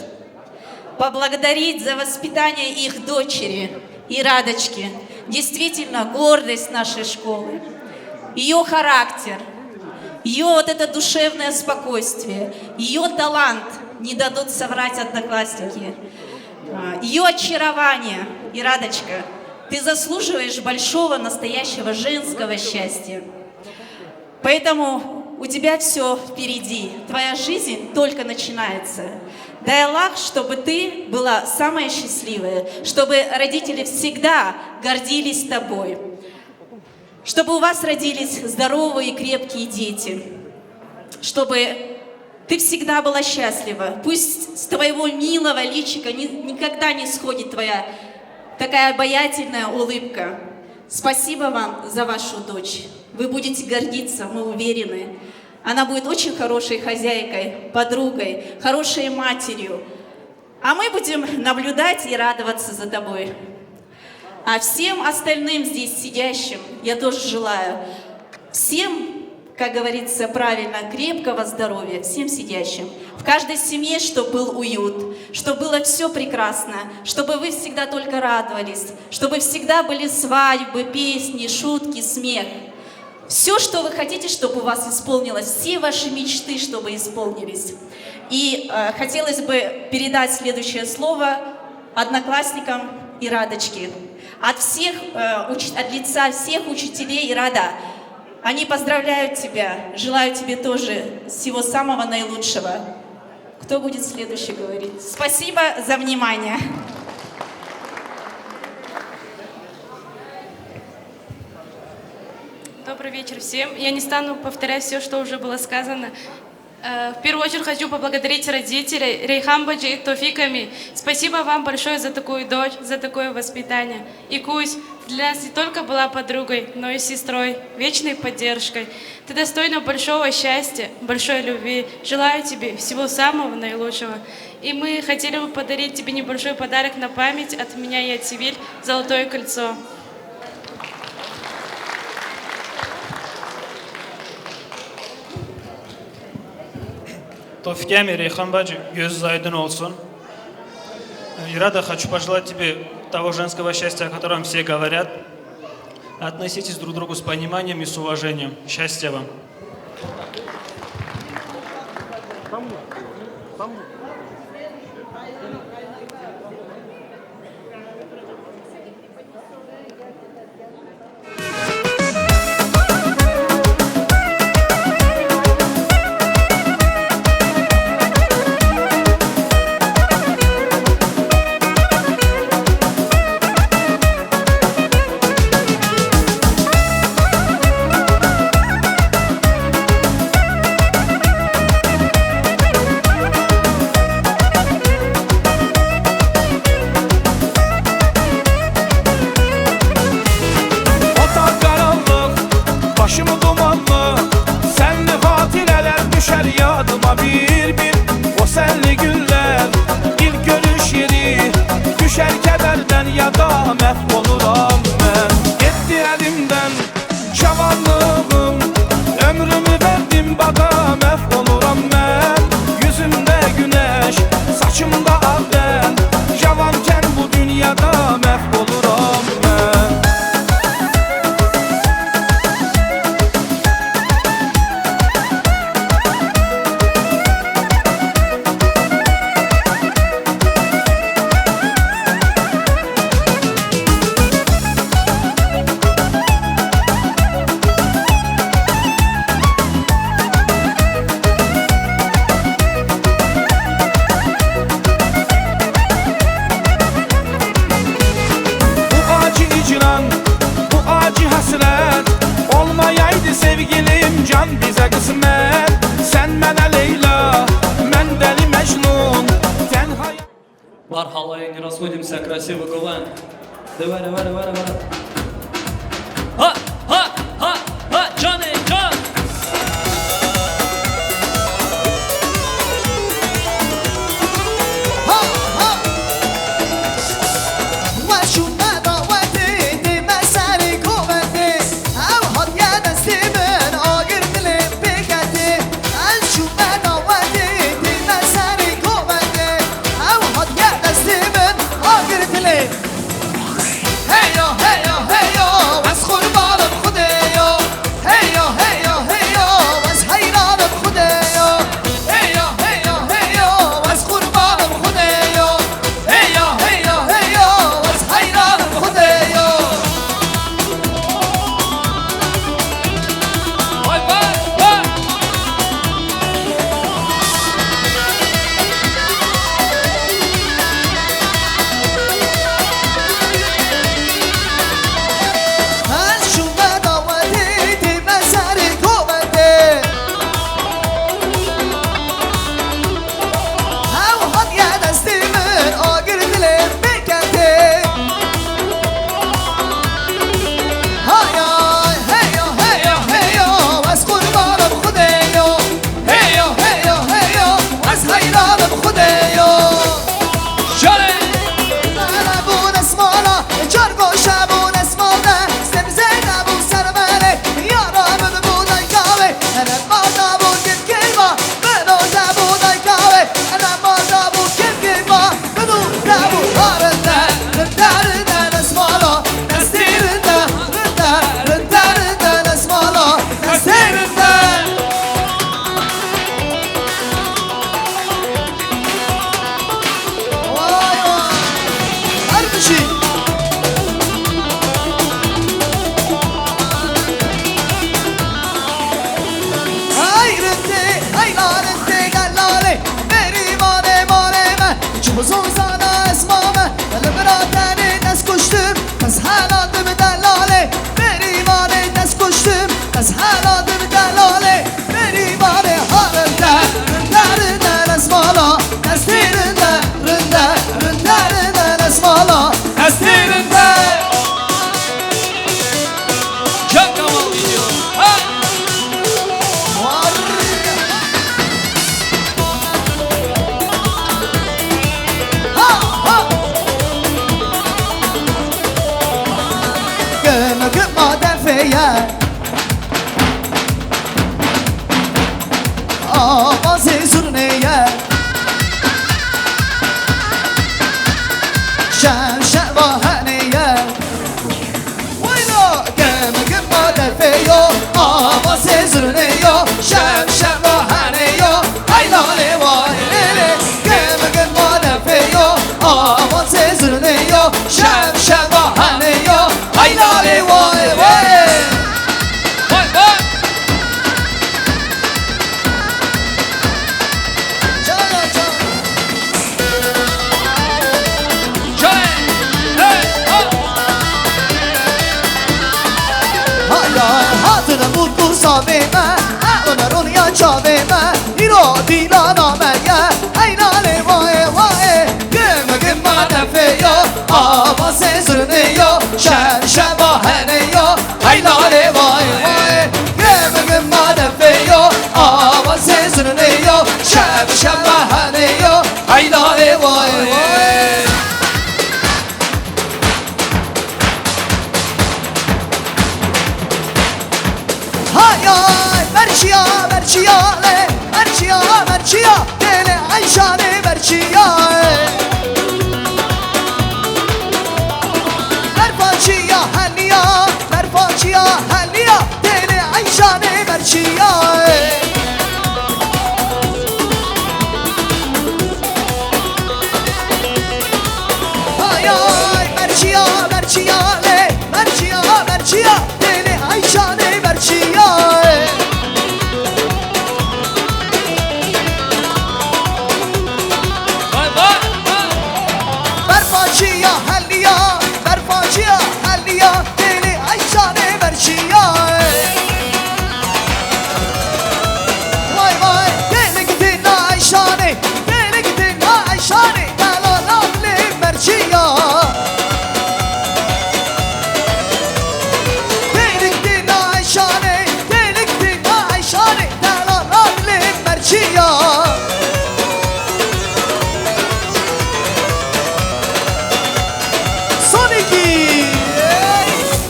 поблагодарить за воспитание их дочери Ирадочки. Действительно, гордость нашей школы. Ее характер, ее вот это душевное спокойствие, ее талант, не дадут соврать одноклассники, ее очарование, Ирадочка, ты заслуживаешь большого, настоящего женского счастья. Поэтому у тебя все впереди, твоя жизнь только начинается. Дай Аллах, чтобы ты была самая счастливая, чтобы родители всегда гордились тобой. Чтобы у вас родились здоровые и крепкие дети, чтобы ты всегда была счастлива. Пусть с твоего милого личика никогда не сходит твоя такая обаятельная улыбка. Спасибо вам за вашу дочь. Вы будете гордиться, мы уверены. Она будет очень хорошей хозяйкой, подругой, хорошей матерью. А мы будем наблюдать и радоваться за тобой. А всем остальным здесь сидящим я тоже желаю всем, как говорится правильно, крепкого здоровья, всем сидящим. В каждой семье, чтобы был уют, чтобы было все прекрасно, чтобы вы всегда только радовались, чтобы всегда были свадьбы, песни, шутки, смех. Все, что вы хотите, чтобы у вас исполнилось, все ваши мечты, чтобы исполнились. И хотелось бы передать следующее слово одноклассникам Ирадочки. От лица всех учителей Ирада. Они поздравляют тебя, желаю тебе тоже всего самого наилучшего. Кто будет следующий говорить? Спасибо за внимание. Добрый вечер всем. Я не стану повторять все, что уже было сказано. В первую очередь хочу поблагодарить родителей Рейхан Баджи и Тофиками. Спасибо вам большое за такую дочь, за такое воспитание. И Кусь для нас не только была подругой, но и сестрой, вечной поддержкой. Ты достойна большого счастья, большой любви. Желаю тебе всего самого наилучшего. И мы хотели бы подарить тебе небольшой подарок на память от меня и от Севиль – золотое кольцо. Тофиками, Рейхан Баджи, gözünüz aydın olsun. Ирада, хочу пожелать тебе того женского счастья, о котором все говорят. Относитесь друг к другу с пониманием и с уважением. Счастья вам. Başımı dumanlı, senli hatireler düşer yadıma bir bir. O senli günler, ilk görüş yeri, düşer kederden ya da məhv oluram ben. Gitti elimden cavanlığım, ömrümü verdim bana məhv oluram ben. Yüzümde güneş, saçımda arden, cavanken bu dünyada məhv oluram ben. Sevgilim can bize kısmet. Sen mənə Leyla, mən dəli Mecnun. Var halaya не расходимся, красиво гулаем. Давай, давай, давай, давай. Ха, ха, ха, ха, Johnny, John. Ha, ha. Başuna daveti, dime seri kuvveti. Ev had yedestimin, ağır dilim piketi. Başuna daveti, dime seri kuvveti. Ev had yedestimin, ağır dilim. Hey yo, hey yo, hey yo, bes kurbanım kudeyo. Hey yo, çi Hayrınti haylarınti gallale Meri mane maneme Çubuzun sana esmame Belim rateni nes kuştum Kız heladım dellale Meri mane nes kuştum Kız heladım dellale Meri mane harında Rındarında nesmala Nestirinde rında Rındarında nesmala Nestirinde Can Kamal gidiyor. Ha! Gönlüm madefeye Avazı zurneye Şevşe vahaneye Vayla Gönlüm madefeye Avazı zurneye Şevşe vahaneye Haylale vaylele Gönlüm madefeye Avazı zurneye Şevşe vahaneye Haylale vay vay Vay vay. Çay. Hey, ha. Hayal hatırı mutlu saveme Ömer ya çaveme Hiro dilana merye Haylale vay vay Gıma gıma defeyo Ama sezirneyo Şen şen vaheneyo Haylale vay vay Gıma gıma defeyo Ama sezirneyo Şen şen vaheneyo Haylale vay vay Hayay merçiya merçiya le merçiya merçiya dele ayşane merçiya Merfaçiya haniya merfaçiya haniya dele ayşane merçiya Hayay merçiya merçiya le merçiya merçiya dele ayşane merçiya Vay vay. Merfaçiya halliya merfaçiya halliya deli ayşane merçiya Vay vay deli gidin ayşane deli gidin ayşane dalalalli merçiya Deli gidin ayşane deli gidin ayşane dalalalli merçiya Soniki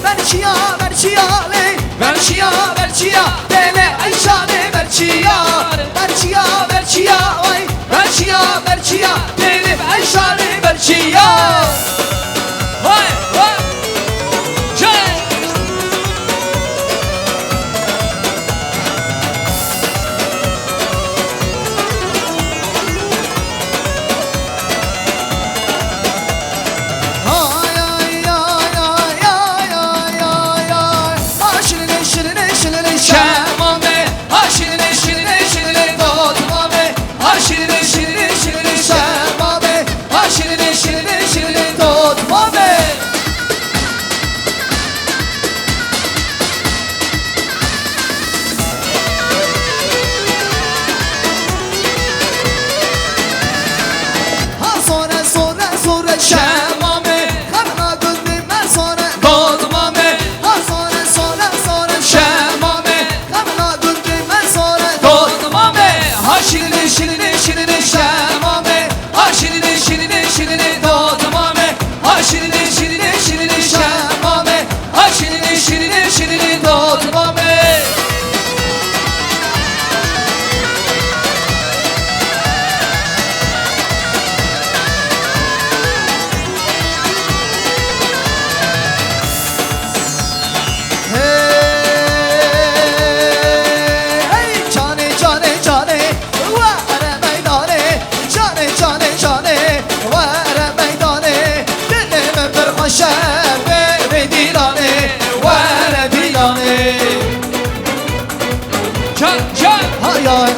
Merçiya merçiya le merçiya merçiya dele ayşane merçiya Merçiya merçiya vay merçiya merçiya dele ayşane merçiya Vay vay. Çay. Ay ay ay ay ay ay ay ay Aşirine şirine şirine şemame Aşirine şirine şirine dotmame Aşirine şirine şirine şemame Aşirine şirine şirine dotmame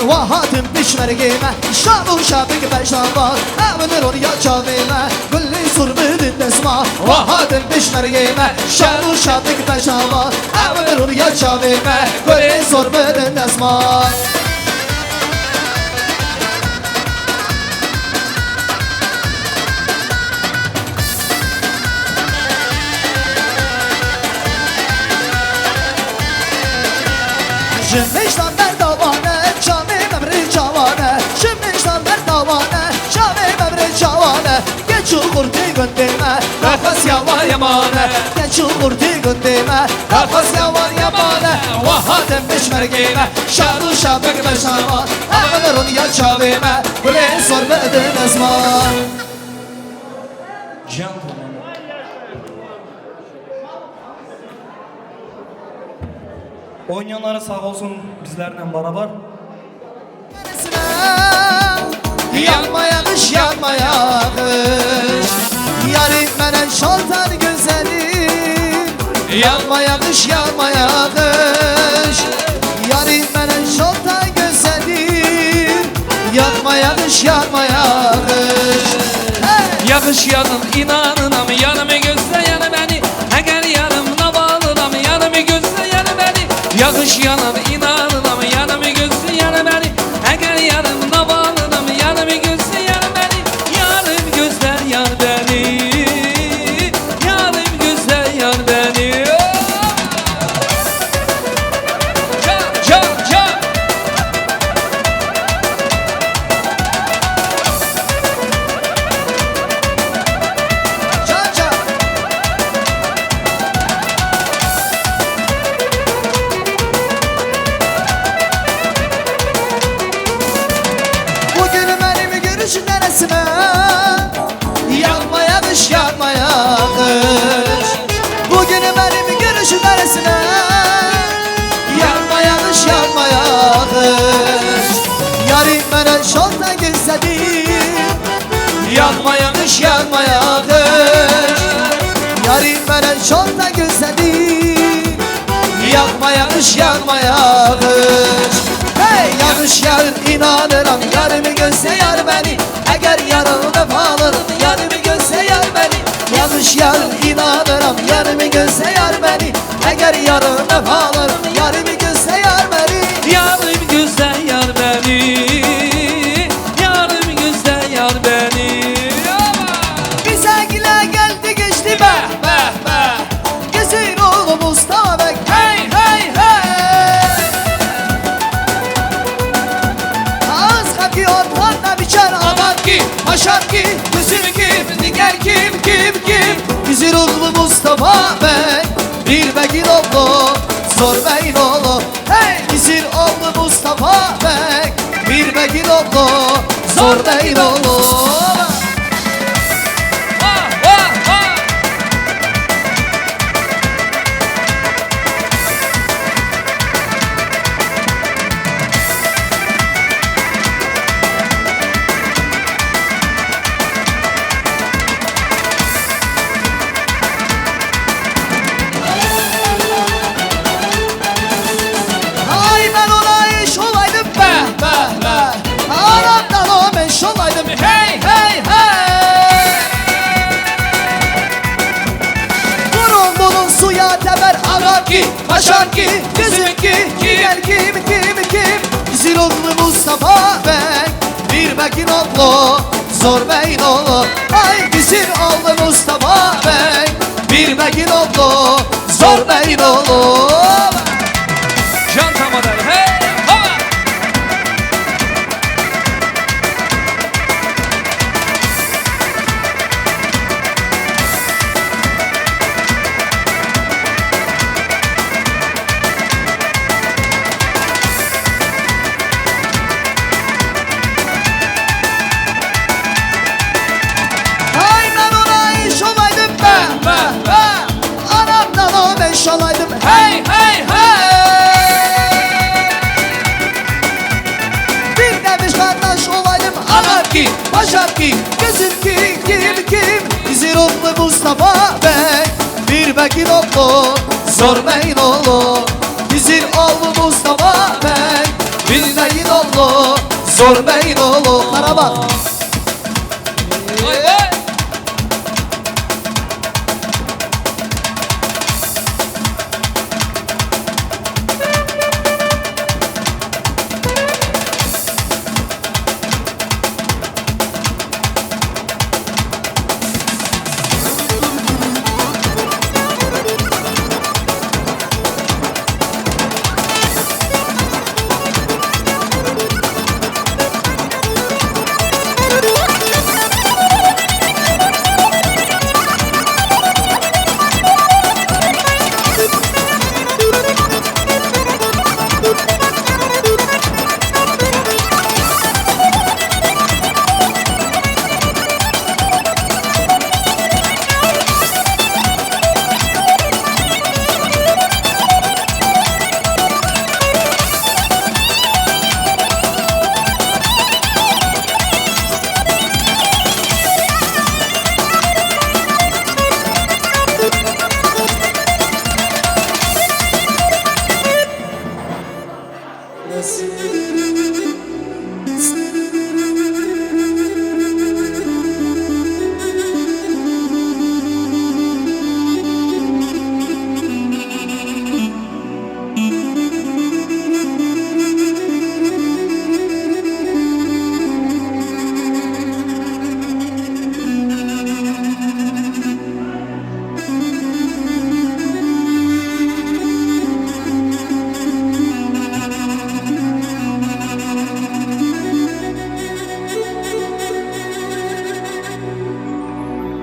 vahadım pişmergime Şabu şabik beşava Evnir oraya çavime Gülli surbidin desma Vahadım pişmergime Şabu şabik beşava Evnir oraya çavime Gülli surbidin desma Şimdişten merdavane, şami memri çavane Şimdişten merdavane, şami memri çavane Geç uğurti gündeme, nefes yavan yamane Geç uğurti gündeme, nefes yavan yamane Vahadem peşmergime, şabu şabek beşava Evlerun ya çavime, güle sorbedin esma Oynayanlara sağ olsun bizlerle beraber. Yanmaya kış, yanmaya kış Yarim menen şaltan güzelim Yanmaya kış, yanmaya kış Yarim menen şaltan güzelim Yanmaya kış, yanmaya kış Yağış yanım inanınam yanımı gözle yanı beni Eğer yanımda bağlıram yanımı gözle yanı beni Yağış yanım inanınam yanımı gözle yanı beni Eğer yanımda bağlıram yanımı gözle yanı beni Yarım gözler yar beni Yarım gözler yar beni Can can can Bugün benim görüşün neresine Yanmaya kış, yanmaya kış Bugün benim görüşün neresine Yanmaya kış, yanmaya kış Yarim menen şaltan güzelim Yanmaya kış, yanmaya kış Yarim menen şaltan güzelim Yanmaya kış, yanmaya kış Hey yanlış yarın inanırım Yarımı gözle yar beni Eğer yarın vefalarım Yarımı gözle yar beni Yanlış yarın inanırım Yarımı gözle yar beni Eğer yarın vefalarım Yarımı gözle yar beni Yarım gözler yar beni Yarım gözler yar beni Bize gile geldi geçti be be be Gezir oğlu Mustafa Bek Hey hey hey Az kapı ortanla biçer aman ki Maşar ki gözüm kim Diğer kim Gezir oğlu Mustafa Bek Bir bekin oğlu Zor beyin oğlu Hey Gezir oğlu Mustafa Bek Bir bekin oğlu Zor beyin oğlu Ay ben ona iş olaydım be be be Anamdan o meş olaydım hey hey hey Bunun bunun suya teber agar ki Başar ki gözüm ki Gel kim Bizim oğlu Mustafa Bey Bir bekin oğlu Zor beyin oğlu Ay bizim oğlu Mustafa Bey Bir bekin oğlu Zor beyin oğlu Can tamaday hey hava Ay ben ona iş olaydım be be be Anamdan o meş olaydım hey hey hey Bir demiş kardeş olaydım anar ki Başar ki gözüm ki kim Bizim oğlu Mustafa Bey Bir bekin oğlu Zor beyin oğlu Bizim oğlu Mustafa Bey Bir bekin oğlu Zor Beyoğlu'lara bak. Vay vay.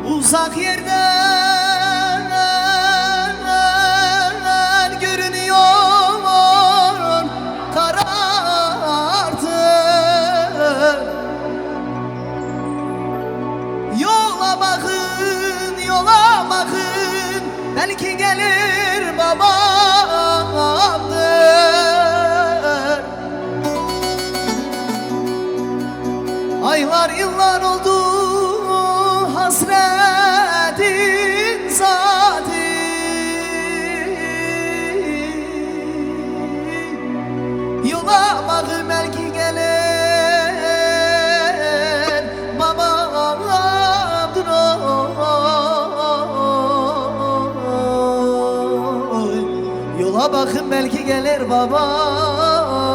Uzak yerden görünüyor karartı. Yola bakın, yola bakın, belki gelir babamdır. Aylar yıllar oldu hasretin zati. Yola bakın belki gelir babamdır. Yola bakın belki gelir babamdır.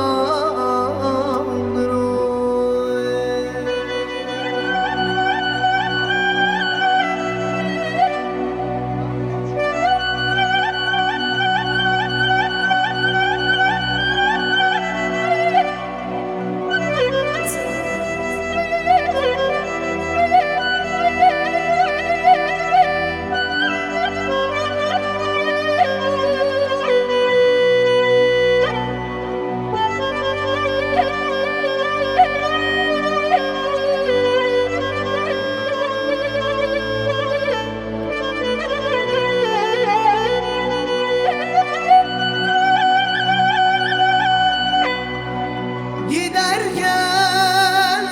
Giderken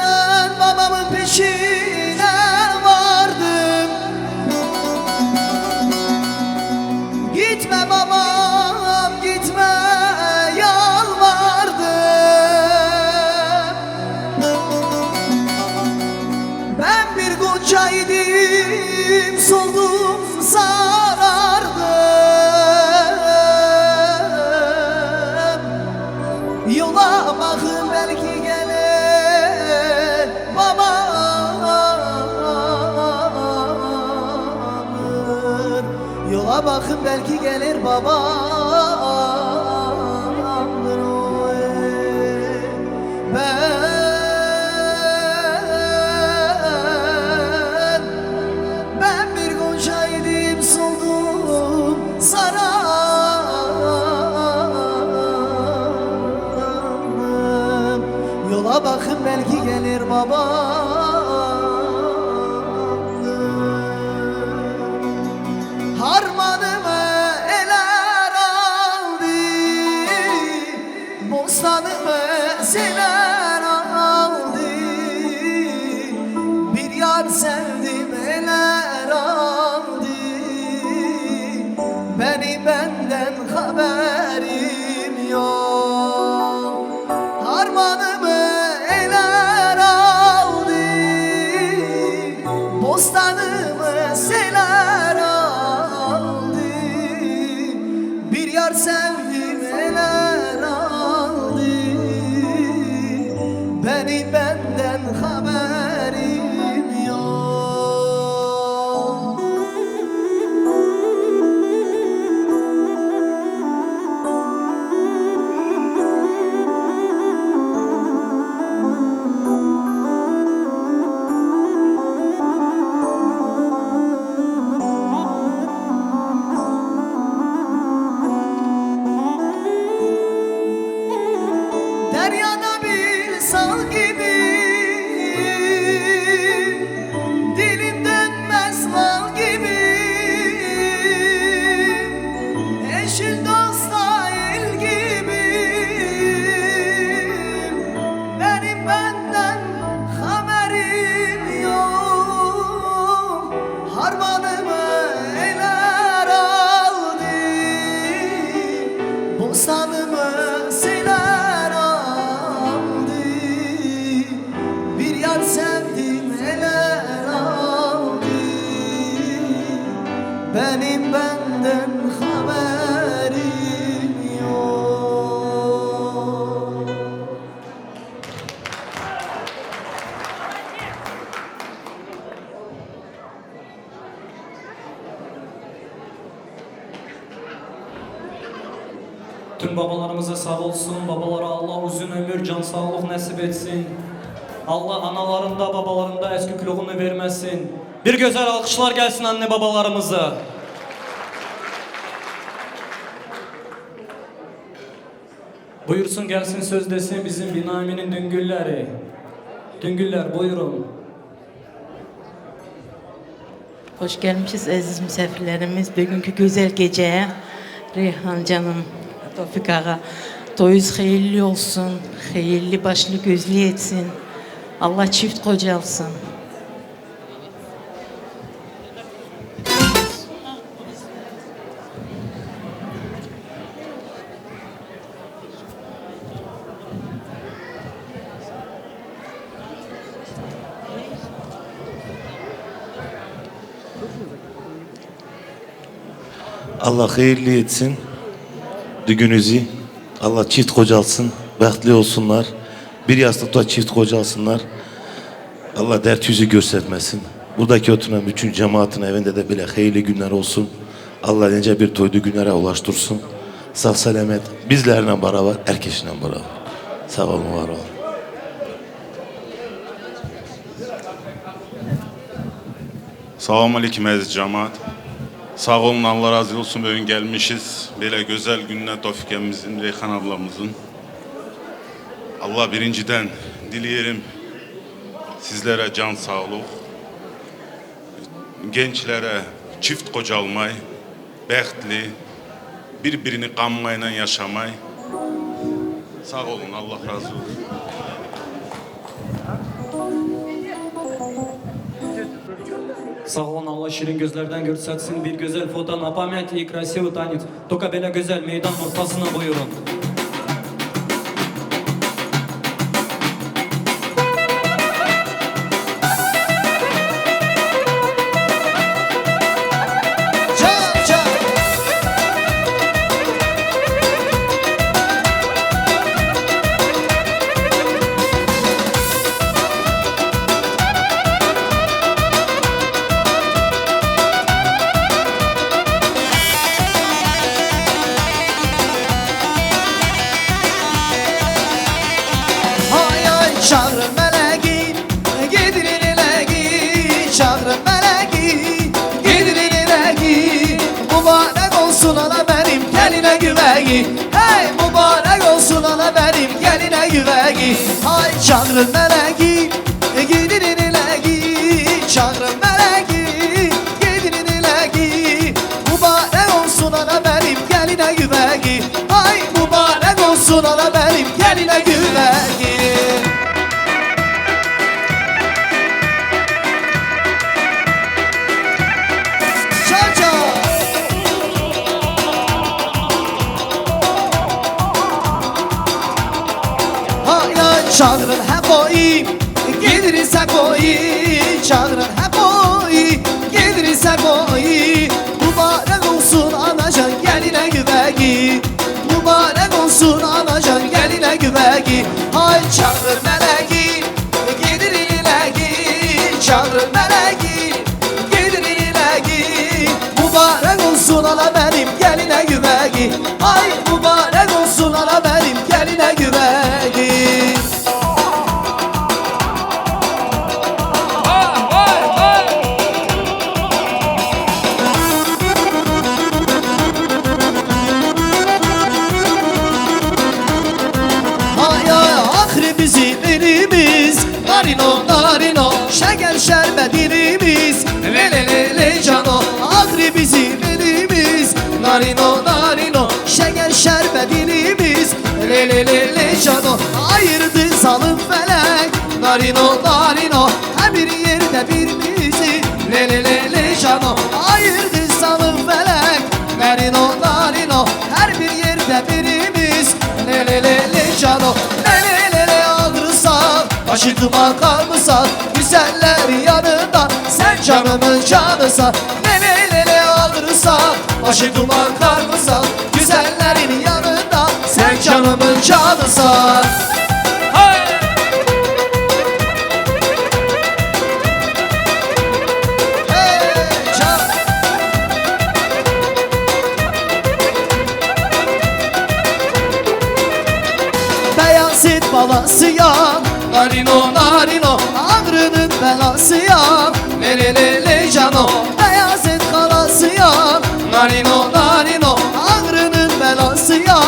babamın peşine vardım. Gitme babam gitme yalvardım. Ben bir goncaydım soldum sarardım. Yola bakın belki gelir babamdır. Yola bakın belki gelir babamdır. Ben bir goncaydım soldum sarardım. Yola bakın belki gelir babamdır. Harmanımı eler aldı, bostanımı seler aldı. Bir yar sevdim eler aldı, beni benden haberim yok. Harmanımı eler sevdim eller aldı. Benim benden haberim yok. Deryada bir sal gibi dilim dönmez mal gibi. Eşin dosta el gibi. Benim benden haberim yok. Harmanımı eller aldı. Bostanımı seler aldı. Bir yar sevdim eller aldı. Benim benden haberim yok. Tüm babalarımıza sağ olsun. Babalara Allah uzun ömür, can sağlık nasip etsin. Allah analarında, babalarında eski külüğünü vermesin. Bir güzel alkışlar gelsin anne babalarımıza. Buyursun gelsin söz desin bizim Binami'nin düngülleri. Düngüller buyurun. Hoş gelmişiz aziz misafirlerimiz. Bugünkü güzel geceye Reyhan canım, Tofik ağa, toyunuz hayırlı olsun, hayırlı başlı gözlü etsin. Allah çift koca alsın. Allah hayırlı etsin düğününüzü. Allah çift kocalsın, bəxtli olsunlar. Bir yastıkta çift kocalsınlar. Allah dert yüzü göstermesin. Buradaki oturan bütün cemaatin evinde de böyle hayırlı günler olsun. Allah nice bir toydu günlere ulaştırsın. Sağ selamet bizlerle beraber, herkesinle beraber. Sağ olun, var olun. Selamun Aleyküm aziz cemaat. Sağ olun, Allah razı olsun. Bugün gelmişiz. Böyle güzel günler Tofik'imizin, Reyhan ablamızın. Allah birinciden dileyelim sizlere can sağlık. Gençlere çift kocalmay, bəxtli, birbirini kanmayla yaşamay. Sağ olun, Allah razı olsun. Sağ olun, Allah şirin gözlerden göstersin. Bir güzel foto на память и красивый танец. Только böyle güzel meydan ortasına buyurun. Çağırın meleği, gidirin ileği. Çağırın meleği, gidirin ileği. Mübarek olsun ana benim geline güveyi. Hey mübarek olsun ana benim geline güveyi. Hay çağırın meleği, gidirin ileği. Çağırın meleği, gidirin ileği. Mübarek olsun ana benim geline güveyi. Hay mübarek olsun ana benim geline güveyi. Çağırın hep oyi, gelirse koyi. Çağırın hep oyi, gelirse koyi. Mübarek olsun anacan geline güveyi. olsun anacan geline güvegi. Hay çağır meleği gelir ileği, çağır meleği gelir ileği. Mübarek olsun ana benim geline güvegi. Ay mübarek olsun ana benim geline güvegi. Narino, narino, şeker şerbetimiz. Le le le le cano, agri bizim elimiz. Narino, narino, şeker şerbetimiz. Le le le le cano, ayırdı zalim felek. Narino, narino, her bir yerde birimizi. Le le le le cano, ayırdı zalim felek. Narino, narino, her bir yerde birimiz. Le le le le cano, le le le le ağrısa. Başı duman kalmışsa, güzeller yanında. Sen canımın canısa, lele lele ağrısa. Başı duman kalmışsa, güzellerin yanında. Sen canımın canısa. Beyaz süt balası ya, narino narino, ağrının belası ya. Le le le le cano, beyaz et kalası ya. Narino narino, ağrının belası ya.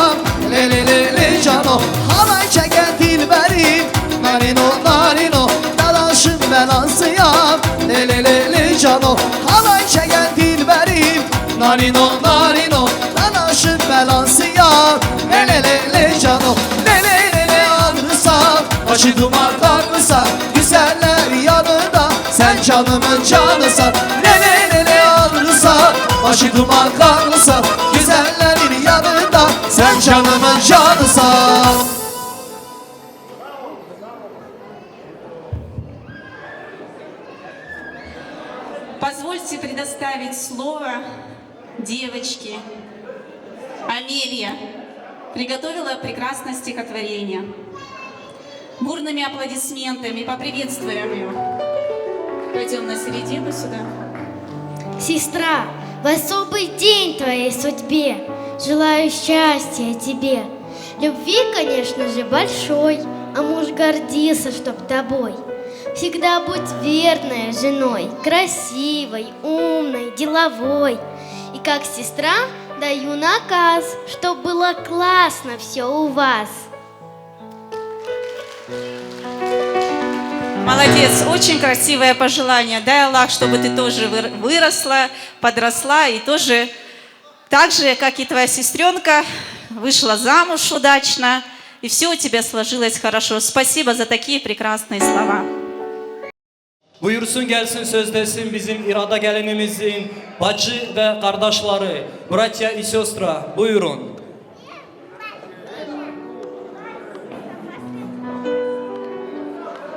Le le le le cano, halay çeken dilberim. Narino narino, dalaşın belası ya. Le le le le cano, halay çeken dilberim. Narino narino, dalaşın belası ya. Le le le le cano, le le le le ağrısa. Başı duman kalmışsa, güzeller yanında. Sen canımın canısan, le le le le ağrısa. Başı duman kalmışsa, güzellerin yanında. Sen canımın canısan. Позвольте предоставить слово девочке. Амелия приготовила прекрасное стихотворение. Бурными аплодисментами поприветствуем ее. Пойдем на середину сюда. Сестра, в особый день твоей судьбе желаю счастья тебе. Любви, конечно же, большой, а муж гордился, чтоб тобой. Всегда будь верной женой, красивой, умной, деловой. И как сестра даю наказ, чтоб было классно все у вас. Молодец, очень красивое пожелание. Дай Аллах, чтобы ты тоже выросла, подросла и тоже, так же, как и твоя сестренка, вышла замуж удачно, и все у тебя сложилось хорошо. Спасибо за такие прекрасные слова. Buyursun gelsin sözdesin bizim irada gelinimizin bacı ve kardeşleri, bratya и сестра. Buyurun.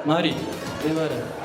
Mari, devare.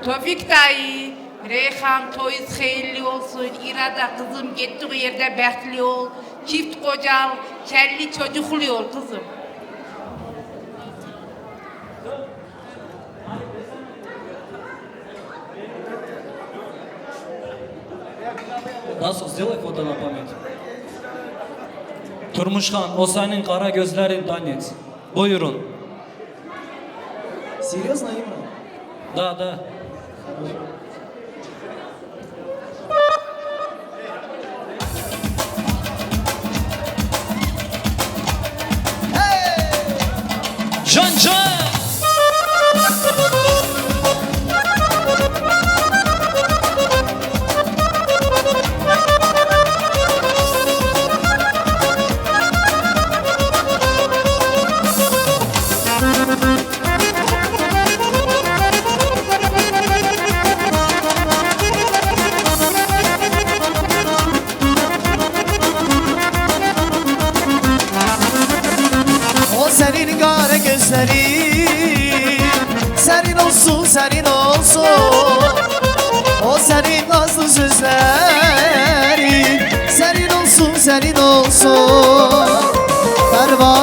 Tofik dayı, Reyhan toyuz hayırlı olsun, İrada kızım gittiği yerde bekli ol, çift kocal, kelli çocuklu ol kızım. Nasıl? Сделай фото на память. Turmuşhan, o senin kara gözlerin tanesi. Buyurun. Серьезно, Имран? Да, да. Can!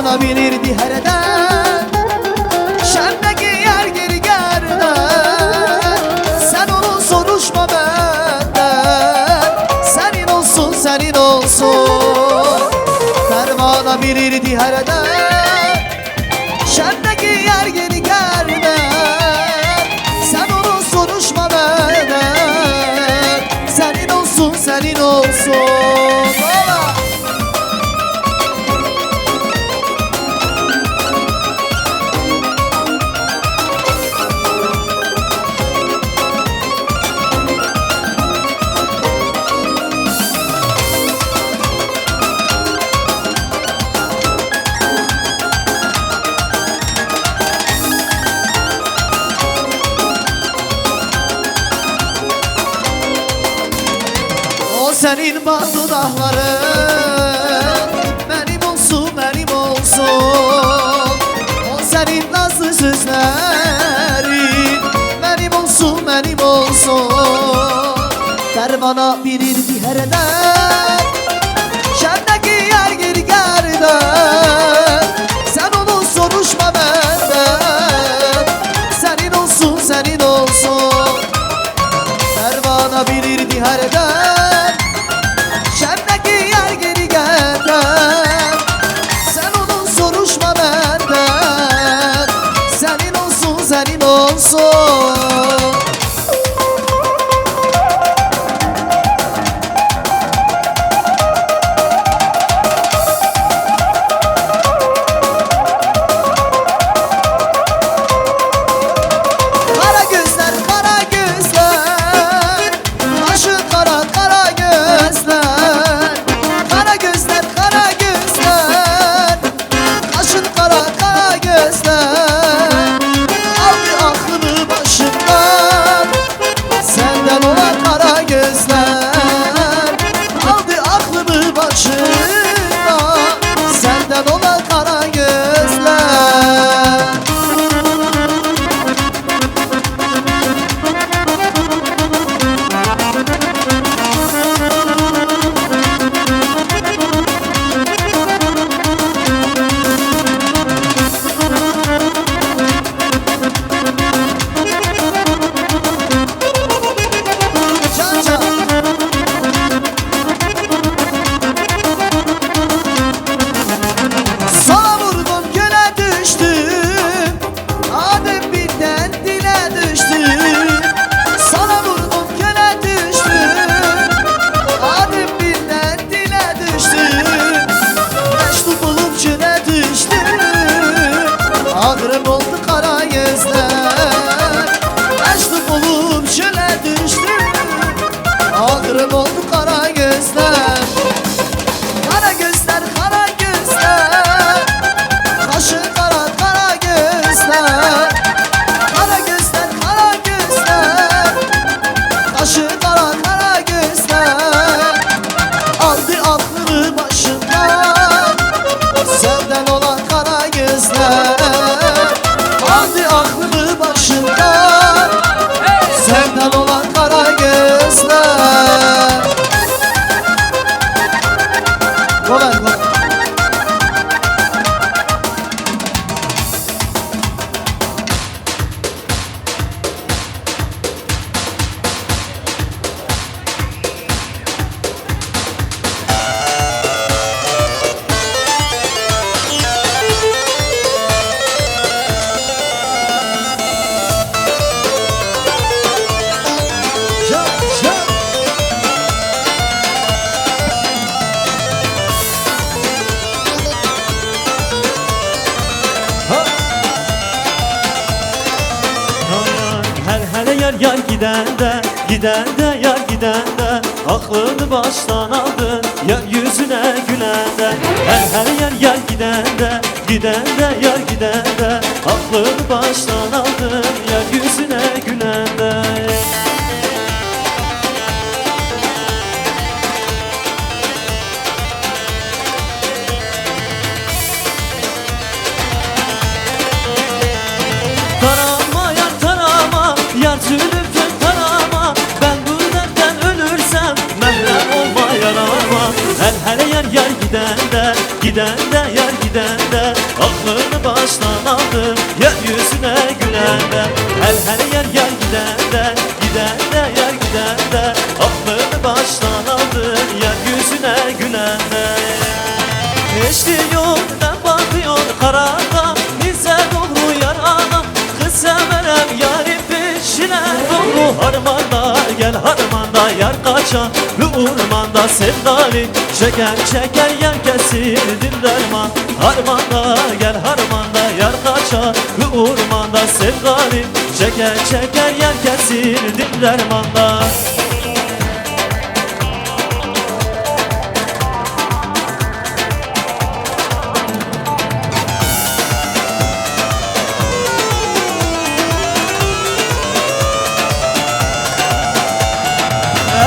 Pervana bilirdi hereden Şemdeki yer geri gerden Sen onu soruşma benden Senin olsun senin olsun Pervana bilirdi hereden Şemdeki yer geri gerden Sen onu soruşma benden Senin olsun senin olsun Baba. O senin bal dudakların Benim olsun benim olsun O senin nazlı sözlerin Benim olsun benim olsun Pervana bilirdi hereden Şemdeki yer geri gerden Sen onu soruşma benden Senin olsun senin olsun Pervana bilirdi hereden Şemdeki yer geri gerden Sen onu soruşma benden Senin olsun senin olsun Kara gözler, kara gözler Başı kara, kara gözler Kara gözler, kara gözler Başın kara, kara gözler Aldı aklımı başımdan Senden olan kara gözler Aldı aklımı başımdan Senden olan kara gözler Can can Sola vurdum göle düştüm Adem birden dile düştüm Sola vurdum göle düştüm Adem birden dile düştüm Meşru bulup çöle düştüm Ağrım oldu kara gözler Meşru bulup çöle düştüm Ağrım oldu kara gözler Kara gözler, kara gözler Kaşı kara, kara gözler Kara gözler, kara gözler Kaşı kara, kara gözler Aldı aklımı başımdan Senden olan kara gözler Aldı aklımı başımdan Senden olan kara gözler Go ver, go. yar gidende, gidende yar gidende Aklını baştan aldın yar yüzüne gülende Her yar gidende, gidende yar gidende Aklını baştan aldın yar yüzüne gülende Tarama yar tarama, yar zülüfün tarama Ben bu dertten ölürsem mehrem olma yarama Hele yar gidende, gidende yar gidende yüzüne gülende Hel yer yer gidende Gidende yer gidende Aklını baştan aldın yer yüzüne gülende Eşliyor da bakıyor karada Bize doğru yar ana Kız severem yarim peşine doğru Harmanda gel harmanda yar kaçan Ormanda sevdali Şeker şeker yer kesildim derman Harmanda gel harmanda yar kaçan Ormanda sevdali Şeker şeker yer kesildim dermanda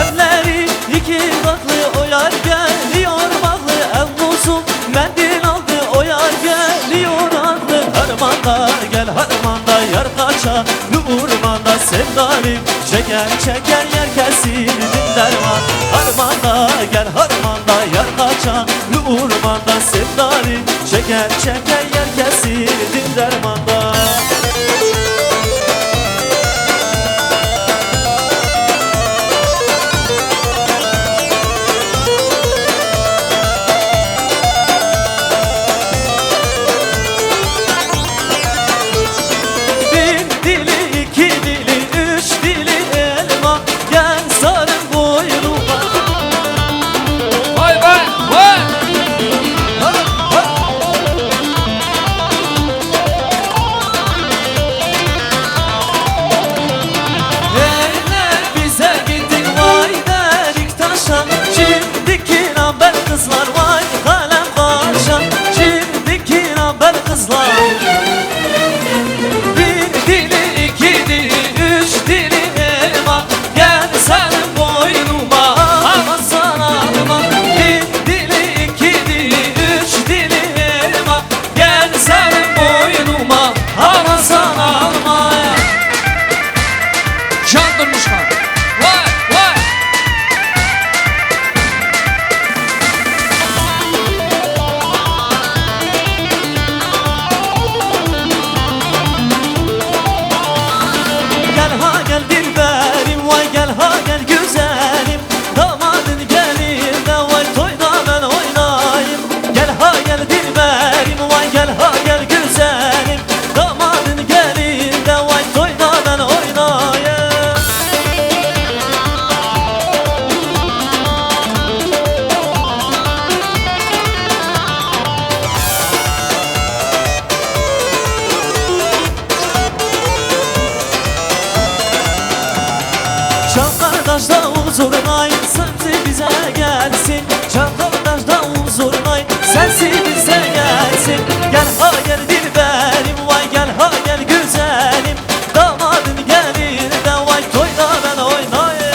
Evleri iki katlı o yar geliyor bağlı ev bozum Mendil aldı o yar geliyor adlı Harmanda gel harmanda yar kaça Ormanda sevdalim Şeker şeker yer kesildim derman Harmanda gel harmanda yar kaça Ormanda sevdalim Şeker şeker yer kesildim dermanda Kızlar vay kalem başan Şimdiki naber kızlar Bir dili iki dili üç dili elma Gel senin boynuma ama sana alma Bir dili iki dili üç dili elma Gel senin boynuma ama sana alma Çaldırmışlar. Vay vay. Gel ha gel dilberim vay gel ha gel güzelim Damadın gelir de vay toyda ben oynayayım Gel ha gel dilberim vay gel ha gel güzelim Damadın gelir de vay toyda ben oynayayım Şan kardeşte huzurnay sensi bize gelsin Şan kardeşte huzurnay sensi bize gelsin Gel ha gel dilberim vay gel ha gel güzelim Damadın gelir de vay toyda ben oynayayım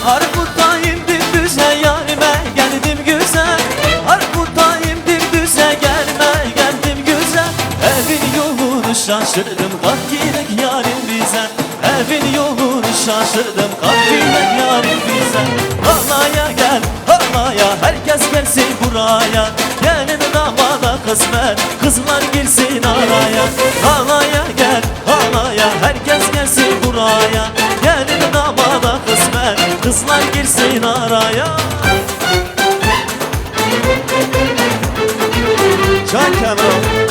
Harputayım düze yarime geldim güzel Harputayım düze geldim güzel Evin yolunu şaşırdım kalk gidek yarim bize Evin yolunu şaşırdım kalk gidek yarim bize Halaya gel halaya herkes gelsin buraya Gelin damada kısmet kızlar girsin araya Halaya gel halaya herkes gelsin buraya Gelin damada kısmet kızlar girsin araya Can Kemal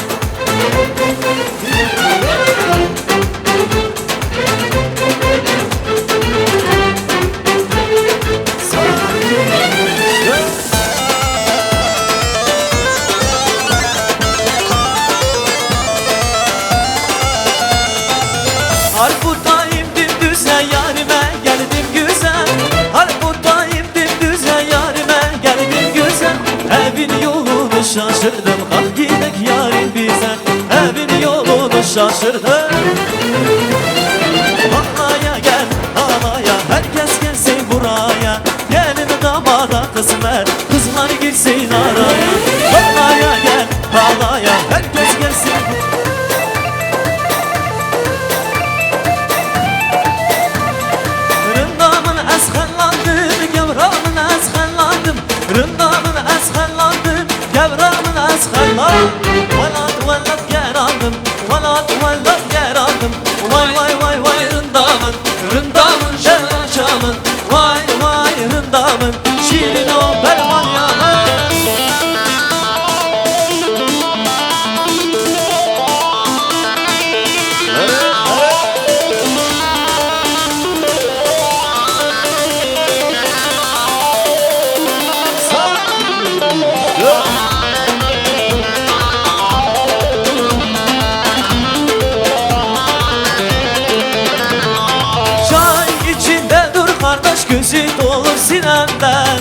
Harputayım düze yarime geldim güzel Harputayım düze yarime geldim güzel Evin yolunu şaşırdım kalk gidek yarim bize Evin yolunu şaşırdım Halaya gel halaya herkes gelsin buraya Gelin damada kısmet kızlar girsin araya Halaya gel halaya herkes gelsin olmaz hayla. Valat valat yer aldım, valat valat yer aldım. Vay vay vay vay rındamın, rındamın şeraşamın. Vay vay rındamın, şirin o berman yağın. Çay içinde dur kardeş, gözü dolu sinemden.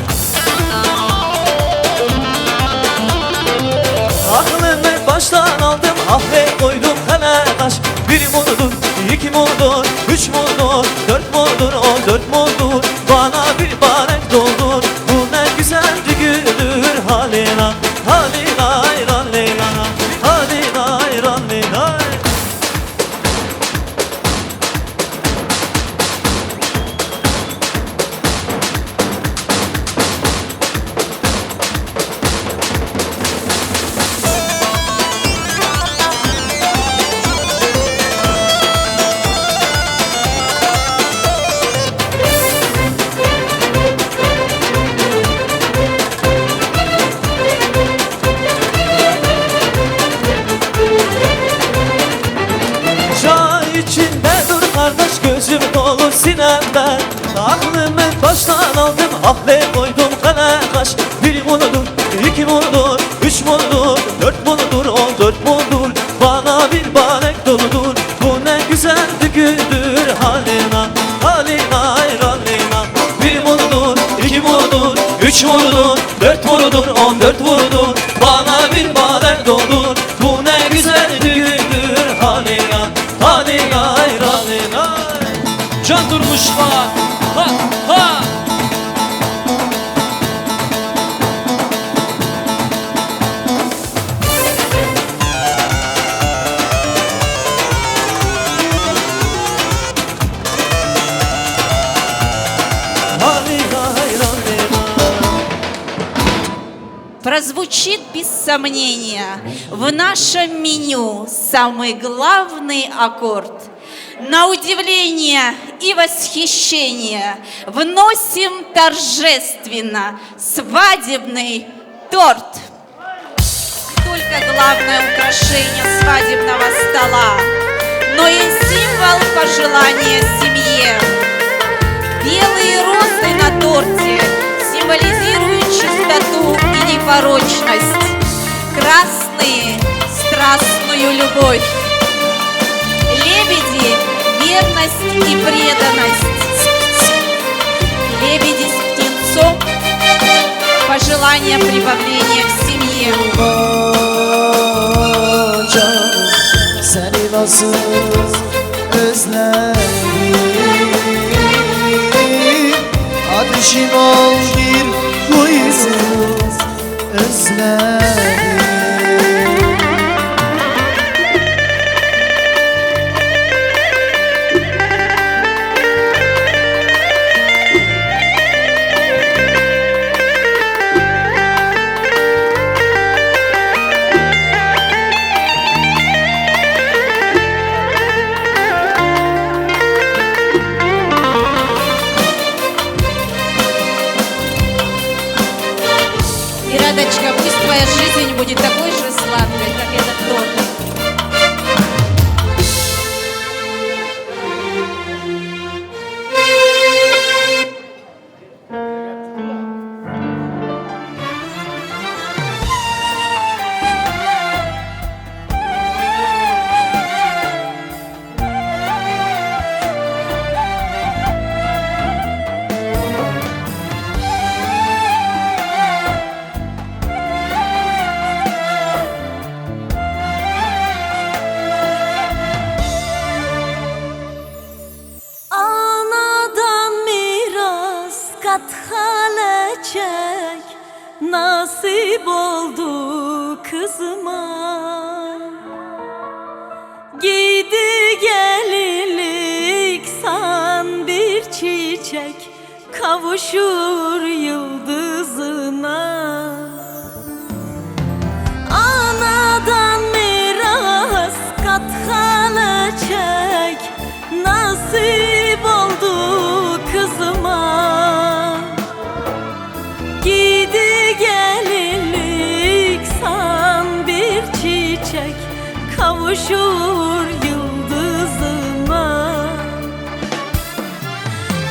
Aklımı baştan aldım, ahve koydum kaladaş. Bir mudur, iki mudur, üç mudur, dört mudur, o dört mudur. Bana bir barek doldur, bu ne güzel düğündür. Halina, halina, halina, halina, halina. Çay içinde dur kardeş, gözüm dolu sinemden. Aklımı baştan aldım, ahve koydum kalakaş. Bir mudur, iki mudur, üç mudur, dört mudur, o dört mudur. Bana bir barek doludur, bu ne güzel düğündür. Halina, halina, halina. Bir mudur, iki mudur, üç mudur, dört mudur, on dört mudur. Bana bir barek doldur, bu ne güzel düğündür. Halina, halina, halina. Can Durmuşlar. Ha ha. Прозвучит без сомнения в нашем меню самый главный аккорд. На удивление и восхищение вносим торжественно свадебный торт. Только главное украшение свадебного стола, но и символ пожелания семье. Белые розы на торте символизируют чистоту и непорочность, красные – страстную любовь, лебеди – верность и преданность, лебеди с птенцом – пожелание прибавления к семье. Seni nasıl özledim, ateşim ol bir huysuz özledim. Ирадочка, пусть твоя жизнь будет такой же сладкой, как этот торт. nasip oldu kızıma. Giydi gelinlik san bir çiçek, kavuşur yıldızına. çek nasip oldu kızıma. Gidi gelinlik san bir çiçek kavuşur yıldızıma.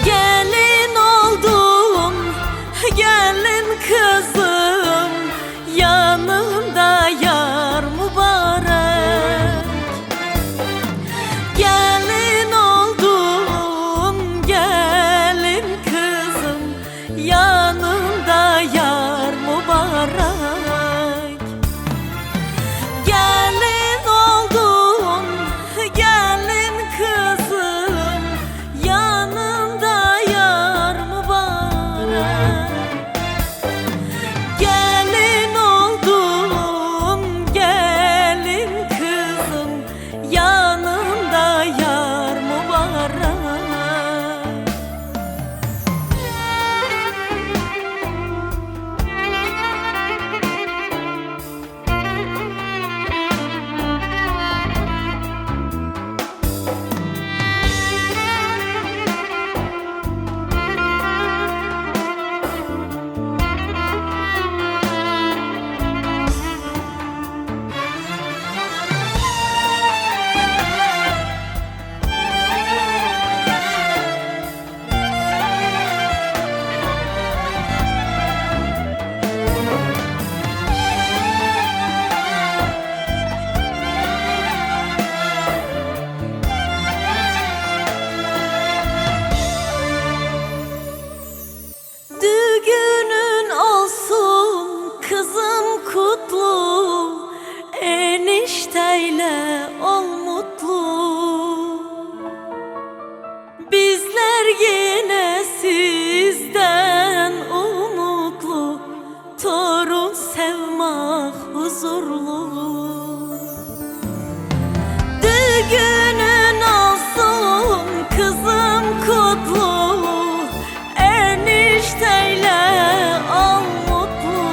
Gelin oldum, gelin kızım, yanında yar mübarek. Gelin oldum, gelin kızım, yanında yar mübarek. Gelin oldum, gelin kızım, yanında yar mübarek. Gelin oldum, gelin kızım, yanında yar mübarek. Düğünün olsun kızım kutlu, enişteyle ol mutlu. Bizler yine sizden umutlu, torun sevmak huzurlu. Düğünün olsun kızım kutlu, enişteyle ol mutlu.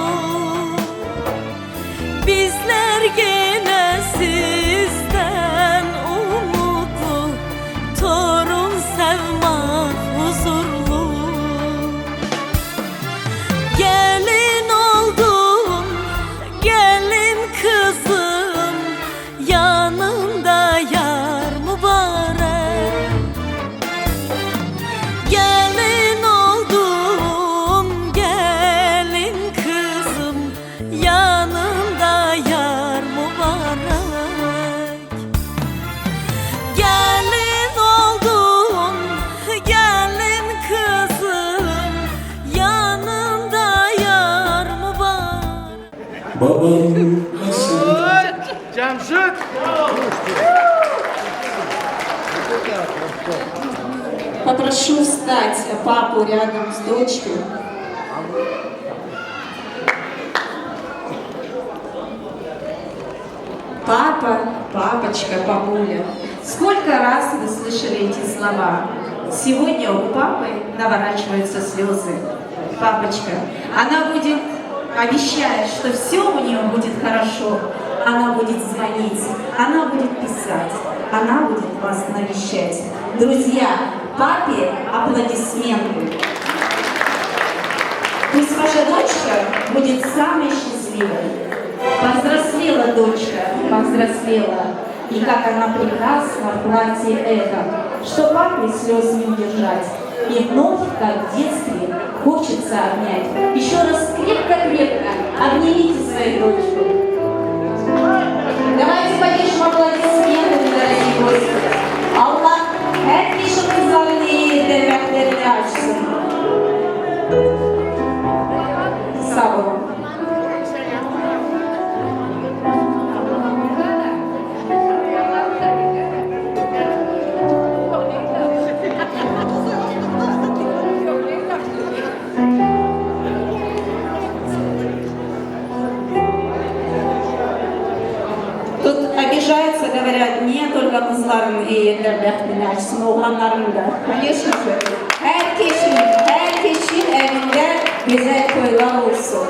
Bizler yine sizden umutlu, torun sevmek huzurlu. Gelin oldum, gelin kızım, yanında yar mübarek. Gelin oldum, gelin kızım, yanında yar mübarek. Gelin oldum, gelin kızım, yanında yar mübarek. Babam nasıl? Cemşit! Попрошу встать папу рядом с дочкой. Папа, папочка, бабуля. Сколько раз вы слышали эти слова? Сегодня у папы наворачиваются слезы. Папочка, она будет, обещает, что все у нее будет хорошо. Она будет звонить, она будет писать, она будет вас навещать. Друзья, папе аплодисменты. Пусть ваша дочка будет самой счастливой. Повзрослела дочка, повзрослела. И как она прекрасна в платье этом, что папе слез не удержать. И вновь, как в детстве, хочется обнять. Еще раз крепко-крепко обнимите свою дочку. Давайте поддержим аплодисментами, дорогие гости. Allah her kişi kızlarını devletlerini açsın. Sağ olun. Тут обижаются, говорят, не только kızların devletlerini açsın, oğlanların da. Конечно же. Herkesin evinde güzel toylar olsun.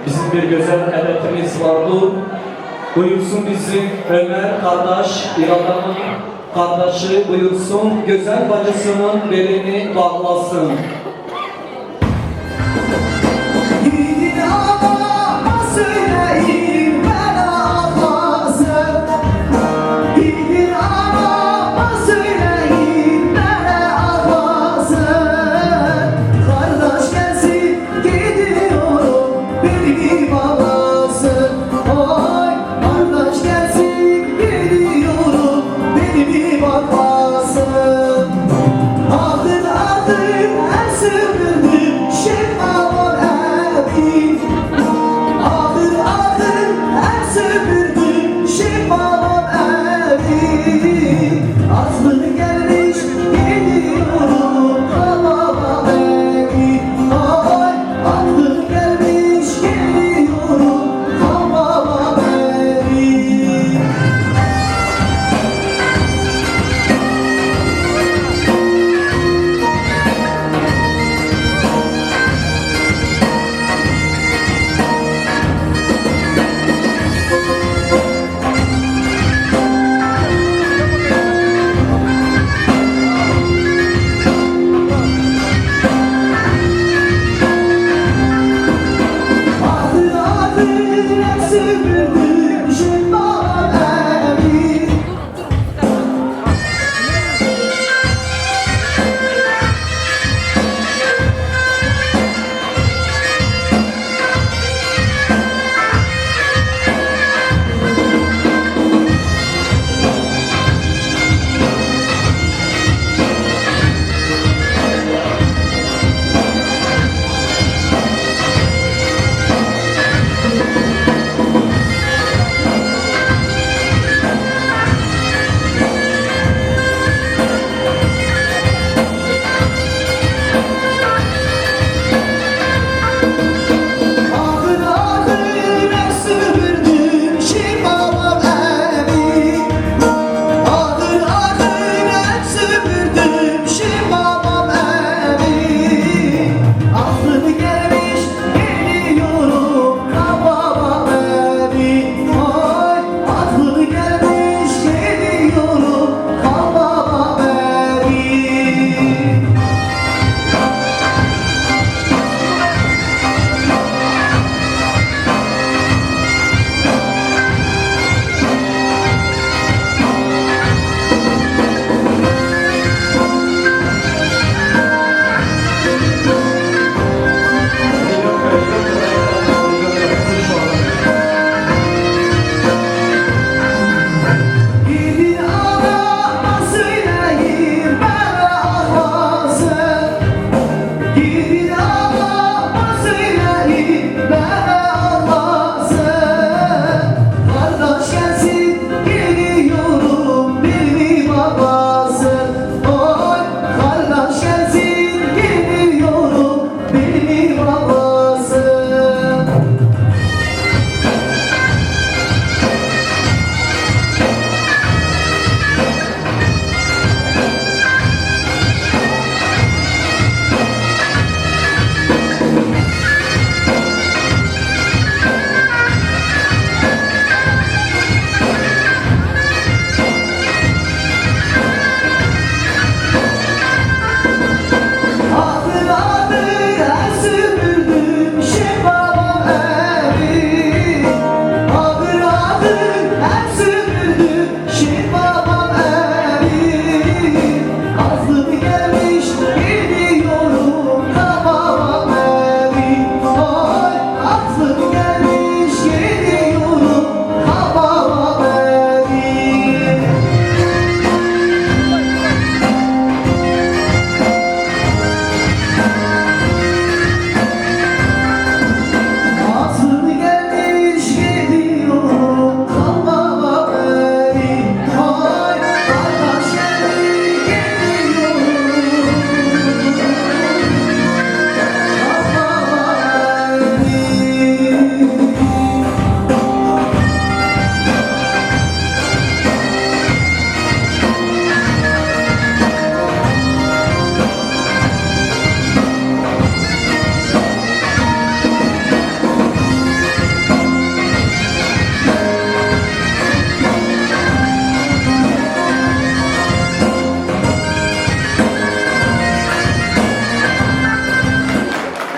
bizim bir güzel edetimiz vardı. Buyursun bizim Ömer kardeş, İradan'ın kardeşi buyursun, güzel bacısının belini bağlasın. Gidin ağama söyleyin ben ağlasın. Gidin ağama söyleyin ben ağlasın. Kardeş gelsin gidiyorum beni bağlasın. Oy kardeş gelsin gidiyorum beni bağlasın. Aldın aldın her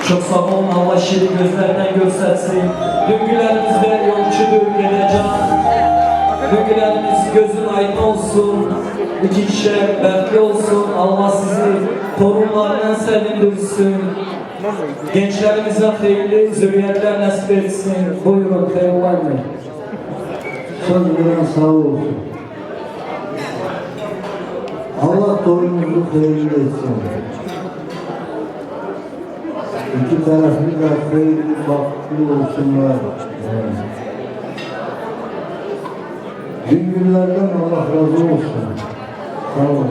Çok sağ olun, Allah şirin gözlerden göstersin. Düngülerimizde yolcudur geleceğim. Düngülerimiz gözün aydın olsun. İki kişiler berkli olsun. Allah sizi torunlarından sevindirsin. Gençlerimize hayırlı zürriyetler nasip etsin. Buyurun Tevvan Bey. Söz veren sağ olsun. Allah torununuzu hayırlı etsin. İki taraflı da hayırlı baklı olsunlar. Düngüllerden Allah razı olsun. Sağ olun.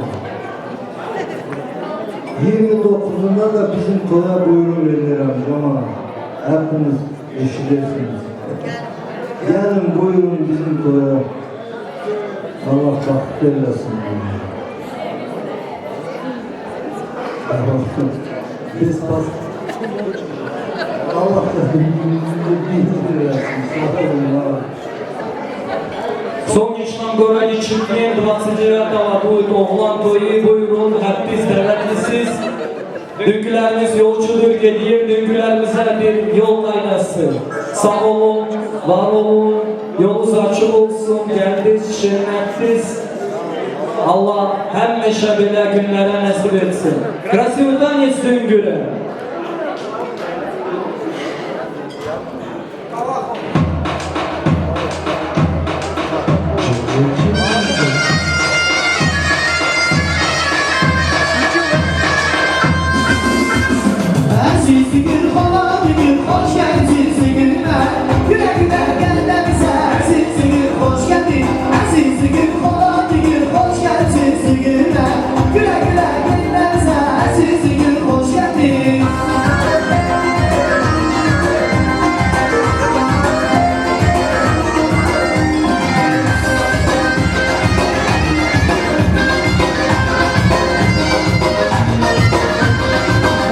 29'unda da bizim toya buyurun veririm ama hepiniz eşidersiniz. Yarın buyurun bizim toya. Allah bakit eylesin. Biz bas. Allah da bir eylesin. Sağ olun. Son yaşam Gorani Çiftliğin 20 bu oğlan toyu buyurun hepiniz devletlisiz. Dünkülerimiz yolcudur gediğim dünkülerimize bir yol kaynasın. Sağ olun, var olun, yolunuz açık olsun, geldiz, şenlettiz. Allah hem meşabele günlere nasip etsin. Krasivdan yes düngüle. Siz gün falan gün hoş geldiniz günler. Güle güle gel de bize. Siz gün hoş geldin. Siz gün falan gün hoş geldiniz günler. Güle güle gel de bize. Siz gün hoş geldin.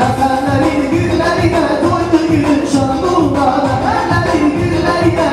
Efendim günlerine doydu gün şanlığa. Efendim günlerine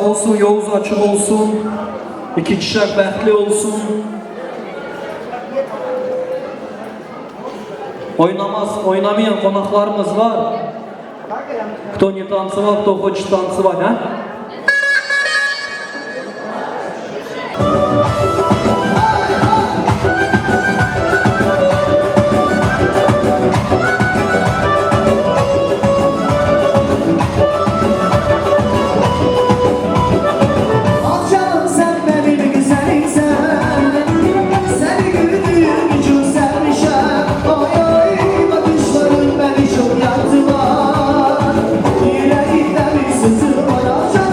olsun, yolunuz açık olsun. İki kişiler bəxtli olsun. Oynamayan qonaqlarımız var. Кто не танцевал, кто хочет танцевать, а? Al canım sen benim güzelimsen, seni gördüğüm için sevmişem. Oy oy bakışların beni çok yaktılar, yüreğimde bir sızı var. Al canım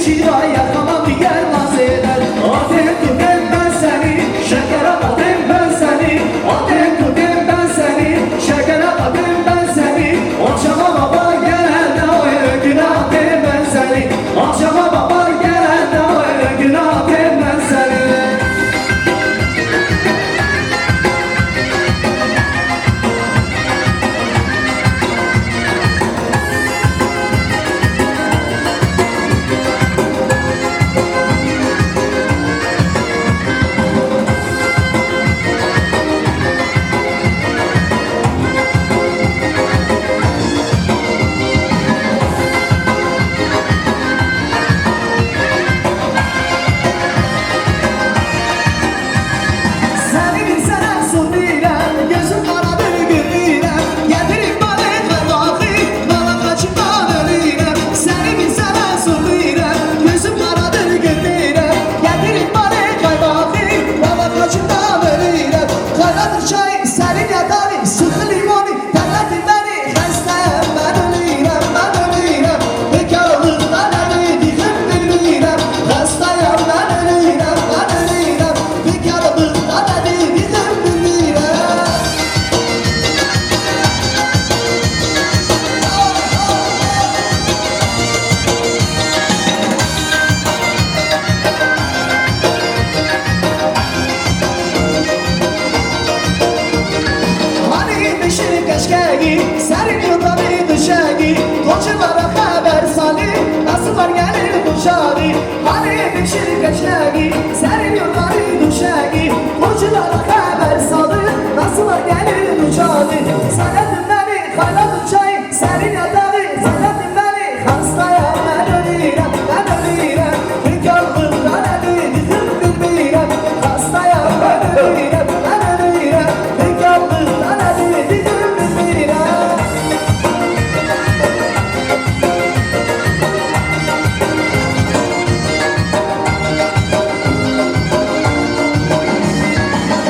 kiraya kalan bir yer naz eder. Atem tutem ben seni, şekere atem ben seni. Atem tutem ben seni, şekere atem ben seni. Akşama baba gelende o güne atem ben seni. Akşama baba gelende o güne atem ben seni. Seni bir sene sundirem, gözüm karadır gülürem. Getirin bana kaymakı, bana kaçımdan ölürem. Seni bir sene sundirem, gözüm karadır gülürem. Getirin bana kaymakı, bana kaçımdan ölürem. Kaynadır çay, serin yatarı, sıkı limonu, terletin beni. Hastayım ben ölürem, ben ölürem. Bekarlıktan ebedikim bilmirem. Hastayım ben ölürem, ben ölürem. Bekarlıktan ebedikim bilmirem. Hani beşir keşkegi, serin yukarı düşegi. Koçulara haber sali, nasıl var gelir bu şadi. Hani beşir keşkegi, serin yukarı düşegi. Koçulara haber sali, nasıl var gelir bu şadi. Sayadın beni, kaynadın çay, serin yatarı. Sayadın beni, hastayım ben ölürem, ben ölürem. Bekarlıktan ebedikim bilmirem. Hastayım ben ölürem, ben ölürem. Bekarlıktan ebedikim bilmirem.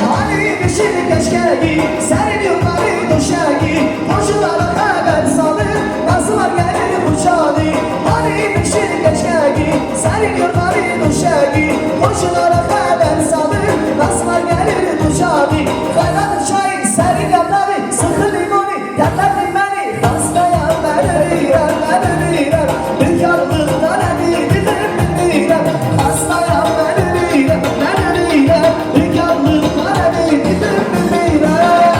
Hani beşir keşkegi, serin yukarı düşegi. Koşulara haber salı, nasıl var gelir bu şadi. Hani beşir keşkegi, serin yukarı düşegi. Koşulara haber salı, nasıl var gelir bu şadi. Kaynadır çay, serin yatarı, sıkı limonu, terletin beni. Hastayım ben ölürem, ben ölürem. Bekarlıktan ebedikim bilmirem. Hastayım ben ölürem, ben ölürem. Bekarlıktan ebedikim bilmirem.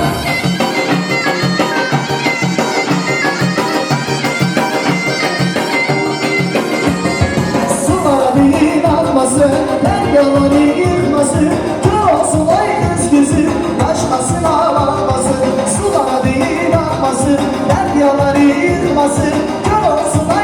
Sulara bir akmasın, deryaları yıkmasın. Kör olsun ay kız gözü, başkasına bakmasın. Sulara bir akmasın, deryaları yıkmasın. Kör olsun ay